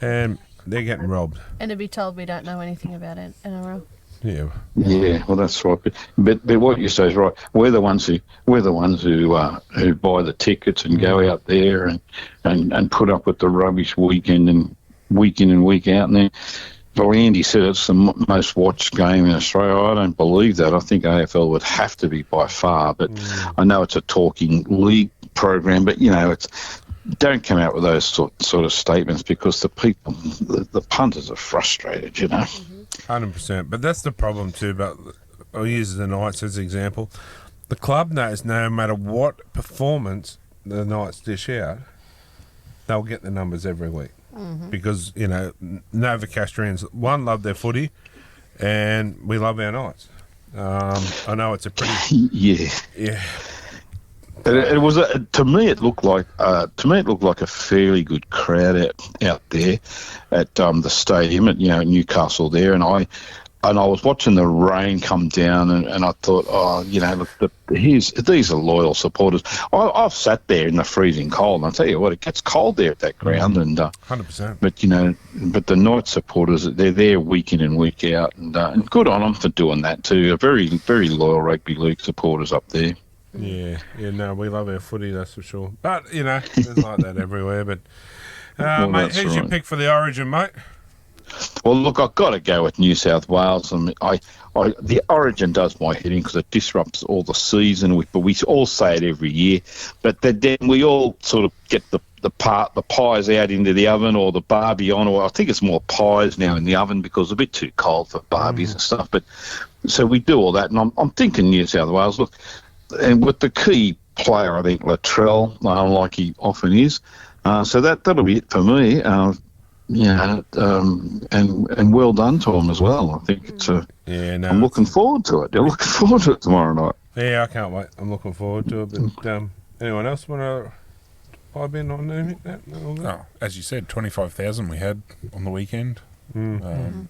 [SPEAKER 1] and they're getting robbed.
[SPEAKER 5] And to be told we don't know anything about NRL.
[SPEAKER 1] Yeah.
[SPEAKER 10] Yeah, well, that's right. But what you say is right. We're the ones who buy the tickets and go out there and put up with the rubbish week in and week out. And then, well, Andy said it's the most watched game in Australia. I don't believe that. I think AFL would have to be by far. But I know it's a talking league program. But don't come out with those sort of statements, because the people, the punters are frustrated.
[SPEAKER 1] 100%. But that's the problem too. But I'll use the Knights as an example. The club knows no matter what performance the Knights dish out, they'll get the numbers every week. Because, Novocastrians, love their footy, and we love our Knights. I know it's a pretty... Yeah.
[SPEAKER 10] It was to me. It looked like a fairly good crowd out there at the stadium at Newcastle there, and I was watching the rain come down, and I thought, these are loyal supporters. I've sat there in the freezing cold, and I tell you what, it gets cold there at that ground, and
[SPEAKER 1] 100%.
[SPEAKER 10] But the Knights supporters, they're there week in and week out, and good on them for doing that too. Very, very loyal rugby league supporters up there.
[SPEAKER 1] Yeah, no, we love our footy, that's for sure. But, there's like that everywhere. But, mate, who's your pick for the Origin, mate?
[SPEAKER 10] Well, look, I've got to go with New South Wales. And the Origin does my head in because it disrupts all the season. But we all say it every year. But then we all sort of get the pies out into the oven, or the barbie on, or I think it's more pies now in the oven because it's a bit too cold for barbies and stuff. But so we do all that, and I'm thinking New South Wales. Look. And with the key player, I think Latrell, like he often is. So that'll be it for me. And well done to him as well. I think it's I'm looking forward to it. They're looking forward to it tomorrow night.
[SPEAKER 1] Yeah, I can't wait. I'm looking forward to it. But anyone else want to pipe in on anything?
[SPEAKER 8] Oh, as you said, 25,000 we had on the weekend. And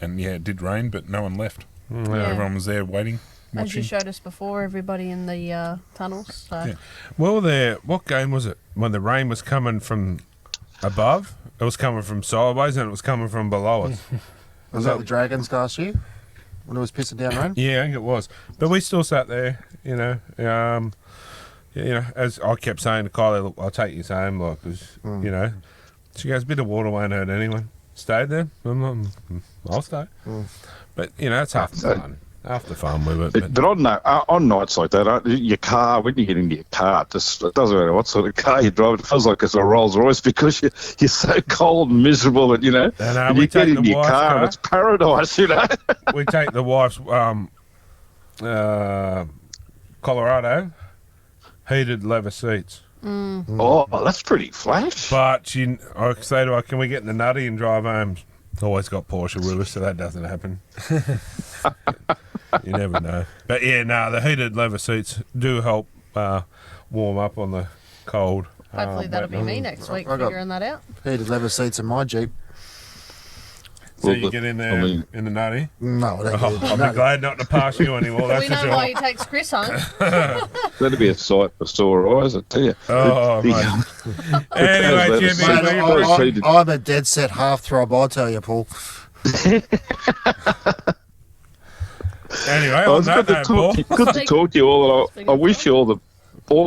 [SPEAKER 8] it did rain, but no one left. Everyone was there waiting. Watching.
[SPEAKER 5] As you showed us before, everybody in the tunnels. So.
[SPEAKER 1] Yeah. Well, what game was it? When the rain was coming from above, it was coming from sideways, and it was coming from below us.
[SPEAKER 4] Was that the Dragons last year? When it was pissing down rain?
[SPEAKER 1] Yeah, I think it was. But we still sat there, as I kept saying to Kylie, look, I'll take you home, because, she goes, a bit of water won't hurt anyone. Stayed there. I'll stay. But, it's half the fun. After fun with it.
[SPEAKER 10] But on nights like that, your car, when you get into your car, it doesn't matter what sort of car you drive, it feels like it's a Rolls Royce because you're so cold and miserable that, and you get into your car and it's paradise,
[SPEAKER 1] We take the wife's Colorado heated leather seats.
[SPEAKER 10] Oh, that's pretty flash.
[SPEAKER 1] But I say to her, can we get in the nutty and drive home? Always got Porsche with us, so that doesn't happen. You never know. But the heated leather seats do help warm up on the cold.
[SPEAKER 5] Hopefully that'll be me next week figuring that out.
[SPEAKER 4] Heated leather seats in my Jeep.
[SPEAKER 1] So you get in there in the nutty?
[SPEAKER 4] No,
[SPEAKER 1] I'll be glad not to pass you anymore, that's
[SPEAKER 5] we
[SPEAKER 1] for
[SPEAKER 5] know
[SPEAKER 1] sure.
[SPEAKER 5] why he takes Chris home.
[SPEAKER 10] That'd be a sight for sore eyes, I tell you.
[SPEAKER 1] Oh, mate. Anyway, Jimmy,
[SPEAKER 4] I'm a dead set half throb, I tell you, Paul.
[SPEAKER 1] Anyway, on that note, Paul.
[SPEAKER 10] Good to talk to you all. I wish you all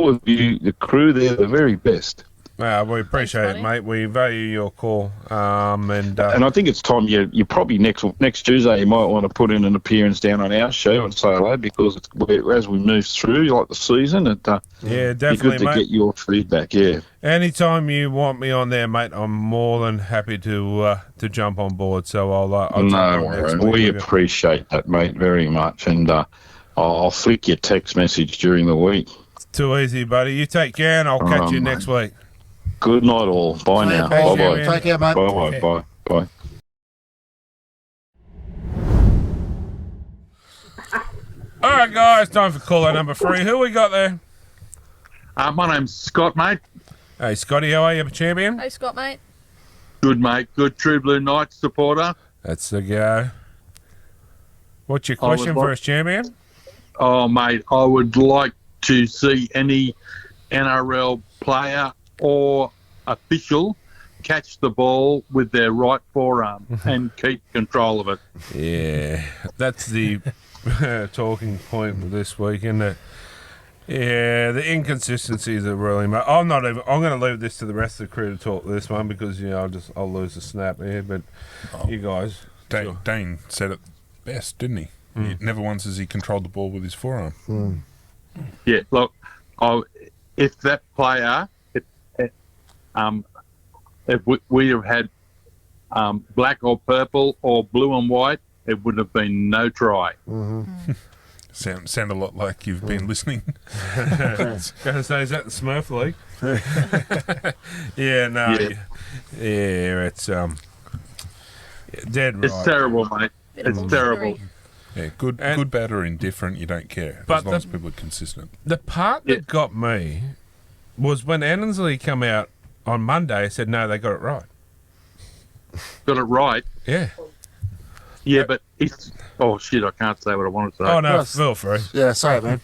[SPEAKER 10] of you, the crew there, the very best.
[SPEAKER 1] We appreciate
[SPEAKER 5] Thanks,
[SPEAKER 1] it, mate. We value your call. And
[SPEAKER 10] And I think it's time you probably next Tuesday you might want to put in an appearance down on our show and say hello, because as we move through like the season,
[SPEAKER 1] yeah, definitely,
[SPEAKER 10] be good to
[SPEAKER 1] mate.
[SPEAKER 10] get your feedback. Yeah.
[SPEAKER 1] Anytime you want me on there, mate, I'm more than happy to jump on board. So I'll jump
[SPEAKER 10] No
[SPEAKER 1] on next
[SPEAKER 10] worries.
[SPEAKER 1] week.
[SPEAKER 10] We appreciate that, mate, very much. And I'll flick your text message during the week.
[SPEAKER 1] Too easy, buddy. You take care, and I'll catch you next week.
[SPEAKER 10] Good night, all. Bye now.
[SPEAKER 1] Thanks,
[SPEAKER 10] Bye-bye.
[SPEAKER 1] man.
[SPEAKER 4] Take care, mate.
[SPEAKER 10] Bye-bye. Bye.
[SPEAKER 1] All right, guys, time for caller number 3. Who we got there?
[SPEAKER 11] My name's Scott, mate.
[SPEAKER 1] Hey, Scotty, how are you, champion?
[SPEAKER 5] Hey, Scott, mate.
[SPEAKER 11] Good, mate. Good True Blue Knights supporter.
[SPEAKER 1] That's the go. What's your question for us, champion?
[SPEAKER 11] Oh, mate, I would like to see any NRL player or official catch the ball with their right forearm and keep control of it.
[SPEAKER 1] Yeah, that's the talking point this week, isn't it? Yeah, the inconsistencies are really. I'm going to leave this to the rest of the crew to talk this one because I'll lose the snap here. But you guys,
[SPEAKER 8] Dane said it best, didn't he? Never once has he controlled the ball with his forearm.
[SPEAKER 11] Yeah, look, if that player, if we have had black or purple or blue and white, it would have been no try.
[SPEAKER 8] Sound a lot like you've been listening.
[SPEAKER 1] Going to say, is that the Smurf League? Yeah, no. Yeah, it's dead right.
[SPEAKER 11] It's terrible, mate. It's terrible.
[SPEAKER 8] Yeah, good, bad, or indifferent, you don't care.
[SPEAKER 1] But
[SPEAKER 8] as long as people are consistent.
[SPEAKER 1] The part that got me was when Annesley come out on Monday and said, no, they got it right.
[SPEAKER 11] Got it right.
[SPEAKER 1] Yeah.
[SPEAKER 11] Yeah, but it's... Oh, shit, I can't say what I wanted to say.
[SPEAKER 1] Oh, no, feel free.
[SPEAKER 4] Yeah, say it, man.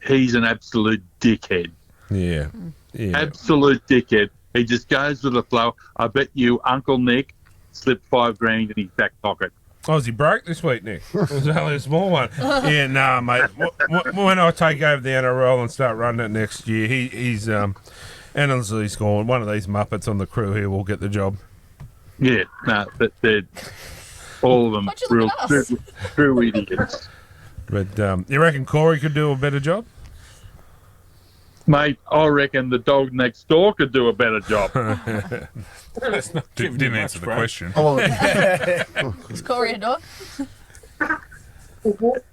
[SPEAKER 11] He's an absolute dickhead.
[SPEAKER 1] Yeah.
[SPEAKER 11] Absolute dickhead. He just goes with the flow. I bet you Uncle Nick slipped $5,000 in his back pocket.
[SPEAKER 1] Oh, is he broke this week, Nick? It was only a small one. Yeah, nah, mate. When I take over the NRL and start running it next year, he's Annesley's gone. One of these Muppets on the crew here will get the job.
[SPEAKER 11] Yeah, no, but they're all of them real true idiots.
[SPEAKER 1] But you reckon Corey could do a better job?
[SPEAKER 11] Mate, I reckon the dog next door could do a better job.
[SPEAKER 8] Didn't answer the question.
[SPEAKER 5] Is Corey a dog?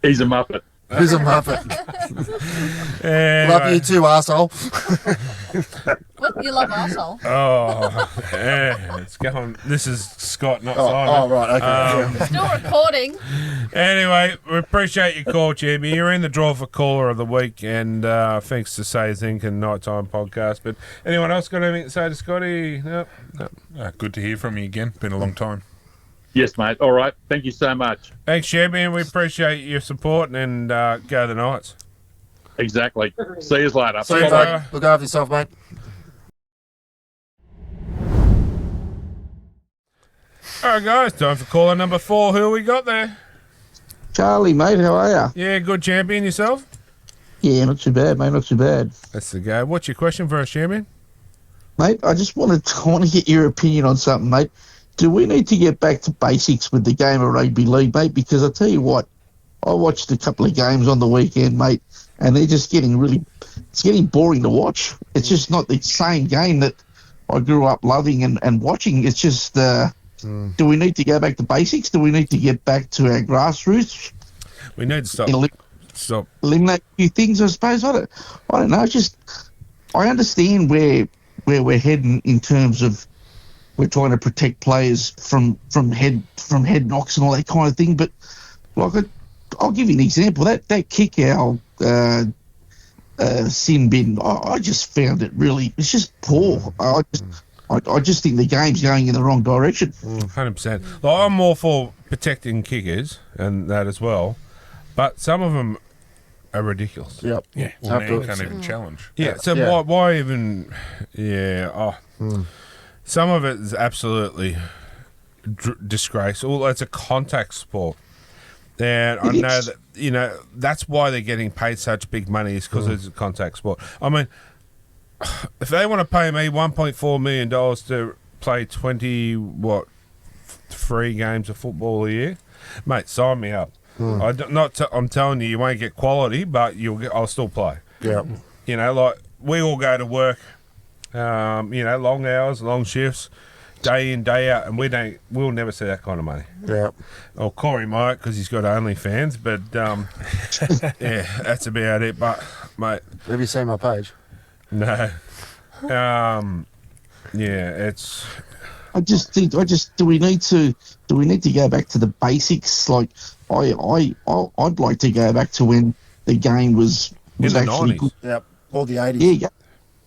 [SPEAKER 11] He's a Muppet.
[SPEAKER 4] He's a Muppet. Love you too, arsehole.
[SPEAKER 5] What? You love arsehole?
[SPEAKER 1] Oh, yeah. It's going. This is Scott, not Simon.
[SPEAKER 4] Oh, right, okay.
[SPEAKER 5] Still recording.
[SPEAKER 1] Anyway, we appreciate your call, Jimmy. You're in the draw for Caller of the Week, and thanks to Say Zinc and Nighttime Podcast. But anyone else got anything to say to Scotty? No.
[SPEAKER 8] Good to hear from you again. Been a long time.
[SPEAKER 11] Yes, mate. All right. Thank you so much.
[SPEAKER 1] Thanks, champion. We appreciate your support, and go the Knights.
[SPEAKER 11] Exactly. See you later.
[SPEAKER 4] See you, mate. Look after yourself, mate.
[SPEAKER 1] All right, guys. Time for caller number 4. Who we got there?
[SPEAKER 12] Charlie, mate, how are you?
[SPEAKER 1] Yeah, good, champion. Yourself?
[SPEAKER 12] Yeah, not too bad, mate, not too bad.
[SPEAKER 1] That's the go. What's your question for us, champion?
[SPEAKER 12] Mate, I want to get your opinion on something, mate. Do we need to get back to basics with the game of rugby league, mate? Because I tell you what, I watched a couple of games on the weekend, mate, and they're just it's getting boring to watch. It's just not the same game that I grew up loving and watching. It's just, do we need to go back to basics? Do we need to get back to our grassroots?
[SPEAKER 1] We need to stop.
[SPEAKER 12] Eliminate a few things, I suppose. I don't know. I understand where we're heading in terms of we're trying to protect players from head knocks and all that kind of thing. But like, I'll give you an example. That kick out sin bin, I just found it really. It's just poor. I just think the game's going in the wrong direction.
[SPEAKER 1] 100%. I'm all for protecting kickers and that as well, but some of them are ridiculous.
[SPEAKER 4] Yep.
[SPEAKER 8] Yeah. Well, now you can't even challenge.
[SPEAKER 1] Yeah. So why even? Yeah. Some of it is absolutely disgraceful. It's a contact sport, and I know that that's why they're getting paid such big money is because it's a contact sport. I mean, if they want to pay me $1.4 million to play 3 games of football a year, mate, sign me up. I'm telling you, you won't get quality, but I'll still play.
[SPEAKER 4] Yeah.
[SPEAKER 1] You know, like we all go to work, long hours, long shifts, day in, day out, and we'll never see that kind of money.
[SPEAKER 4] Yeah.
[SPEAKER 1] Or Corey might, because he's got OnlyFans, but yeah, that's about it. But mate,
[SPEAKER 4] Have you seen my page?
[SPEAKER 1] no, it's.
[SPEAKER 12] I just think do we need to go back to the basics? Like I'd like to go back to when the game was
[SPEAKER 1] In the
[SPEAKER 12] actually
[SPEAKER 1] 90s.
[SPEAKER 12] good.
[SPEAKER 4] Yep. All the 80s.
[SPEAKER 12] Yeah.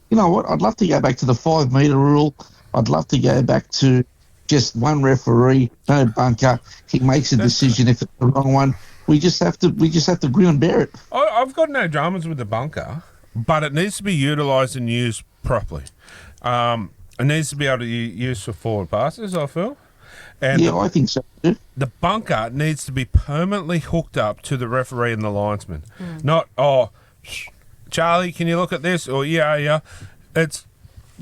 [SPEAKER 12] You know what? I'd love to go back to the 5 metre rule. I'd love to go back to just one referee, no bunker. He makes a decision if it's the wrong one. We just have to grin and bear it.
[SPEAKER 1] I've got no dramas with the bunker, but it needs to be utilised and used properly. It needs to be able to use for forward passes, I feel. And
[SPEAKER 12] Yeah, I think so too.
[SPEAKER 1] the bunker needs to be permanently hooked up to the referee and the linesman. Not, Charlie, can you look at this? Or, yeah. It's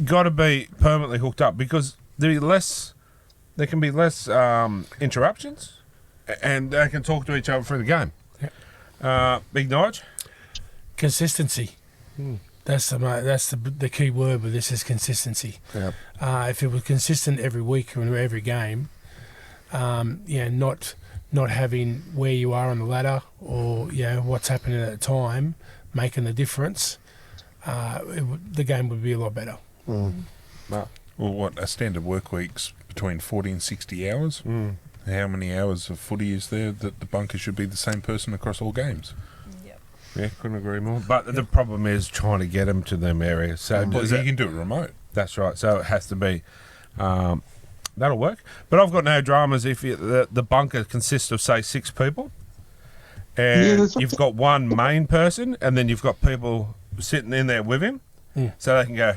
[SPEAKER 1] got to be permanently hooked up because there can be less interruptions and they can talk to each other through the game. Big Nige?
[SPEAKER 6] Consistency. That's the key word with this is consistency.
[SPEAKER 4] Yep.
[SPEAKER 6] If it was consistent every week or every game, not having where you are on the ladder or what's happening at the time making the difference, the game would be a lot better.
[SPEAKER 8] Well, what, a standard work week's between 40 and 60 hours? How many hours of footy is there that the bunker should be the same person across all games?
[SPEAKER 1] Yeah, couldn't agree more. But the problem is trying to get them to them areas. So
[SPEAKER 8] You can do it remote.
[SPEAKER 1] That's right. So it has to be. That'll work. But I've got no dramas if the bunker consists of, say, 6 people. And you've got one main person, and then you've got people sitting in there with him. So they can go,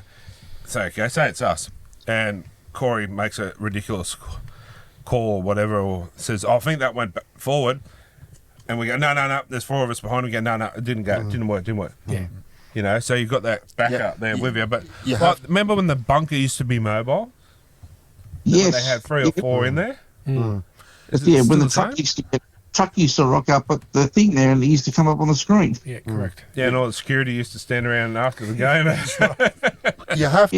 [SPEAKER 1] say it's us. And Corey makes a ridiculous call or whatever, or says, I think that went forward. And we go, no, there's 4 of us behind. We go, no, it didn't go. It didn't work.
[SPEAKER 6] Yeah.
[SPEAKER 1] You know, so you've got that backup there with you. But
[SPEAKER 4] You
[SPEAKER 1] remember when the bunker used to be mobile?
[SPEAKER 12] Yes.
[SPEAKER 1] They had 3 or 4 in there?
[SPEAKER 12] Yeah,
[SPEAKER 1] still
[SPEAKER 12] when the
[SPEAKER 1] the same?
[SPEAKER 12] truck used to rock up at the thing there and it used to come up on the screen.
[SPEAKER 6] Yeah, correct.
[SPEAKER 1] Yeah, and all the security used to stand around after the game.
[SPEAKER 4] You have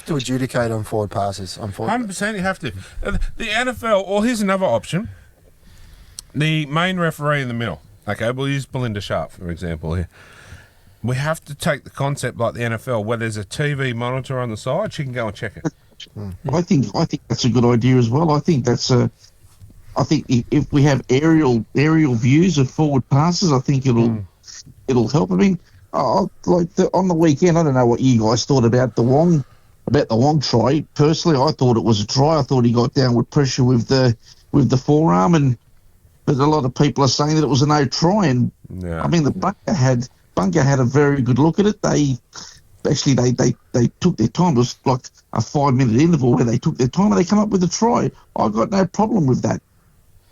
[SPEAKER 4] to adjudicate on forward passes.
[SPEAKER 1] 100% you have to. The NFL, or here's another option. The main referee in the middle. Okay, we'll use Belinda Sharp, for example, here. We have to take the concept like the NFL, where there's a TV monitor on the side, she can go and check it.
[SPEAKER 12] I think that's a good idea as well. I think if we have aerial views of forward passes, I think it'll help. I mean, on the weekend, I don't know what you guys thought about the Wong try. Personally, I thought it was a try. I thought he got downward pressure with the forearm, but a lot of people are saying that it was a no try. And I mean, the bunker had a very good look at it. They took their time. It was like a 5-minute interval where they took their time and they come up with a try. I got no problem with that.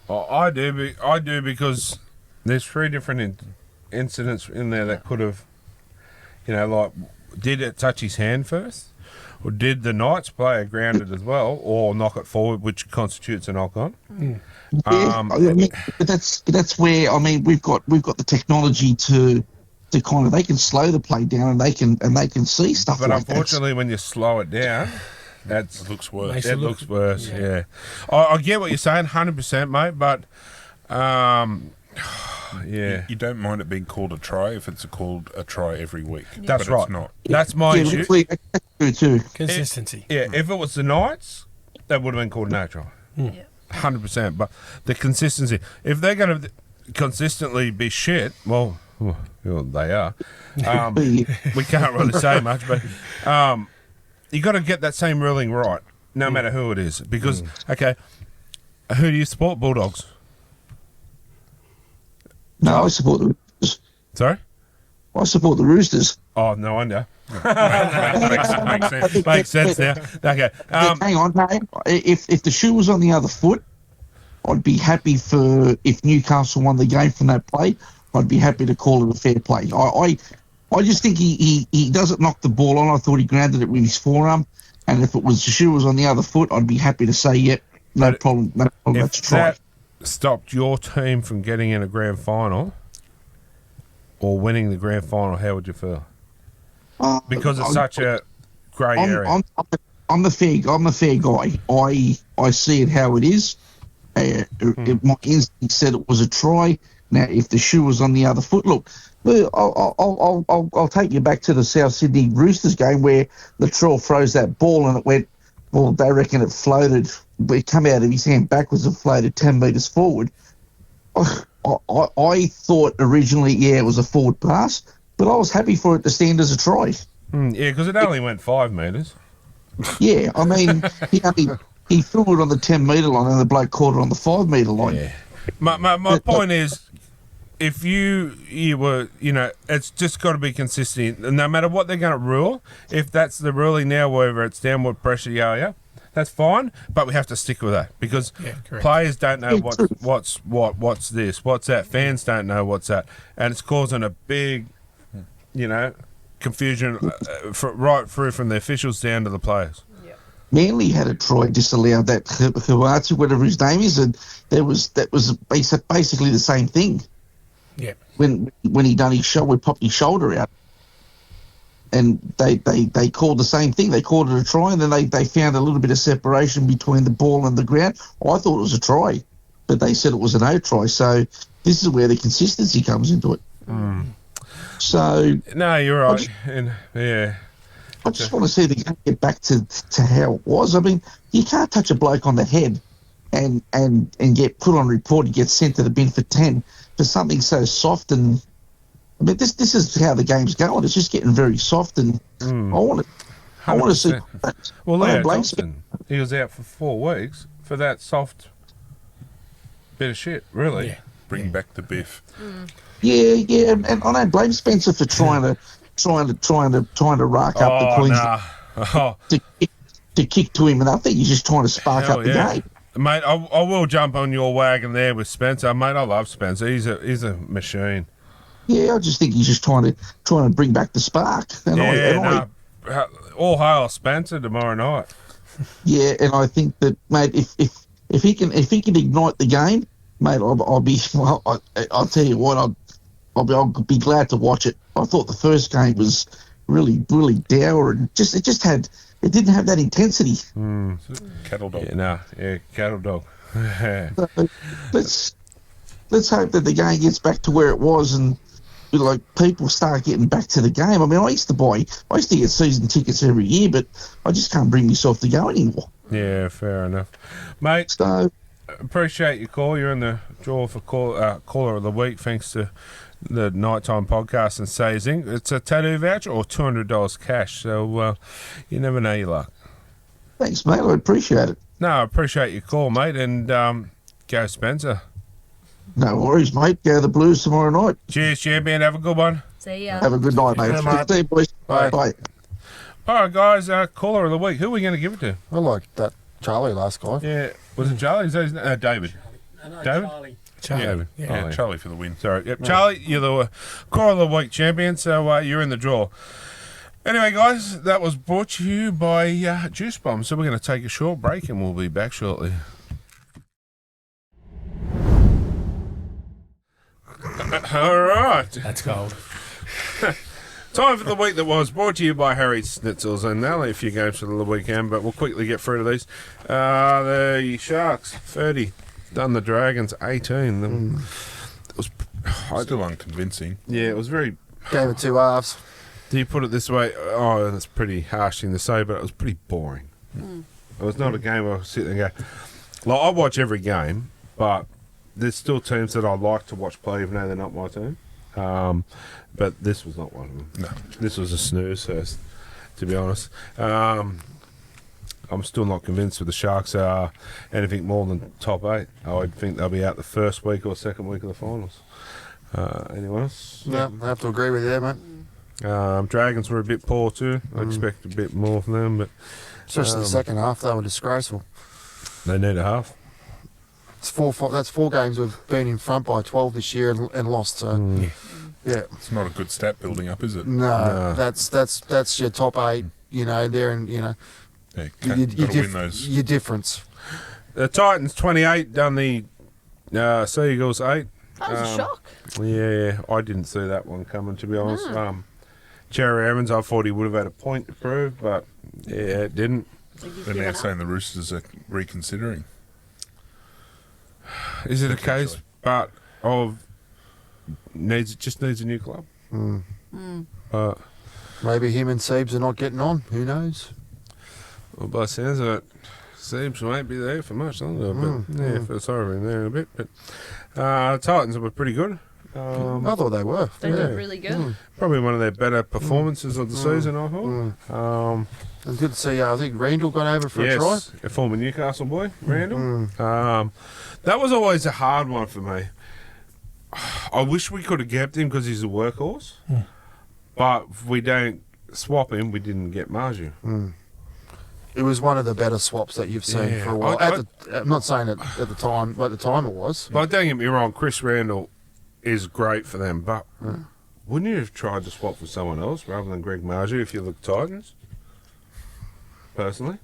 [SPEAKER 1] I do because there's 3 different incidents in there that could have, did it touch his hand first? Or did the Knights player ground it as well, or knock it forward, which constitutes a knock on?
[SPEAKER 12] But that's where we've got the technology to kind of, they can slow the play down and they can see stuff.
[SPEAKER 1] But
[SPEAKER 12] like
[SPEAKER 1] unfortunately, when you slow it down, it looks worse. It looks worse.
[SPEAKER 6] Yeah.
[SPEAKER 1] I get what you're saying, 100%, mate. But
[SPEAKER 8] You don't mind it being called a try if it's called a try every week.
[SPEAKER 1] That's
[SPEAKER 8] but
[SPEAKER 1] right.
[SPEAKER 8] It's not.
[SPEAKER 1] That's my issue.
[SPEAKER 12] That's true too.
[SPEAKER 6] Consistency.
[SPEAKER 1] If it was the Knights, that would have been called a no try. 100%. But the consistency, if they're going to consistently be shit, well, they are. We can't really say much, but you got to get that same ruling right, no matter who it is. Because, okay, who do you support? Bulldogs?
[SPEAKER 12] No, I support the Roosters.
[SPEAKER 1] Sorry?
[SPEAKER 12] I support the Roosters.
[SPEAKER 1] Oh, no wonder. Makes sense now. Okay.
[SPEAKER 12] Hang on, no. If the shoe was on the other foot, I'd be happy if Newcastle won the game from that play. I'd be happy to call it a fair play. I just think he doesn't knock the ball on. I thought he grounded it with his forearm, and if it was the shoe was on the other foot, I'd be happy to say, yep, no problem, that's a try.
[SPEAKER 1] That stopped your team from getting in a grand final or winning the grand final, how would you feel? Because it's such a grey area.
[SPEAKER 12] I'm a fair guy. I see it how it is. My instinct said it was a try. Now, if the shoe was on the other foot, look, I'll take you back to the South Sydney Roosters game where Latrell throws that ball and it went. Well, they reckon it floated. It came out of his hand backwards and floated 10 metres forward. I thought originally, it was a forward pass, but I was happy for it to stand as a try.
[SPEAKER 1] Yeah, because it only went 5 metres.
[SPEAKER 12] Yeah, I mean, he threw it on the 10-metre line and the bloke caught it on the 5-metre line.
[SPEAKER 1] Yeah. My point is, if you were, it's just got to be consistent. No matter what they're going to rule, if that's the ruling now, whether it's downward pressure, that's fine. But we have to stick with that because players don't know what's this, what's that. Fans don't know what's that, and it's causing a big, confusion right through from the officials down to the players.
[SPEAKER 12] Manly had a try disallowed that Kawatu, whatever his name is, and that was basically the same thing.
[SPEAKER 6] Yeah.
[SPEAKER 12] When he done his shoulder, popped his shoulder out, and they called the same thing. They called it a try, and then they found a little bit of separation between the ball and the ground. I thought it was a try, but they said it was a no try. So this is where the consistency comes into it. So
[SPEAKER 1] no, you're right,
[SPEAKER 12] I just want to see the game get back to how it was. I mean, you can't touch a bloke on the head and get put on report and get sent to the bin for 10 for something so soft. And I mean, this is how the game's going. It's just getting very soft, and I want to see.
[SPEAKER 1] Well, Leo Thompson, he was out for 4 weeks for that soft bit of shit. Really,
[SPEAKER 8] bring back the biff.
[SPEAKER 12] Yeah, and I don't blame Spencer for trying to rack up the Queens to kick to him, and I think he's just trying to spark up the game.
[SPEAKER 1] Mate, I will jump on your wagon there with Spencer. Mate, I love Spencer. He's a machine.
[SPEAKER 12] Yeah, I just think he's just trying to bring back the spark. And
[SPEAKER 1] all hail Spencer tomorrow night.
[SPEAKER 12] Yeah, and I think that, mate, if he can ignite the game, mate, I'll tell you what, I'll be glad to watch it. I thought the first game was really, really dour, and it didn't have that intensity.
[SPEAKER 8] Cattle dog.
[SPEAKER 1] Cattle dog.
[SPEAKER 12] So let's hope that the game gets back to where it was, and people start getting back to the game. I mean, I used to get season tickets every year, but I just can't bring myself to go anymore.
[SPEAKER 1] Yeah, fair enough, mate.
[SPEAKER 12] So
[SPEAKER 1] appreciate your call. You're in the draw for caller of the week, thanks to the Nighttime Podcast and Sazing. It's a tattoo voucher or $200 cash, so you never know your luck.
[SPEAKER 12] Thanks, mate. I appreciate it.
[SPEAKER 1] No, I appreciate your call, mate, and go Spencer.
[SPEAKER 12] No worries, mate. Go the Blues tomorrow night.
[SPEAKER 1] Cheers, champion. Have a good one.
[SPEAKER 2] See ya.
[SPEAKER 12] Have a good night, mate. See you, boys. Bye.
[SPEAKER 1] All right, guys, caller of the week. Who are we going to give it to?
[SPEAKER 4] I like that Charlie last guy.
[SPEAKER 1] Yeah. Was it Charlie? Is that his name? David.
[SPEAKER 6] No,
[SPEAKER 1] David?
[SPEAKER 6] Charlie.
[SPEAKER 1] Yeah,
[SPEAKER 8] Charlie for the win.
[SPEAKER 1] Sorry. Yep. Charlie, you're the caller of the week champion, so you're in the draw. Anyway, guys, that was brought to you by Juice Bomb. So we're going to take a short break and we'll be back shortly. All right.
[SPEAKER 6] That's cold.
[SPEAKER 1] Time for the week that was, brought to you by Harry's Schnitzels, and only a few games for the weekend, but we'll quickly get through to these. The Sharks, 30. Done the Dragons, 18. It was
[SPEAKER 8] still unconvincing.
[SPEAKER 1] Yeah, it was very...
[SPEAKER 4] Game of 2 halves.
[SPEAKER 1] Do you put it this way? Oh, that's pretty harsh thing to say, but it was pretty boring. It was not a game where I sit there and go... I watch every game, but there's still teams that I like to watch play, even though they're not my team. But this was not one of them. No. This was a snooze fest, to be honest. I'm still not convinced with the Sharks are anything more than top 8. I would think they'll be out the first week or second week of the finals. Anyone else?
[SPEAKER 4] Yeah, I have to agree with you, mate.
[SPEAKER 1] Dragons were a bit poor too. I expect a bit more from them, but
[SPEAKER 4] especially the second half, they were disgraceful.
[SPEAKER 1] They need a half.
[SPEAKER 4] It's that's 4 games we've been in front by 12 this year and lost. So Yeah.
[SPEAKER 8] It's not a good stat building up, is it?
[SPEAKER 4] No. That's your top 8. You know, there and you know,
[SPEAKER 8] Yeah,
[SPEAKER 4] your,
[SPEAKER 8] win those.
[SPEAKER 4] your difference.
[SPEAKER 1] The Titans 28 done the Seagulls 8.
[SPEAKER 5] That was a shock.
[SPEAKER 1] Yeah, I didn't see that one coming, to be honest. Cherry Evans, I thought he would have had a point to prove, but yeah, it didn't.
[SPEAKER 8] They're now saying the Roosters are reconsidering.
[SPEAKER 1] Is it a case, but of just needs a new club?
[SPEAKER 4] Maybe him and Siebes are not getting on. Who knows?
[SPEAKER 1] Well, by the sounds of it, Siebes won't be there for much longer. But yeah, feel sorry for him there in a bit. But Titans were pretty good.
[SPEAKER 4] I thought they were.
[SPEAKER 5] They did really good.
[SPEAKER 1] Probably one of their better performances of the season, I thought.
[SPEAKER 4] And good to see. I think Randall got over for a try.
[SPEAKER 1] A former Newcastle boy, Randall. That was always a hard one for me. I wish we could have kept him because he's a workhorse. But if we don't swap him, we didn't get Marju.
[SPEAKER 4] It was one of the better swaps that you've seen for a while. I'm not saying it at the time, but at the time it was.
[SPEAKER 1] But don't get me wrong, Chris Randall is great for them, but wouldn't you have tried to swap for someone else rather than Greg Marju if you look Titans? Personally?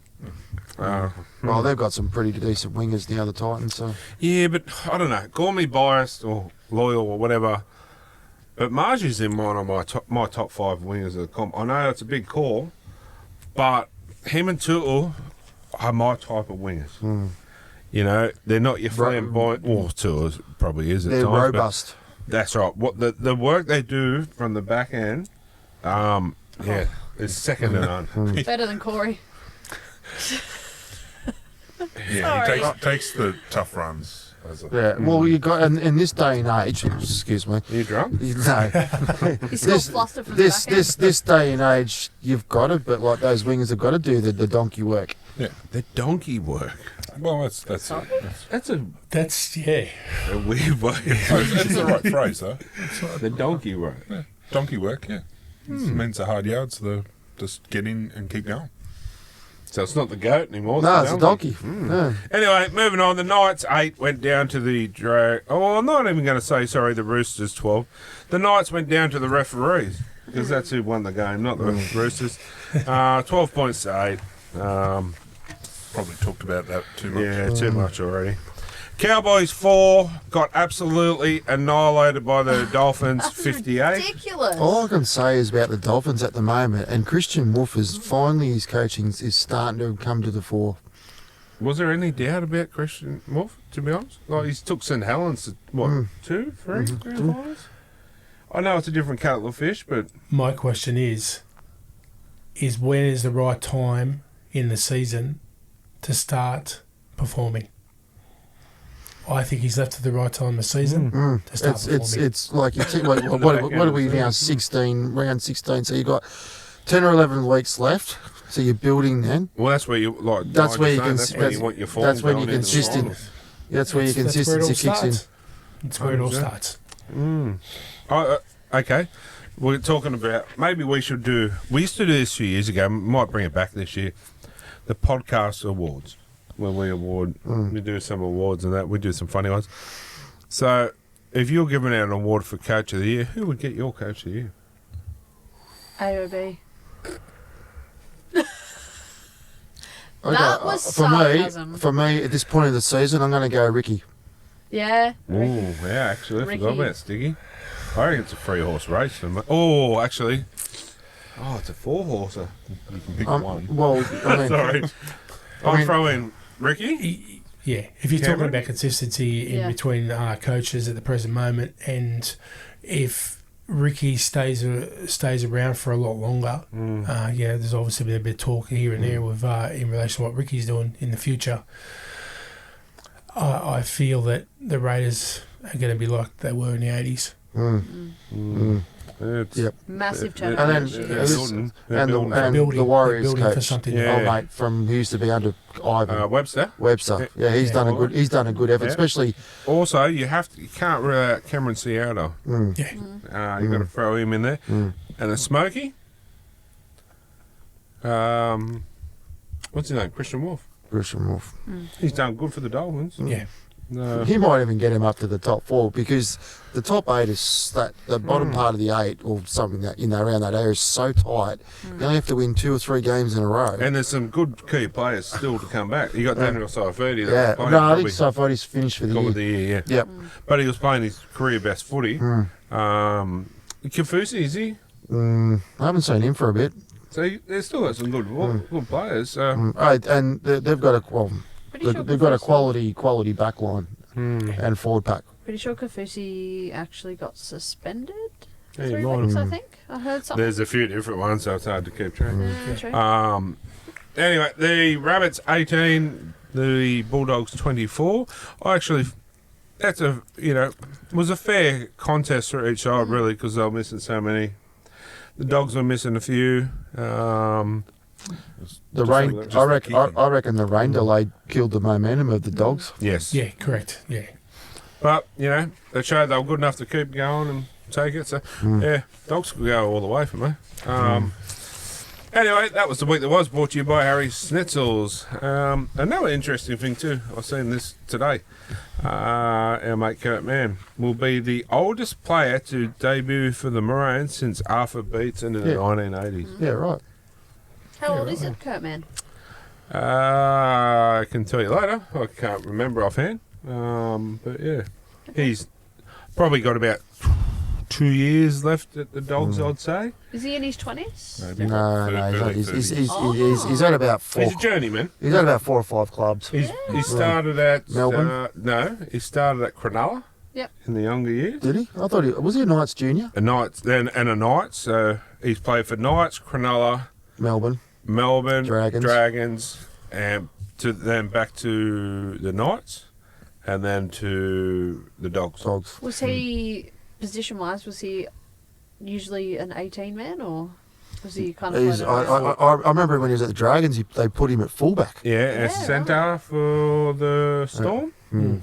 [SPEAKER 4] Well, they've got some pretty decent wingers now, the Titans. So
[SPEAKER 1] yeah, but I don't know. Call me biased or loyal or whatever, but Marju's in one of my top 5 wingers of the comp. I know it's a big call, but him and Tutu are my type of wingers. You know, they're not your flamboyant. Well, Tutu probably is at times.
[SPEAKER 4] They're robust.
[SPEAKER 1] That's right. What the work they do from the back end, is second to none.
[SPEAKER 5] Better than Corey.
[SPEAKER 8] Yeah, he takes the tough runs.
[SPEAKER 4] Well, you got in this day and age. Excuse me.
[SPEAKER 1] Are you drunk?
[SPEAKER 4] No.
[SPEAKER 5] He's still flustered from the back end.
[SPEAKER 4] This day and age, you've got it. But like those wingers have got to do the donkey work.
[SPEAKER 8] Yeah,
[SPEAKER 1] the donkey work.
[SPEAKER 8] Well, that's
[SPEAKER 1] a weird way.
[SPEAKER 8] That's the right phrase, though.
[SPEAKER 1] The donkey work.
[SPEAKER 8] Yeah. Donkey work. Yeah, it means the hard yards. Just get in and keep going.
[SPEAKER 1] So it's not the goat anymore.
[SPEAKER 4] No, it's a donkey. Yeah.
[SPEAKER 1] Anyway, moving on. The Knights 8 went down to the I'm not even going to say, sorry, the Roosters 12. The Knights went down to the referees because that's who won the game, not the Roosters. 12 points to 8.
[SPEAKER 8] Probably talked about that too much.
[SPEAKER 1] Yeah, too much already. Cowboys 4 got absolutely annihilated by the Dolphins 58.
[SPEAKER 5] Ridiculous.
[SPEAKER 4] All I can say is about the Dolphins at the moment, and Christian Wolf is finally his coaching is starting to come to the fore.
[SPEAKER 1] Was there any doubt about Christian Wolf, to be honest? Like, he took St Helens to, 2, 3 grand finals? I know it's a different kettle of fish, but...
[SPEAKER 6] My question is when is the right time in the season to start performing? I think he's left at the right time of the season to start performing.
[SPEAKER 4] It's like, you think, what are we now, 16, round 16, so you got 10 or 11 weeks left, so you're building then.
[SPEAKER 1] Well, that's where you, like,
[SPEAKER 4] that's where you
[SPEAKER 1] want your form.
[SPEAKER 4] That's when you consistent. That's where your consistency kicks in.
[SPEAKER 6] That's where it all starts.
[SPEAKER 1] Okay. We're talking about, maybe we used to do this a few years ago, might bring it back this year, the podcast awards. When we do some awards and that, we do some funny ones. So, if you're giving out an award for Coach of the Year, who would get your Coach of the Year?
[SPEAKER 5] AOB.
[SPEAKER 4] Okay,
[SPEAKER 5] That was sarcasm.
[SPEAKER 4] For me, at this point of the season, I'm going to go Ricky.
[SPEAKER 5] Yeah.
[SPEAKER 1] Oh, yeah, actually, I
[SPEAKER 5] Ricky.
[SPEAKER 1] forgot about Stiggy. I reckon it's a 3-horse race for me. Oh, actually. Oh, it's a 4-horser.
[SPEAKER 8] You can pick one.
[SPEAKER 4] Well, I mean,
[SPEAKER 1] sorry. I'll throw in Ricky.
[SPEAKER 6] Yeah, if you're talking about consistency in between coaches at the present moment, and if Ricky stays around for a lot longer, there's obviously been a bit of talk here and there with in relation to what Ricky's doing in the future. I feel that the Raiders are going to be like they were in the 80s.
[SPEAKER 5] Massive turnover.
[SPEAKER 4] And then the Warriors coach, mate, who used to be under Ivan
[SPEAKER 1] Webster.
[SPEAKER 4] Yeah, he's done a good effort, especially.
[SPEAKER 1] Also, you can't rule out Cameron Seattle. You got to throw him in there, and a Smokey. What's his name? Christian Wolf.
[SPEAKER 4] Christian Wolf.
[SPEAKER 1] He's done good for the Dolphins.
[SPEAKER 6] Yeah.
[SPEAKER 1] No.
[SPEAKER 4] He might even get him up to the top 4 because the top 8 is the bottom part of the 8 or something that around that area is so tight. You only have to win 2 or 3 games in a row.
[SPEAKER 1] And there's some good key players still to come back. You got Daniel Saifidi.
[SPEAKER 4] Yeah, no, I think Saifidi's finished for the year.
[SPEAKER 1] Yeah.
[SPEAKER 4] Yep.
[SPEAKER 1] But he was playing his career best footy. Kafusi, is he?
[SPEAKER 4] I haven't seen him for a bit.
[SPEAKER 1] So they've still got some good players.
[SPEAKER 4] And they've got a quality back line and forward pack.
[SPEAKER 5] Pretty sure Kafusi actually got suspended.
[SPEAKER 1] Yeah,
[SPEAKER 5] 3 weeks, I think. I heard something.
[SPEAKER 1] There's a few different ones, so it's hard to keep track.
[SPEAKER 5] True.
[SPEAKER 1] Anyway, the Rabbits 18, the Bulldogs 24. That's was a fair contest for each side really because they were missing so many. The Dogs were missing a few.
[SPEAKER 4] The rain, I reckon the rain delay killed the momentum of the Dogs.
[SPEAKER 1] Yes.
[SPEAKER 6] Yeah, correct. Yeah.
[SPEAKER 1] But, they showed they were good enough to keep going and take it. So, Dogs could go all the way for me. Anyway, that was the week that was brought to you by Harry Schnitzels. Another interesting thing, too, I've seen this today. Our mate Kurt Mann will be the oldest player to debut for the Maroons since Arthur Beats in the 1980s.
[SPEAKER 4] Yeah, right.
[SPEAKER 5] How old is it, Kurt Mann?
[SPEAKER 1] I can tell you later. I can't remember offhand. But yeah, he's probably got about 2 years left at the Dogs, I'd say.
[SPEAKER 5] Is he in his 20s?
[SPEAKER 4] No, he's at about 4.
[SPEAKER 1] He's a journeyman.
[SPEAKER 4] He's at about 4 or 5 clubs.
[SPEAKER 1] He started at
[SPEAKER 4] Melbourne.
[SPEAKER 1] he started at Cronulla.
[SPEAKER 5] Yep.
[SPEAKER 1] In the younger years.
[SPEAKER 4] Did he? I thought was he a Knights junior?
[SPEAKER 1] A Knights, then and a Knights. So he's played for Knights, Cronulla,
[SPEAKER 4] Melbourne,
[SPEAKER 1] Dragons, and then back to the Knights, and then to the Dogs.
[SPEAKER 5] Was he, position-wise, was he usually an 18 man or was he kind of?
[SPEAKER 4] I remember when he was at the Dragons, they put him at fullback.
[SPEAKER 1] Yeah, as centre for the Storm.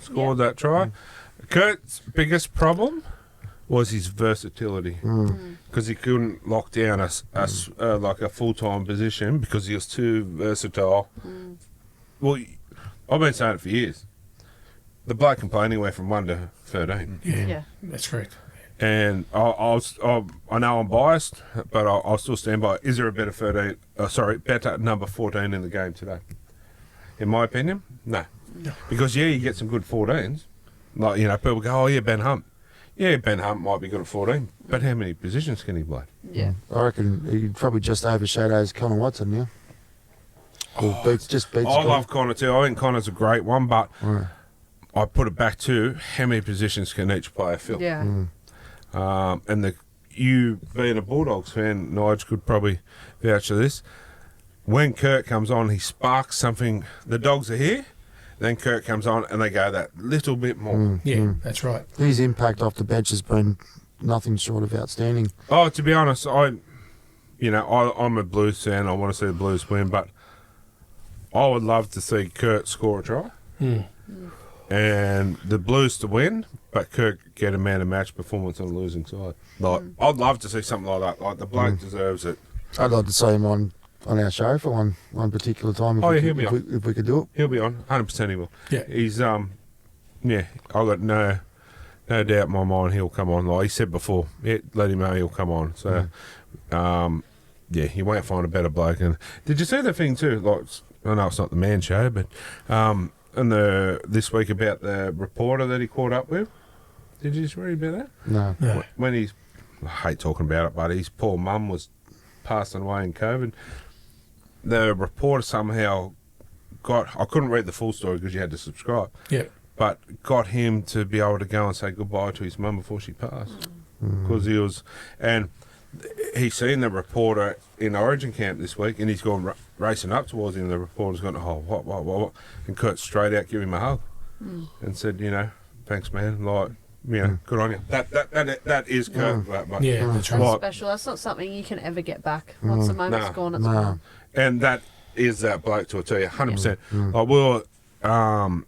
[SPEAKER 1] Scored that try. Kurt's biggest problem was his versatility because he couldn't lock down a full-time position because he was too versatile. Well, I've been saying it for years. The bloke can play anywhere from 1 to 13.
[SPEAKER 6] Yeah, that's correct.
[SPEAKER 1] And I know I'm biased, but I'll still stand by it. Is there a better better number 14 in the game today? In my opinion, no. Because you get some good 14s. Like, people go, oh yeah, Ben Hunt. Yeah, Ben Hunt might be good at 14, but how many positions can he play?
[SPEAKER 5] Yeah.
[SPEAKER 4] I reckon he probably just overshadows Connor Watson now. Beats.
[SPEAKER 1] I love Connor too. I think Connor's a great one, but I put it back to how many positions can each player fill?
[SPEAKER 5] Yeah.
[SPEAKER 1] And you being a Bulldogs fan, Nige could probably vouch for this. When Kurt comes on, he sparks something. The Dogs are here. Then Kurt comes on and they go that little bit more.
[SPEAKER 6] That's right.
[SPEAKER 4] His impact off the bench has been nothing short of outstanding.
[SPEAKER 1] Oh, to be honest, I'm a Blues fan. I want to see the Blues win, but I would love to see Kurt score a try. And the Blues to win, but Kurt get a man of match performance on the losing side. Like, I'd love to see something like that. Like, the bloke deserves it.
[SPEAKER 4] I'd like to see him on our show for one particular time. If we could do it.
[SPEAKER 1] He'll be on. 100% he will.
[SPEAKER 6] Yeah.
[SPEAKER 1] He's I've got no doubt in my mind he'll come on. Like he said before, let him know he'll come on. So you won't find a better bloke. And did you see the thing too? Like, I know it's not the Man Show, but this week about the reporter that he caught up with. Did you just read about that?
[SPEAKER 4] No.
[SPEAKER 1] When I hate talking about it, but his poor mum was passing away in COVID. The reporter somehow I couldn't read the full story because you had to subscribe.
[SPEAKER 6] Yeah.
[SPEAKER 1] But got him to be able to go and say goodbye to his mum before she passed. Because he's seen the reporter in Origin camp this week and he's gone racing up towards him and the reporter's gone, what? And Kurt straight out gave him a hug and said, thanks man, good on you. That is Kurt. But,
[SPEAKER 6] that's right.
[SPEAKER 5] That's special. That's not something you can ever get back. Once the moment's gone, it's gone.
[SPEAKER 1] And that is that bloke to tell you, 100%. Like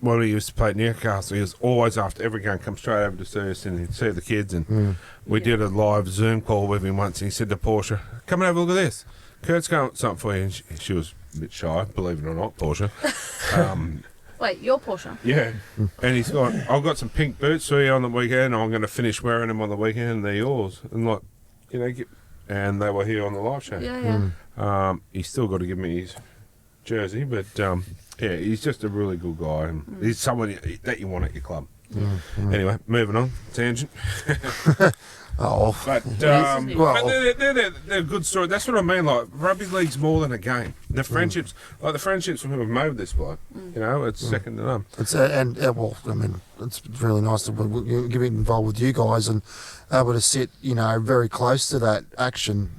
[SPEAKER 1] when we used to play at Newcastle, he was always after every game, come straight over to see us and he'd see the kids. And we did a live Zoom call with him once and he said to Portia, come and have a look at this. Kurt's got something for you. And she was a bit shy, believe it or not, Portia.
[SPEAKER 5] Wait, your Porsche?
[SPEAKER 1] Yeah. And he's got, I've got some pink boots for you on the weekend. I'm going to finish wearing them on the weekend, and they're yours. And like, you know, and they were here on the live show.
[SPEAKER 5] Yeah.
[SPEAKER 1] He's still got to give me his jersey, but yeah, he's just a really good guy. And he's someone that you want at your club. Anyway, moving on. Tangent. But they're a good story. That's what I mean. Like, rugby league's more than a game. The friendships, like the friendships who have made this bloke, you know, it's second to none.
[SPEAKER 4] It's well, I mean, it's really nice to get involved with you guys and able to sit, you know, very close to that action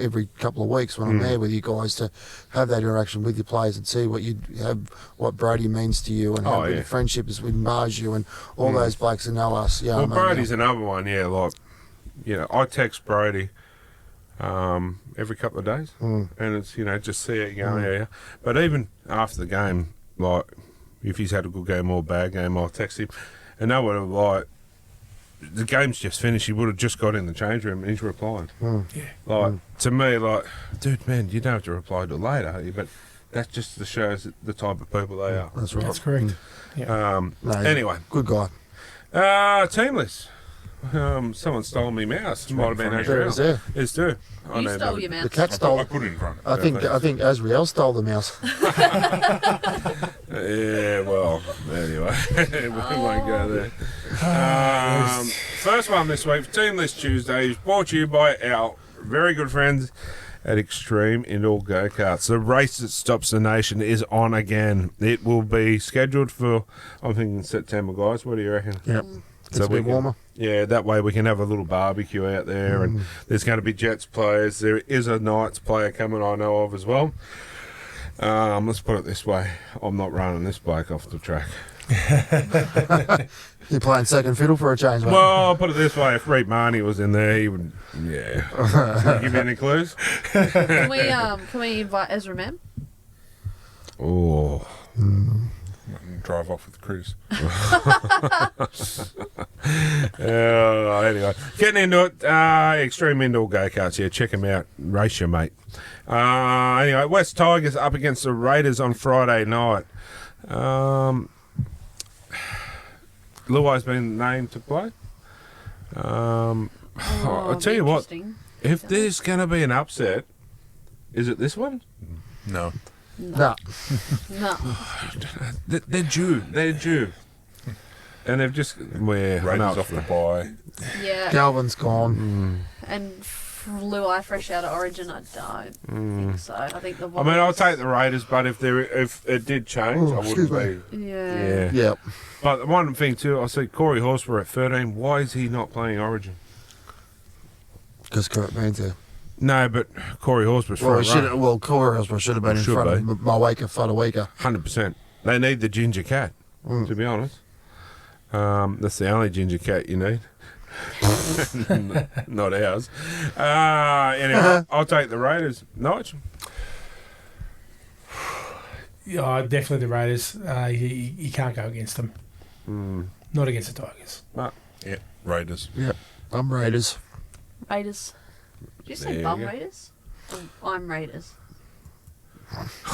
[SPEAKER 4] every couple of weeks when I'm there with you guys to have that interaction with your players and see what you have, what Brody means to you and how the friendship is with Marju and all those blokes that know us. Yeah,
[SPEAKER 1] well, Brody's another one. Yeah, like, you know, I text Brody every couple of days, and it's, you know, just see it going, yeah. But even after the game, like, if he's had a good game or a bad game, I'll text him, and that would have, like, the game's just finished, he would have just got in the change room and he's replying. Like, to me, like, dude, man, you don't have to reply to later, but that just shows the type of people they are.
[SPEAKER 4] That's right.
[SPEAKER 6] That's correct.
[SPEAKER 1] Anyway.
[SPEAKER 4] Good guy.
[SPEAKER 1] Team list. Someone stole me mouse. Might have been Azrael. It's too.
[SPEAKER 5] You stole your mouse.
[SPEAKER 4] The cat stole.
[SPEAKER 8] I put it in front.
[SPEAKER 4] I think Azrael stole the mouse.
[SPEAKER 1] Yeah, well, anyway, we won't go there. First one this week, Team List Tuesday, is brought to you by our very good friends at Extreme Indoor Go-Karts. The race that stops the nation is on again. It will be scheduled for, I'm thinking, September, guys. What do you reckon?
[SPEAKER 4] Yep. It's a bit warmer.
[SPEAKER 1] Yeah, that way we can have a little barbecue out there, and there's going to be Jets players. There is a Knights player coming, I know of, as well. Let's put it this way. I'm not running this bloke off the track.
[SPEAKER 4] You're playing second fiddle for a change, mate.
[SPEAKER 1] Well, I'll put it this way. If Reed Marnie was in there, he would, give you any clues?
[SPEAKER 5] Can we invite Ezra Mem?
[SPEAKER 1] Oh.
[SPEAKER 8] Drive off with Chris.
[SPEAKER 1] Anyway, getting into it. Extreme Indoor Go-Karts. Yeah, check them out. Race your mate. Anyway, West Tigers up against the Raiders on Friday night. Luai's been named to play. I'll tell you what, if there's going to be an upset, is it this one?
[SPEAKER 8] No.
[SPEAKER 5] No.
[SPEAKER 1] They're due. And they've just...
[SPEAKER 8] Raiders off the bye.
[SPEAKER 5] Yeah.
[SPEAKER 4] Galvin's gone.
[SPEAKER 5] And Luai fresh out of Origin, I don't think so. I think the
[SPEAKER 1] I mean, I'll take the Raiders, but if it did change, I wouldn't be...
[SPEAKER 5] Yeah.
[SPEAKER 4] Yep.
[SPEAKER 1] But the one thing too, I see Corey Horsburgh at 13. Why is he not playing Origin?
[SPEAKER 4] Because Kurt Man's there.
[SPEAKER 1] No, but Corey Horsburgh's front row.
[SPEAKER 4] Corey Horsburgh should have been in front of Maweka Fadaweka.
[SPEAKER 1] 100%. They need the ginger cat, to be honest. That's the only ginger cat you need. Not ours. Anyway, I'll take the Raiders. Nigel?
[SPEAKER 6] Yeah, definitely the Raiders. You can't go against them. Not against the Tigers.
[SPEAKER 8] Yeah, Raiders.
[SPEAKER 4] Yep, I'm Raiders.
[SPEAKER 5] Raiders. Did you say bum Raiders? I'm Raiders.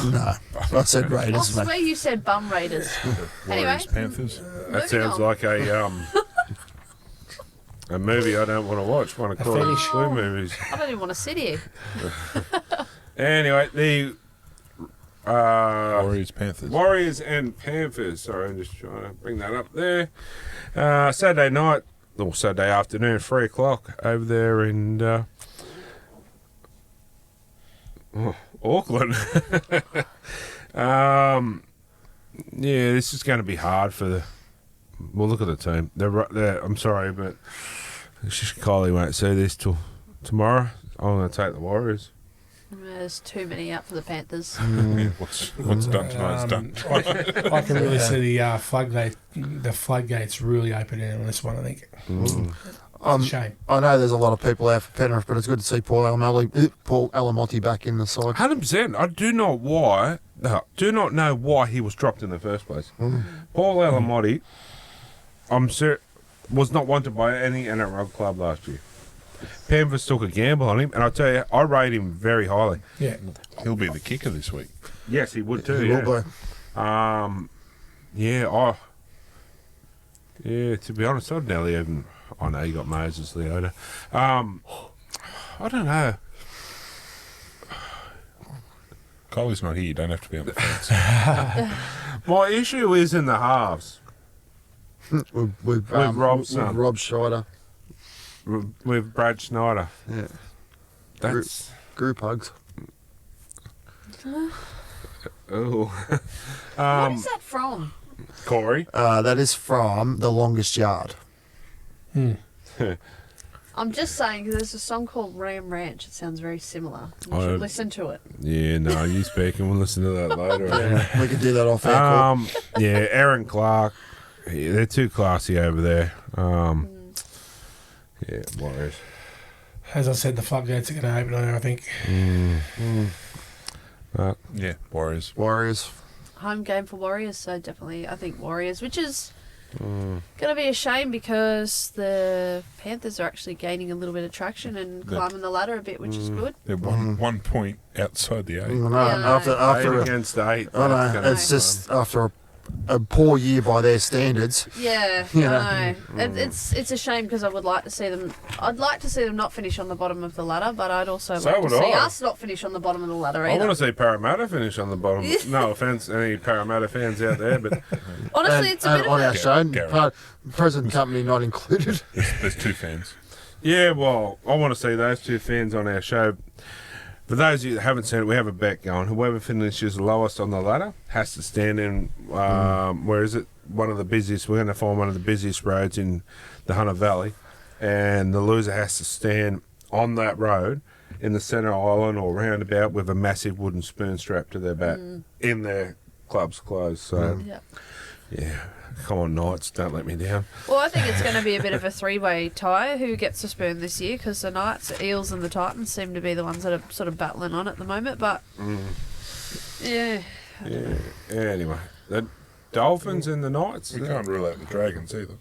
[SPEAKER 4] No, I said Raiders,
[SPEAKER 5] I
[SPEAKER 4] mate.
[SPEAKER 5] swear you said bum Raiders. Anyway.
[SPEAKER 8] Warriors, Panthers.
[SPEAKER 1] That sounds like a movie I don't want to watch. One of Corey's blue movies.
[SPEAKER 5] I don't even want to sit here.
[SPEAKER 1] Anyway, the
[SPEAKER 8] Warriors, Panthers.
[SPEAKER 1] Warriors and Panthers. Sorry, I'm just trying to bring that up there. Saturday night, or Saturday afternoon, 3 o'clock over there in Auckland. Yeah, this is going to be hard for the... Well, look at the team. They're I'm sorry, but Kylie won't see this till tomorrow. I'm going to take the Warriors.
[SPEAKER 5] There's too many out for the Panthers.
[SPEAKER 8] What's done tonight's done.
[SPEAKER 6] I can really see the floodgates really opening on this one, I think. It's a shame.
[SPEAKER 4] I know there's a lot of people out for Penrith, but it's good to see Paul Alamotti back in the side.
[SPEAKER 1] 100%. I do not know why he was dropped in the first place. Paul Alamotti, was not wanted by any NRL club last year. Panthers took a gamble on him, and I tell you, I rate him very highly.
[SPEAKER 6] Yeah,
[SPEAKER 8] he'll be the kicker this week.
[SPEAKER 1] Yes, he would too.
[SPEAKER 4] He will be.
[SPEAKER 1] Yeah, to be honest, I'd nearly even... I know you got Moses Leota. I don't know.
[SPEAKER 8] Kylie's not here. You don't have to be on the fence.
[SPEAKER 1] My issue is in the halves.
[SPEAKER 4] with
[SPEAKER 1] Robson.
[SPEAKER 4] Rob Schneider.
[SPEAKER 1] With Brad Schneider.
[SPEAKER 4] Yeah.
[SPEAKER 1] That's...
[SPEAKER 4] Group hugs.
[SPEAKER 1] Oh.
[SPEAKER 5] What is that from?
[SPEAKER 1] Corey?
[SPEAKER 4] That is from The Longest Yard.
[SPEAKER 5] I'm just saying, 'cause there's a song called Ram Ranch. It sounds very similar. You should listen to it.
[SPEAKER 1] Yeah, no, you speak and we'll listen to that later.
[SPEAKER 4] We can do that off air.
[SPEAKER 1] Yeah, Aaron Clark. Yeah, they're too classy over there. Yeah, Warriors.
[SPEAKER 6] As I said, the floodgates are going to open on her, I think.
[SPEAKER 8] Yeah, Warriors.
[SPEAKER 4] Warriors.
[SPEAKER 5] Home game for Warriors, so definitely I think Warriors, which is going to be a shame because the Panthers are actually gaining a little bit of traction and climbing the ladder a bit, which is good.
[SPEAKER 8] They're 1 point outside the 8.
[SPEAKER 4] After
[SPEAKER 1] against 8.
[SPEAKER 4] I know. It's just after a poor year by their standards.
[SPEAKER 5] Yeah, I know. It's a shame because I would like to see them. I'd like to see them not finish on the bottom of the ladder, but I'd also like to see us not finish on the bottom of the ladder either.
[SPEAKER 1] I want to see Parramatta finish on the bottom. No offence, any Parramatta fans out there, but
[SPEAKER 5] honestly, it's a bit
[SPEAKER 4] on
[SPEAKER 5] of
[SPEAKER 4] our show, present company not included.
[SPEAKER 8] There's 2 fans.
[SPEAKER 1] Yeah, well, I want to see those 2 fans on our show. For those of you that haven't seen it, we have a bet going. Whoever finishes lowest on the ladder has to stand in, where is it? One of the busiest, we're going to find one of the busiest roads in the Hunter Valley. And the loser has to stand on that road in the centre island or roundabout with a massive wooden spoon strapped to their back in their club's clothes. So, yeah. Come on, Knights, don't let me down.
[SPEAKER 5] Well, I think it's going to be a bit of a 3-way tie. Who gets the spoon this year? Because the Knights, the Eels and the Titans seem to be the ones that are sort of battling on at the moment. But, yeah.
[SPEAKER 1] Anyway, the Dolphins and the Knights.
[SPEAKER 8] We can't rule out the Dragons either.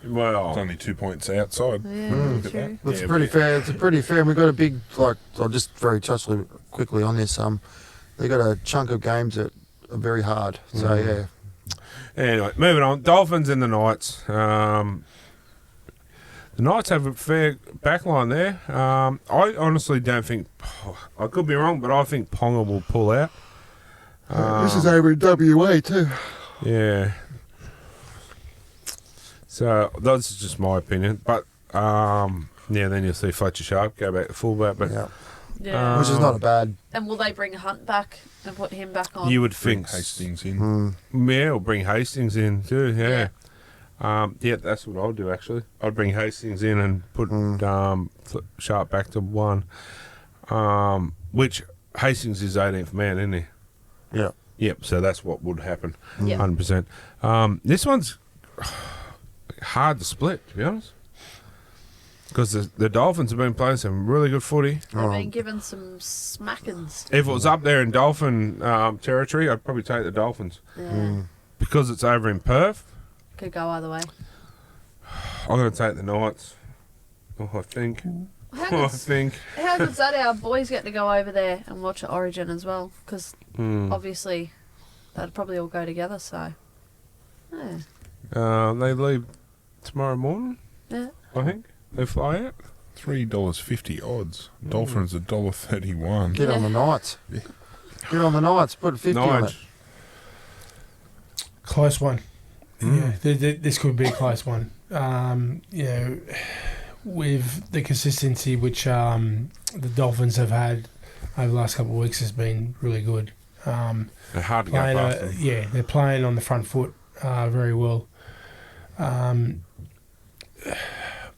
[SPEAKER 1] Well,
[SPEAKER 8] it's only 2 points outside.
[SPEAKER 5] Yeah, true.
[SPEAKER 4] It's pretty fair. It's pretty fair. We've got a big, I'll just very touch quickly on this. They got a chunk of games that are very hard. So, yeah.
[SPEAKER 1] Anyway, moving on. Dolphins and the Knights. The Knights have a fair backline there. I honestly don't think... I could be wrong, but I think Ponga will pull out.
[SPEAKER 4] This is over in WA too.
[SPEAKER 1] Yeah. So, that's just my opinion. But, then you'll see Fletcher Sharp go back to fullback. But,
[SPEAKER 5] Yeah.
[SPEAKER 4] Which is not a bad...
[SPEAKER 5] And will they bring Hunt back and put him back on?
[SPEAKER 1] You would think
[SPEAKER 8] Hastings in.
[SPEAKER 1] Yeah, or bring Hastings in too. Yeah. That's what I'll do actually. I'd bring Hastings in and put Sharp back to 1. Which Hastings is 18th man, isn't he?
[SPEAKER 4] Yeah.
[SPEAKER 1] Yep. So that's what would happen.
[SPEAKER 5] Yep.
[SPEAKER 1] 100%. This one's hard to split, to be honest. Because the Dolphins have been playing some really good footy.
[SPEAKER 5] They've been given some smackings.
[SPEAKER 1] If it was up there in Dolphin territory, I'd probably take the Dolphins.
[SPEAKER 5] Yeah.
[SPEAKER 1] Because it's over in Perth,
[SPEAKER 5] Could go either way.
[SPEAKER 1] I'm going to take the Knights. I think.
[SPEAKER 5] How good's that? Our boys get to go over there and watch the Origin as well. Because obviously that'd probably all go together. So, yeah.
[SPEAKER 1] They leave tomorrow morning,
[SPEAKER 5] Yeah.
[SPEAKER 1] I think. They fly out.
[SPEAKER 8] $3.50 odds. Dolphins $1.31.
[SPEAKER 4] Get on the Knights.
[SPEAKER 8] Yeah.
[SPEAKER 4] Get on the Knights. Put 50 on it.
[SPEAKER 6] Close one. Yeah, this could be a close one. With the consistency which the Dolphins have had over the last couple of weeks has been really good.
[SPEAKER 1] They're hard to go past them.
[SPEAKER 6] Yeah, they're playing on the front foot very well.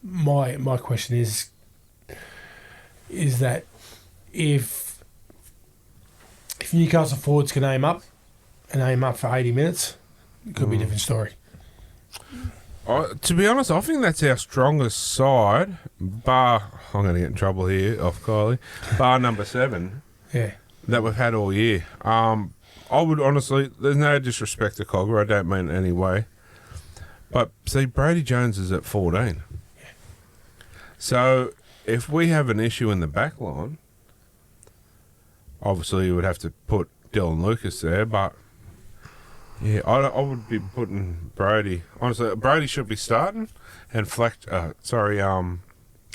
[SPEAKER 6] My question is that if Newcastle forwards can aim up for 80 minutes, it could be a different story.
[SPEAKER 1] To be honest, I think that's our strongest side, bar, I'm going to get in trouble here off Kylie, bar number 7 that we've had all year. I would honestly, there's no disrespect to Cogger, I don't mean it in any way, but see, Brady Jones is at 14. So, if we have an issue in the back line, obviously you would have to put Dylan Lucas there, but Yeah, I would be putting Brody. Honestly, Brody should be starting, and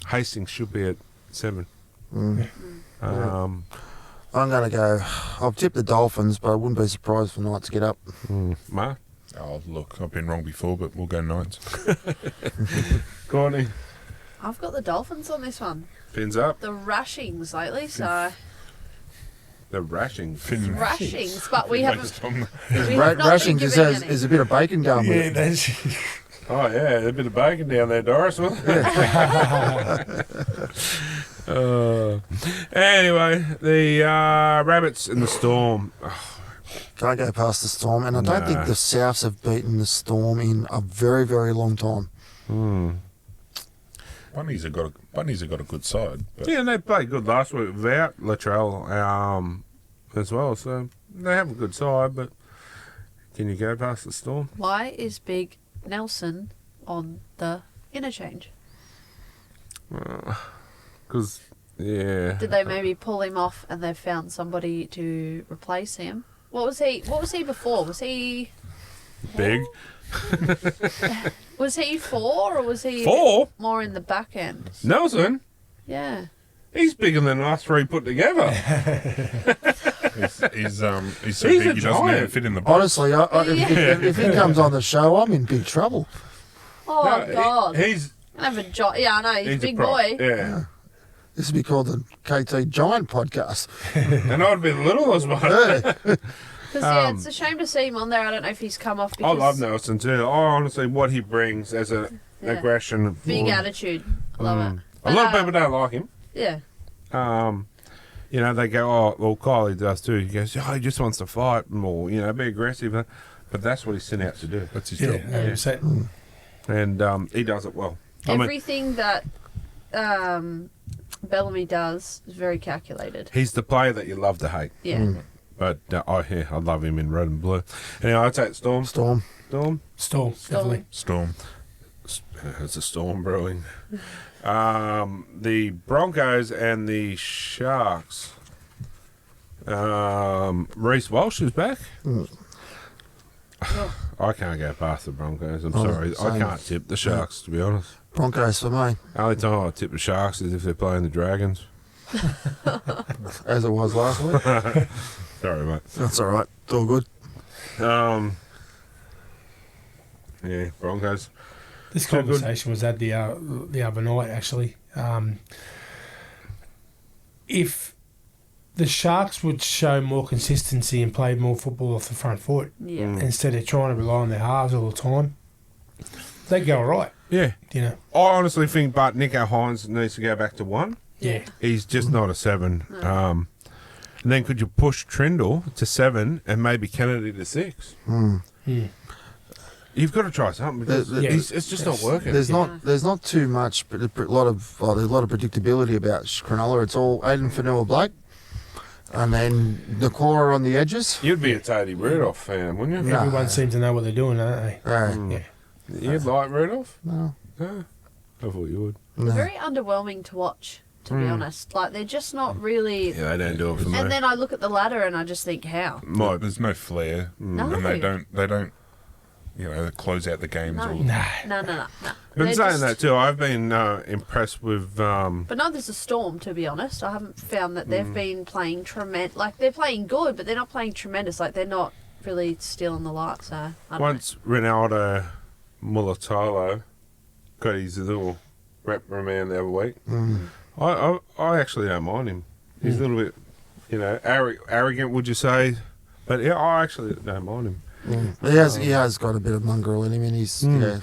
[SPEAKER 1] Hastings should be at 7.
[SPEAKER 4] Mm.
[SPEAKER 1] Um,
[SPEAKER 4] I'm going to go. I've tipped the Dolphins, but I wouldn't be surprised for Knights to get up.
[SPEAKER 1] Mark?
[SPEAKER 8] Oh, look, I've been wrong before, but we'll go Knights.
[SPEAKER 1] Courtney?
[SPEAKER 5] I've got the Dolphins on this one.
[SPEAKER 1] Fins up.
[SPEAKER 5] The Rashings lately, so...
[SPEAKER 1] The Rashings.
[SPEAKER 5] Rashings, but we haven't...
[SPEAKER 4] Rashings is a bit of bacon going with it.
[SPEAKER 6] That's
[SPEAKER 1] Oh, yeah, a bit of bacon down there, Doris. Anyway, the Rabbits in the Storm.
[SPEAKER 4] Can't go past the Storm, and I don't think the Souths have beaten the Storm in a very, very long time.
[SPEAKER 8] Bunnies have got a good side. But
[SPEAKER 1] Yeah, and they played good last week without Latrell as well, so they have a good side, but can you go past the Storm?
[SPEAKER 5] Why is Big Nelson on the interchange?
[SPEAKER 1] Because, yeah.
[SPEAKER 5] Did they maybe pull him off and they've found somebody to replace him? What was he before? Was he
[SPEAKER 1] Big?
[SPEAKER 5] Was he 4 or was he
[SPEAKER 1] 4?
[SPEAKER 5] more in the back end?
[SPEAKER 1] Nelson?
[SPEAKER 5] Yeah.
[SPEAKER 1] He's bigger than us 3 put together.
[SPEAKER 8] he's so
[SPEAKER 1] He's
[SPEAKER 8] big
[SPEAKER 1] a
[SPEAKER 8] he doesn't
[SPEAKER 1] giant.
[SPEAKER 8] even fit in the box.
[SPEAKER 4] Honestly, if he comes on the show, I'm in big trouble.
[SPEAKER 5] Oh,
[SPEAKER 1] No,
[SPEAKER 5] God.
[SPEAKER 1] He's
[SPEAKER 5] I have a yeah, I know. He's a big boy.
[SPEAKER 1] Yeah.
[SPEAKER 4] This would be called the KT Giant Podcast.
[SPEAKER 1] And I'd be little as well.
[SPEAKER 4] Yeah.
[SPEAKER 5] Because, it's a shame to see him on there. I don't know if he's come off
[SPEAKER 1] I
[SPEAKER 5] because...
[SPEAKER 1] love Nelson too. Honestly, what he brings as an aggression.
[SPEAKER 5] Big attitude. I love it.
[SPEAKER 1] A lot of people don't like him.
[SPEAKER 5] Yeah.
[SPEAKER 1] You know, they go, oh, well, Kylie does too. He goes, oh, he just wants to fight more, you know, be aggressive. But that's what he's sent out to do. That's his job.
[SPEAKER 6] 100%.
[SPEAKER 1] And he does it well.
[SPEAKER 5] Everything that Bellamy does is very calculated.
[SPEAKER 1] He's the player that you love to hate.
[SPEAKER 5] Yeah.
[SPEAKER 1] But, I love him in red and blue. Anyway, I'd take Storm.
[SPEAKER 4] Storm.
[SPEAKER 6] Definitely.
[SPEAKER 8] Storm.
[SPEAKER 1] It's a storm brewing. The Broncos and the Sharks. Reece Walsh is back. I can't go past the Broncos. I'm sorry. I can't tip the Sharks, to be honest.
[SPEAKER 4] Broncos for me.
[SPEAKER 1] Only time I tip the Sharks is if they're playing the Dragons.
[SPEAKER 4] As it was last week.
[SPEAKER 1] Sorry, mate.
[SPEAKER 4] That's all right. It's all good.
[SPEAKER 1] Yeah, Broncos.
[SPEAKER 6] This conversation was had the other night, actually. If the Sharks would show more consistency and play more football off the front foot, instead of trying to rely on their halves all the time, they'd go all right.
[SPEAKER 1] Yeah.
[SPEAKER 6] You know.
[SPEAKER 1] I honestly think Nico Hines needs to go back to 1.
[SPEAKER 6] Yeah.
[SPEAKER 1] He's just not a 7. And then could you push Trindle to 7 and maybe Kennedy to 6? You've got to try something because it's just not working.
[SPEAKER 4] There's not too much, but there's a lot of predictability about Cronulla. It's all Aiden Fanua-Blake, and then Nakora on the edges.
[SPEAKER 1] You'd be a Tony Rudolph fan, wouldn't you?
[SPEAKER 6] Everyone seems to know what they're doing, don't they?
[SPEAKER 4] Yeah.
[SPEAKER 1] You'd like Rudolph?
[SPEAKER 4] No.
[SPEAKER 1] I thought you would.
[SPEAKER 5] They're very underwhelming to watch, to be honest. Like, they're just not really...
[SPEAKER 1] Yeah, they don't do it for me.
[SPEAKER 5] And then I look at the ladder and I just think, how?
[SPEAKER 8] There's no flair.
[SPEAKER 5] No.
[SPEAKER 8] And they don't close out the games.
[SPEAKER 5] No.
[SPEAKER 8] Or,
[SPEAKER 5] No.
[SPEAKER 1] Been saying that too. I've been impressed with...
[SPEAKER 5] But no, there's a Storm, to be honest. I haven't found that they've been playing tremendous. Like, they're playing good, but they're not playing tremendous. Like, they're not really stealing the light, so... I don't
[SPEAKER 1] Once Ronaldo Mulatalo got his little reprimand the other week, I actually don't mind him. He's a little bit, arrogant, would you say? But yeah, I actually don't mind him.
[SPEAKER 4] He has got a bit of mongrel in him, and he's so.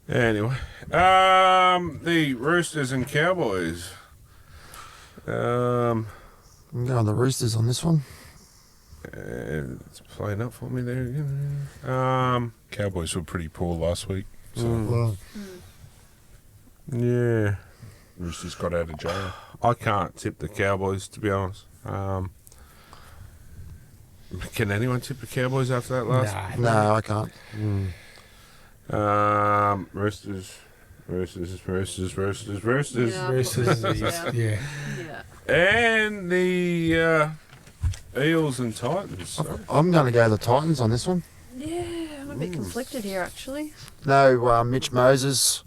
[SPEAKER 1] Anyway, the Roosters and Cowboys.
[SPEAKER 4] I'm going the Roosters on this one.
[SPEAKER 1] It's playing up for me there again.
[SPEAKER 8] Cowboys were pretty poor last week. So
[SPEAKER 1] Yeah.
[SPEAKER 8] Roosters got out of jail.
[SPEAKER 1] I can't tip the Cowboys, to be honest. Can anyone tip the Cowboys after that last?
[SPEAKER 4] No, I can't.
[SPEAKER 1] Roosters.
[SPEAKER 6] Yeah.
[SPEAKER 1] And the Eels and Titans.
[SPEAKER 4] I'm going to go the Titans on this one.
[SPEAKER 5] Yeah, I'm a bit conflicted here, actually.
[SPEAKER 4] No Mitch Moses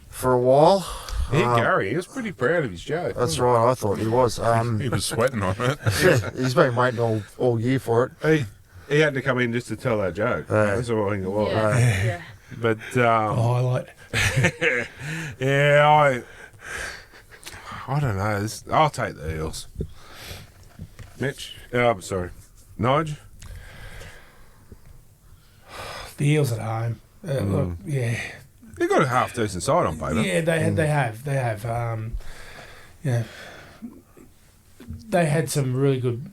[SPEAKER 4] for a while.
[SPEAKER 8] Gary, he was pretty proud of his joke.
[SPEAKER 4] That's right, I thought he was.
[SPEAKER 8] He was sweating on it.
[SPEAKER 4] Yeah, he's been waiting all year for it.
[SPEAKER 1] He had to come in just to tell that joke. That's all I think it was.
[SPEAKER 5] Yeah.
[SPEAKER 1] But
[SPEAKER 6] highlight.
[SPEAKER 1] yeah, I don't know. I'll take the Eels. Mitch? I'm sorry. Nige?
[SPEAKER 6] The Eels at home. Look, yeah.
[SPEAKER 1] They've got a half decent side on paper.
[SPEAKER 6] Yeah, they have. They had some really good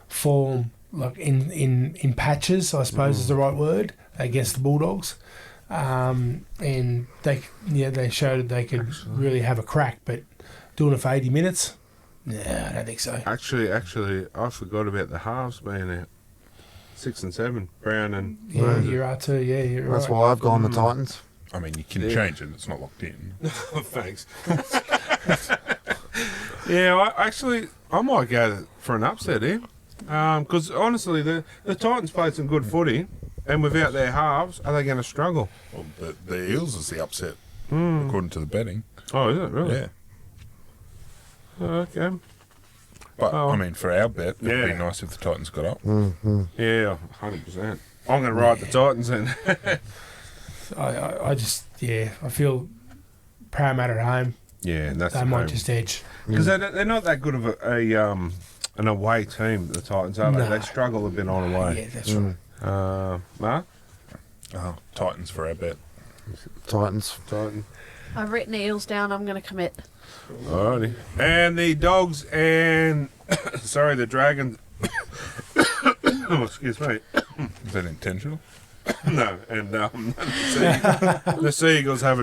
[SPEAKER 6] form, like in patches, I suppose is the right word, against the Bulldogs. And they showed that they could really have a crack, but doing it for 80 minutes, I don't think so.
[SPEAKER 1] Actually, I forgot about the halves being out. 6 and 7, Brown and...
[SPEAKER 6] Yeah, you are too, yeah, you're right.
[SPEAKER 4] That's why I've gone the Titans.
[SPEAKER 8] I mean, you can change it, it's not locked in.
[SPEAKER 1] Thanks. Yeah, I might go for an upset here. Because honestly, the Titans played some good footy, and without their halves, are they going to struggle?
[SPEAKER 8] Well, the Eels is the upset, according to the betting.
[SPEAKER 1] Oh, is it really?
[SPEAKER 8] Yeah.
[SPEAKER 1] Okay.
[SPEAKER 8] But, I mean, for our bet, it'd be nice if the Titans got up.
[SPEAKER 4] Mm-hmm.
[SPEAKER 1] Yeah, 100%. I'm going to ride the Titans then.
[SPEAKER 6] I feel Parramatta at home.
[SPEAKER 1] Yeah, and that's
[SPEAKER 6] they
[SPEAKER 1] the
[SPEAKER 6] might
[SPEAKER 1] home.
[SPEAKER 6] just edge.
[SPEAKER 1] Because they're not that good of an away team, the Titans, are they?
[SPEAKER 6] No.
[SPEAKER 1] They struggle a bit on away.
[SPEAKER 6] Yeah, that's right.
[SPEAKER 1] Mark?
[SPEAKER 8] Titans for our bet.
[SPEAKER 4] Titans.
[SPEAKER 5] I've written the Eels down. I'm going to commit.
[SPEAKER 1] Alrighty. And the Dogs and... sorry, the Dragons... oh, excuse me.
[SPEAKER 8] Is that intentional?
[SPEAKER 1] No, and the Seagulls have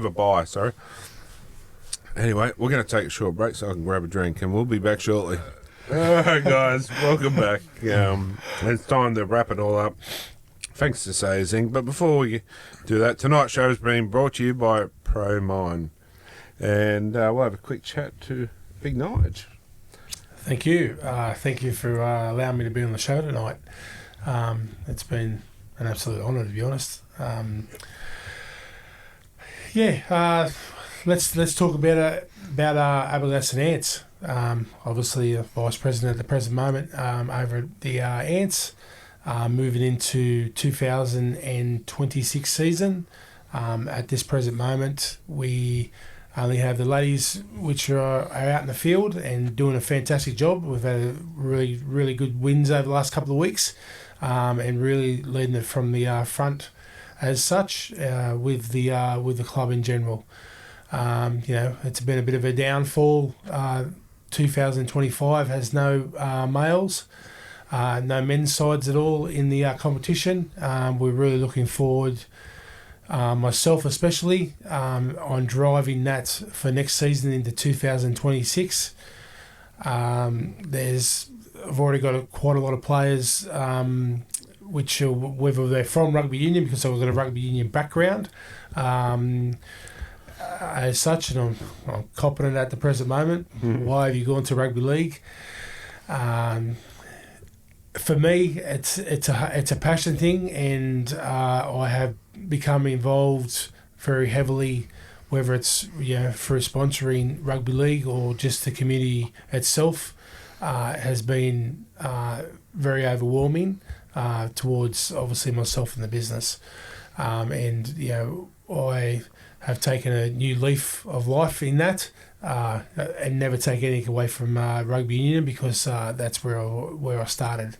[SPEAKER 1] a bye, sorry. Anyway, we're going to take a short break so I can grab a drink, and we'll be back shortly. Alright, guys, welcome back. It's time to wrap it all up. Thanks to Sayzing, but before we do that, tonight's show has been brought to you by ProMine. And we'll have a quick chat to Big Nige.
[SPEAKER 6] Thank you. Thank you for allowing me to be on the show tonight. It's been an absolute honour, to be honest. Let's talk about Aberglass and Ants. Obviously, a vice president at the present moment over at the Ants, moving into 2026 season. At this present moment, we only have the ladies, which are out in the field and doing a fantastic job. We've had a really, really good wins over the last couple of weeks, and really leading it from the front as such with the club in general. It's been a bit of a downfall. 2025 has no males, no men's sides at all in the competition. We're really looking forward, myself especially, on driving that for next season into 2026. I've already got quite a lot of players, which are, whether they're from rugby union, because I've got a rugby union background, as such, and I'm confident at the present moment. Why have you gone to rugby league? For me, it's a passion thing, and I have become involved very heavily, whether it's through sponsoring rugby league or just the community itself. Has been very overwhelming towards obviously myself and the business, and I have taken a new leaf of life in that, and never take anything away from rugby union, because that's where I started,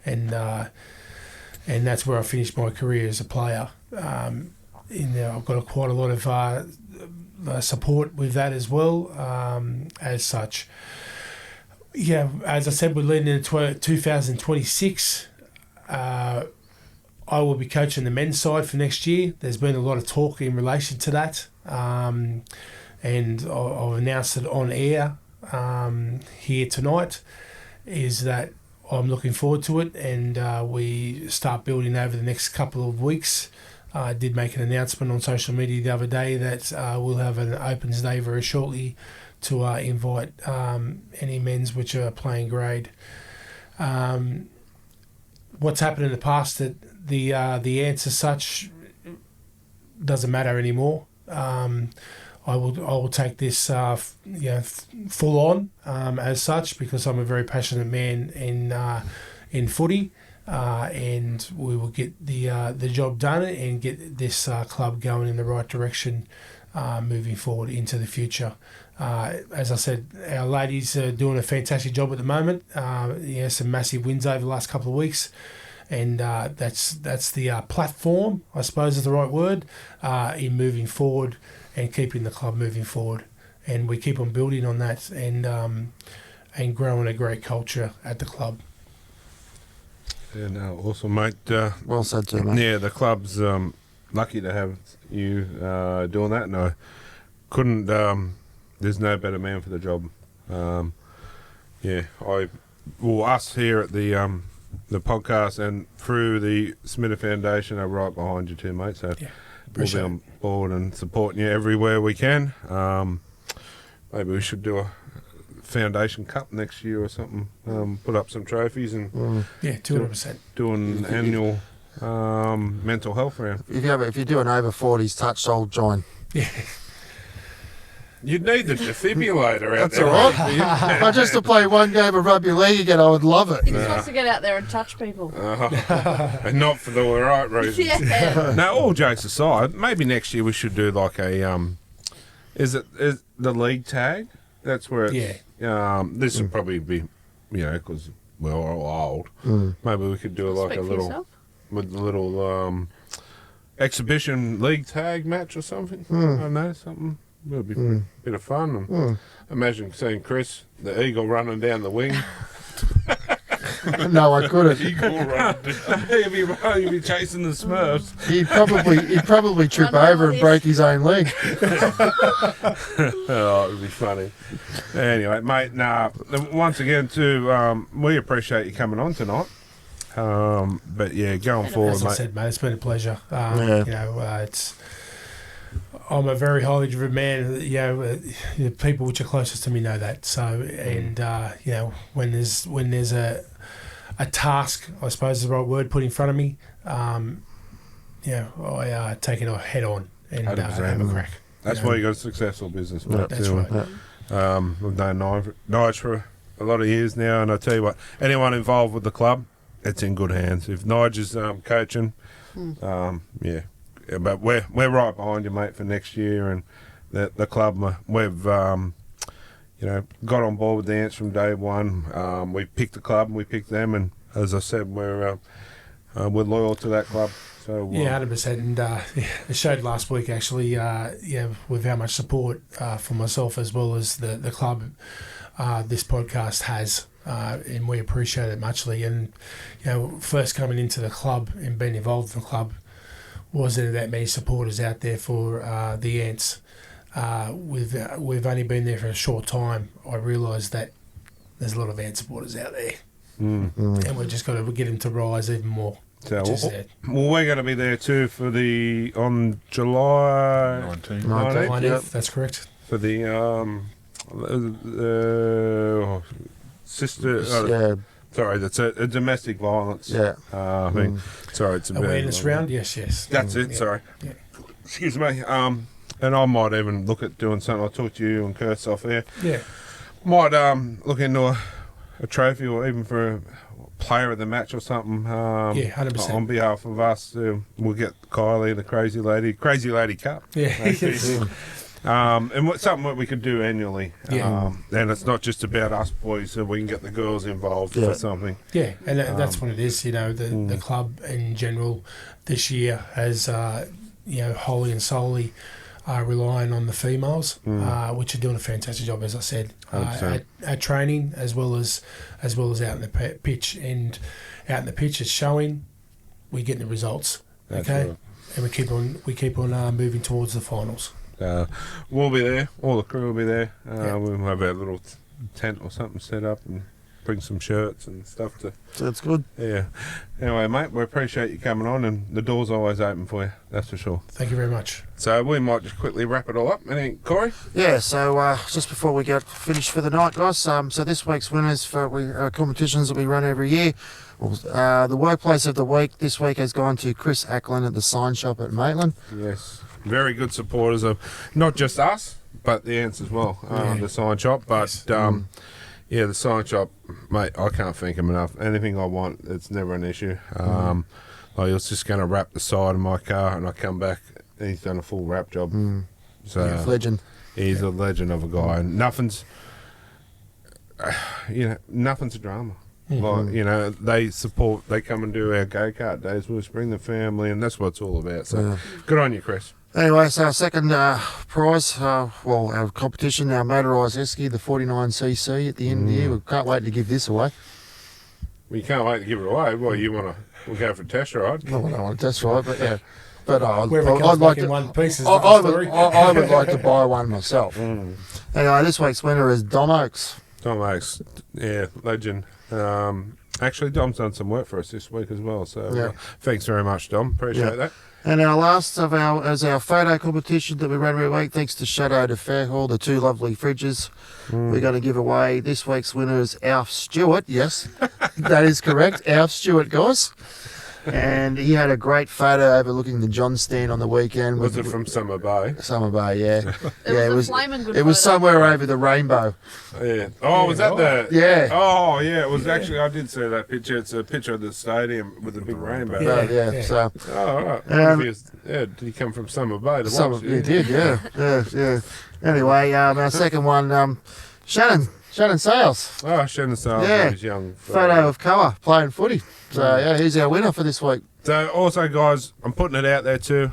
[SPEAKER 6] and that's where I finished my career as a player. I've got quite a lot of support with that as well, as such. Yeah, as I said, we're leading into 2026. I will be coaching the men's side for next year. There's been a lot of talk in relation to that, and I've announced it on air here tonight, is that I'm looking forward to it, and we start building over the next couple of weeks. I did make an announcement on social media the other day that we'll have an Opens Day very shortly to invite any men's which are playing grade. What's happened in the past, that the answer such doesn't matter anymore. I will take this full on as such, because I'm a very passionate man in footy, and we will get the job done and get this club going in the right direction moving forward into the future. As I said, our ladies are doing a fantastic job at the moment. Some massive wins over the last couple of weeks. And that's the platform, I suppose is the right word, in moving forward and keeping the club moving forward. And we keep on building on that and growing a great culture at the club.
[SPEAKER 1] Yeah, no, awesome, mate.
[SPEAKER 4] Well said too, mate.
[SPEAKER 1] Yeah, the club's lucky to have you doing that. No, couldn't. There's no better man for the job. Us here at the podcast and through the Smitter Foundation are right behind you too, mate. So we'll be on board and supporting you everywhere we can. Maybe we should do a Foundation Cup next year or something. Put up some trophies and
[SPEAKER 6] 200%.
[SPEAKER 1] Do an annual mental health round.
[SPEAKER 4] If you do an over 40s touch, I'll join.
[SPEAKER 6] Yeah.
[SPEAKER 1] You'd need the defibrillator out
[SPEAKER 4] That's
[SPEAKER 1] there.
[SPEAKER 4] all right. But just to play one game of rugby league again, I would love it.
[SPEAKER 5] He just wants to get out there and touch people.
[SPEAKER 1] And not for the right reasons.
[SPEAKER 5] Yeah.
[SPEAKER 1] Now, all jokes aside, maybe next year we should do like a is the league tag? That's where it's, this would probably be, because we're all old. Maybe we could do like
[SPEAKER 5] Speak
[SPEAKER 1] a
[SPEAKER 5] for
[SPEAKER 1] little
[SPEAKER 5] yourself.
[SPEAKER 1] with a little exhibition league tag match or something. I don't know, something. It would be a bit of fun. And imagine seeing Chris, the eagle, running down the wing.
[SPEAKER 4] No, I couldn't.
[SPEAKER 1] Eagle running. He'd be chasing the Smurfs.
[SPEAKER 4] He'd probably trip over and break his own leg.
[SPEAKER 1] Oh, it would be funny. Anyway, mate, once again, too, we appreciate you coming on tonight. But yeah, going forward,
[SPEAKER 6] As
[SPEAKER 1] mate.
[SPEAKER 6] I said, mate, it's been a pleasure. I'm a very highly driven man. The people which are closest to me know that. So, and when there's a task, I suppose is the right word, put in front of me, I take it head on and have a crack.
[SPEAKER 1] That's why you got a successful business, mate.
[SPEAKER 6] That's right.
[SPEAKER 1] We've known Nige for a lot of years now, and I tell you what, anyone involved with the club, it's in good hands. If Nige is coaching, but we're right behind you, mate, for next year, and the club we've got on board with the Ants from day one. We picked the club and we picked them, and as I said, we're loyal to that club. So
[SPEAKER 6] 100%, and it showed last week actually. With how much support for myself as well as the club, this podcast has. And we appreciate it muchly. And first coming into the club and being involved in the club, wasn't that many supporters out there for the Ants. We've only been there for a short time. I realised that there's a lot of Ant supporters out there, and we've just got to get them to rise even more.
[SPEAKER 1] So, we're going to be there too on July
[SPEAKER 6] 19th.
[SPEAKER 4] Yep.
[SPEAKER 6] That's correct.
[SPEAKER 1] For the sister. Sorry, that's a domestic violence.
[SPEAKER 4] Yeah.
[SPEAKER 1] Sorry, it's a
[SPEAKER 6] awareness round. Yes.
[SPEAKER 1] That's it. Sorry. Yeah. Excuse me. And I might even look at doing something. I'll talk to you and Kurt's off there.
[SPEAKER 6] Yeah.
[SPEAKER 1] Might look into a trophy or even for a player of the match or something.
[SPEAKER 6] 100%.
[SPEAKER 1] On behalf of us, we'll get Kylie, the Crazy Lady Cup.
[SPEAKER 6] Yeah.
[SPEAKER 1] And something that we could do annually.
[SPEAKER 6] Yeah.
[SPEAKER 1] And it's not just about us boys, so we can get the girls involved for something.
[SPEAKER 6] Yeah, and that's what it is. The club in general this year has, wholly and solely relying on the females, which are doing a fantastic job, as I said, at training as well as out in the pitch. And out in the pitch, it's showing. We're getting the results.
[SPEAKER 1] That's
[SPEAKER 6] okay,
[SPEAKER 1] right.
[SPEAKER 6] and we keep on moving towards the finals.
[SPEAKER 1] We'll be there. All the crew will be there. We'll have our little tent or something set up and bring some shirts and stuff to.
[SPEAKER 4] That's good.
[SPEAKER 1] Yeah. Anyway, mate, we appreciate you coming on, and the door's always open for you. That's for sure.
[SPEAKER 6] Thank you very much.
[SPEAKER 1] So we might just quickly wrap it all up. Anything, Corey?
[SPEAKER 4] Yeah, so just before we get finished for the night, guys, so this week's winners for competitions that we run every year. The workplace of the week this week has gone to Chris Ackland at the sign shop at Maitland.
[SPEAKER 1] Yes. Very good supporters of not just us, but the ants as well, the sign shop. But, yeah, the sign shop, mate, I can't thank him enough. Anything I want, it's never an issue. I was just going to wrap the side of my car, and I come back, and he's done a full wrap job. So
[SPEAKER 4] He's a legend.
[SPEAKER 1] He's a legend of a guy, and nothing's a drama. Like, they come and do our go-kart days. We'll bring the family, and that's what it's all about. So good on you, Chris.
[SPEAKER 4] Anyway, so our second prize, our competition, our motorised esky, the 49cc at the end of the year. We can't wait to give this away.
[SPEAKER 1] Well, you can't wait to give it away. Well, we'll go for a test ride.
[SPEAKER 4] No, I don't want a test ride, but yeah. But I'd
[SPEAKER 6] like
[SPEAKER 4] like
[SPEAKER 6] in
[SPEAKER 4] to.
[SPEAKER 6] one piece.
[SPEAKER 4] I would like to buy one myself. Anyway, this week's winner is Dom Oakes.
[SPEAKER 1] Dom Oakes, yeah, legend. Actually, Dom's done some work for us this week as well. So thanks very much, Dom. Appreciate that.
[SPEAKER 4] And our last is our photo competition that we run every week, thanks to Shadow to Fairhall, the two lovely fridges. We're going to give away this week's winner is Alf Stewart. Yes, that is correct. Alf Stewart, guys. And he had a great photo overlooking the John stand on the weekend.
[SPEAKER 1] Was it from Summer Bay?
[SPEAKER 4] Summer Bay, yeah.
[SPEAKER 5] It was a flaming good
[SPEAKER 4] It was
[SPEAKER 5] photo.
[SPEAKER 4] somewhere over the rainbow.
[SPEAKER 1] Yeah. Oh, was that the?
[SPEAKER 4] Yeah.
[SPEAKER 1] Oh, yeah. It was actually. I did see that picture. It's a picture of the stadium with the big rainbow.
[SPEAKER 4] Yeah. So.
[SPEAKER 1] Oh, all right. Did he come from Summer Bay to watch?
[SPEAKER 4] He did. Yeah. Anyway, our second one, Shannon Sales.
[SPEAKER 1] Oh, Shannon Sales.
[SPEAKER 4] Yeah.
[SPEAKER 1] He was young.
[SPEAKER 4] Photo of Koa playing footy. So he's our winner for this week.
[SPEAKER 1] So also, guys, I'm putting it out there too.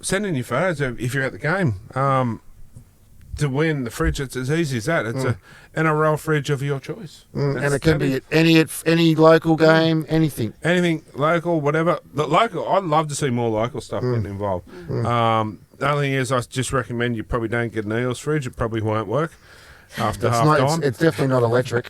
[SPEAKER 1] Send in your photos if you're at the game. To win the fridge, it's as easy as that. It's a NRL fridge of your choice.
[SPEAKER 4] And it can be at any local game, anything.
[SPEAKER 1] Anything local, whatever. The local, I'd love to see more local stuff getting involved. The only thing is, I just recommend you probably don't get an Eels fridge. It probably won't work after half time.
[SPEAKER 4] It's definitely not electric.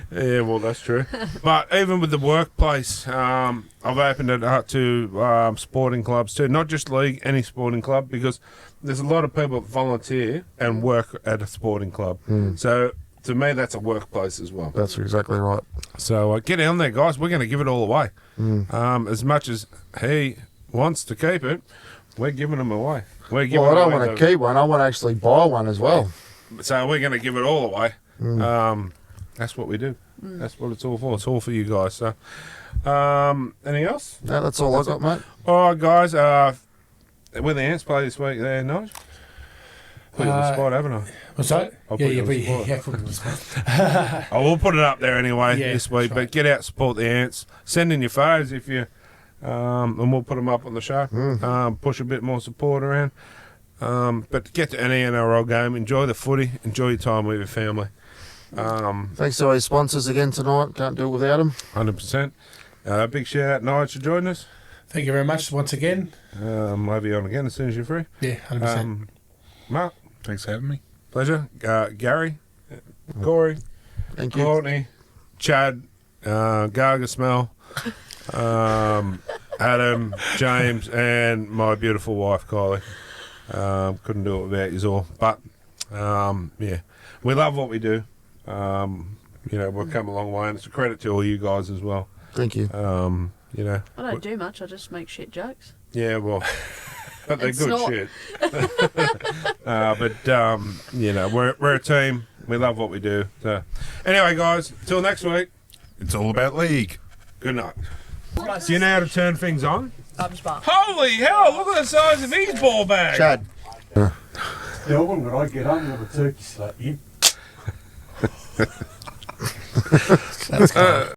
[SPEAKER 1] Yeah, well, that's true. But even with the workplace, I've opened it up to sporting clubs too, not just league, any sporting club, because there's a lot of people that volunteer and work at a sporting club. So to me, that's a workplace as well.
[SPEAKER 4] That's exactly right.
[SPEAKER 1] So get on there, guys. We're going to give it all away. As much as he wants to keep it, we're giving them away.
[SPEAKER 4] I don't want to keep one. I want to actually buy one as well.
[SPEAKER 1] So we're going to give it all away. That's what we do. That's what it's all for. It's all for you guys. So, anything else?
[SPEAKER 4] No, that's all I got, mate.
[SPEAKER 1] All right, guys. Where the Ants play this week, there, Nige? Put it in the spot, haven't I?
[SPEAKER 6] What's that?
[SPEAKER 1] I'll put it in the spot. I will put it up there anyway this week. But get out, support the Ants. Send in your photos if you, and we'll put them up on the show. Push a bit more support around. But get to any NRL game, enjoy the footy, enjoy your time with your family.
[SPEAKER 4] Thanks to our sponsors again tonight. Can't do it without them.
[SPEAKER 1] 100%. Big shout out, Nige, for joining us.
[SPEAKER 6] Thank you very much once again.
[SPEAKER 1] I'll have you on again as soon as you're free.
[SPEAKER 6] Yeah, 100%.
[SPEAKER 8] Mark, thanks for having me.
[SPEAKER 1] Pleasure. Gary, Corey,
[SPEAKER 4] Thank you.
[SPEAKER 1] Courtney, Chad, Garga Smell, Adam, James, and my beautiful wife, Kylie. Couldn't do it without you all. But, we love what we do. We've come a long way, and it's a credit to all you guys as well.
[SPEAKER 4] Thank you.
[SPEAKER 5] I don't do much. I just make shit jokes.
[SPEAKER 1] Yeah, well, but they're
[SPEAKER 5] It's
[SPEAKER 1] good
[SPEAKER 5] not.
[SPEAKER 1] shit. We're a team. We love what we do. So, anyway, guys, till next week.
[SPEAKER 8] It's all about league.
[SPEAKER 1] Good night. Do you know how to turn things on?
[SPEAKER 5] Bar.
[SPEAKER 1] Holy hell! Look at the size of his ball bag.
[SPEAKER 4] Chad.
[SPEAKER 13] Yeah, when would I get home and have a turkey slat in?
[SPEAKER 6] That's good.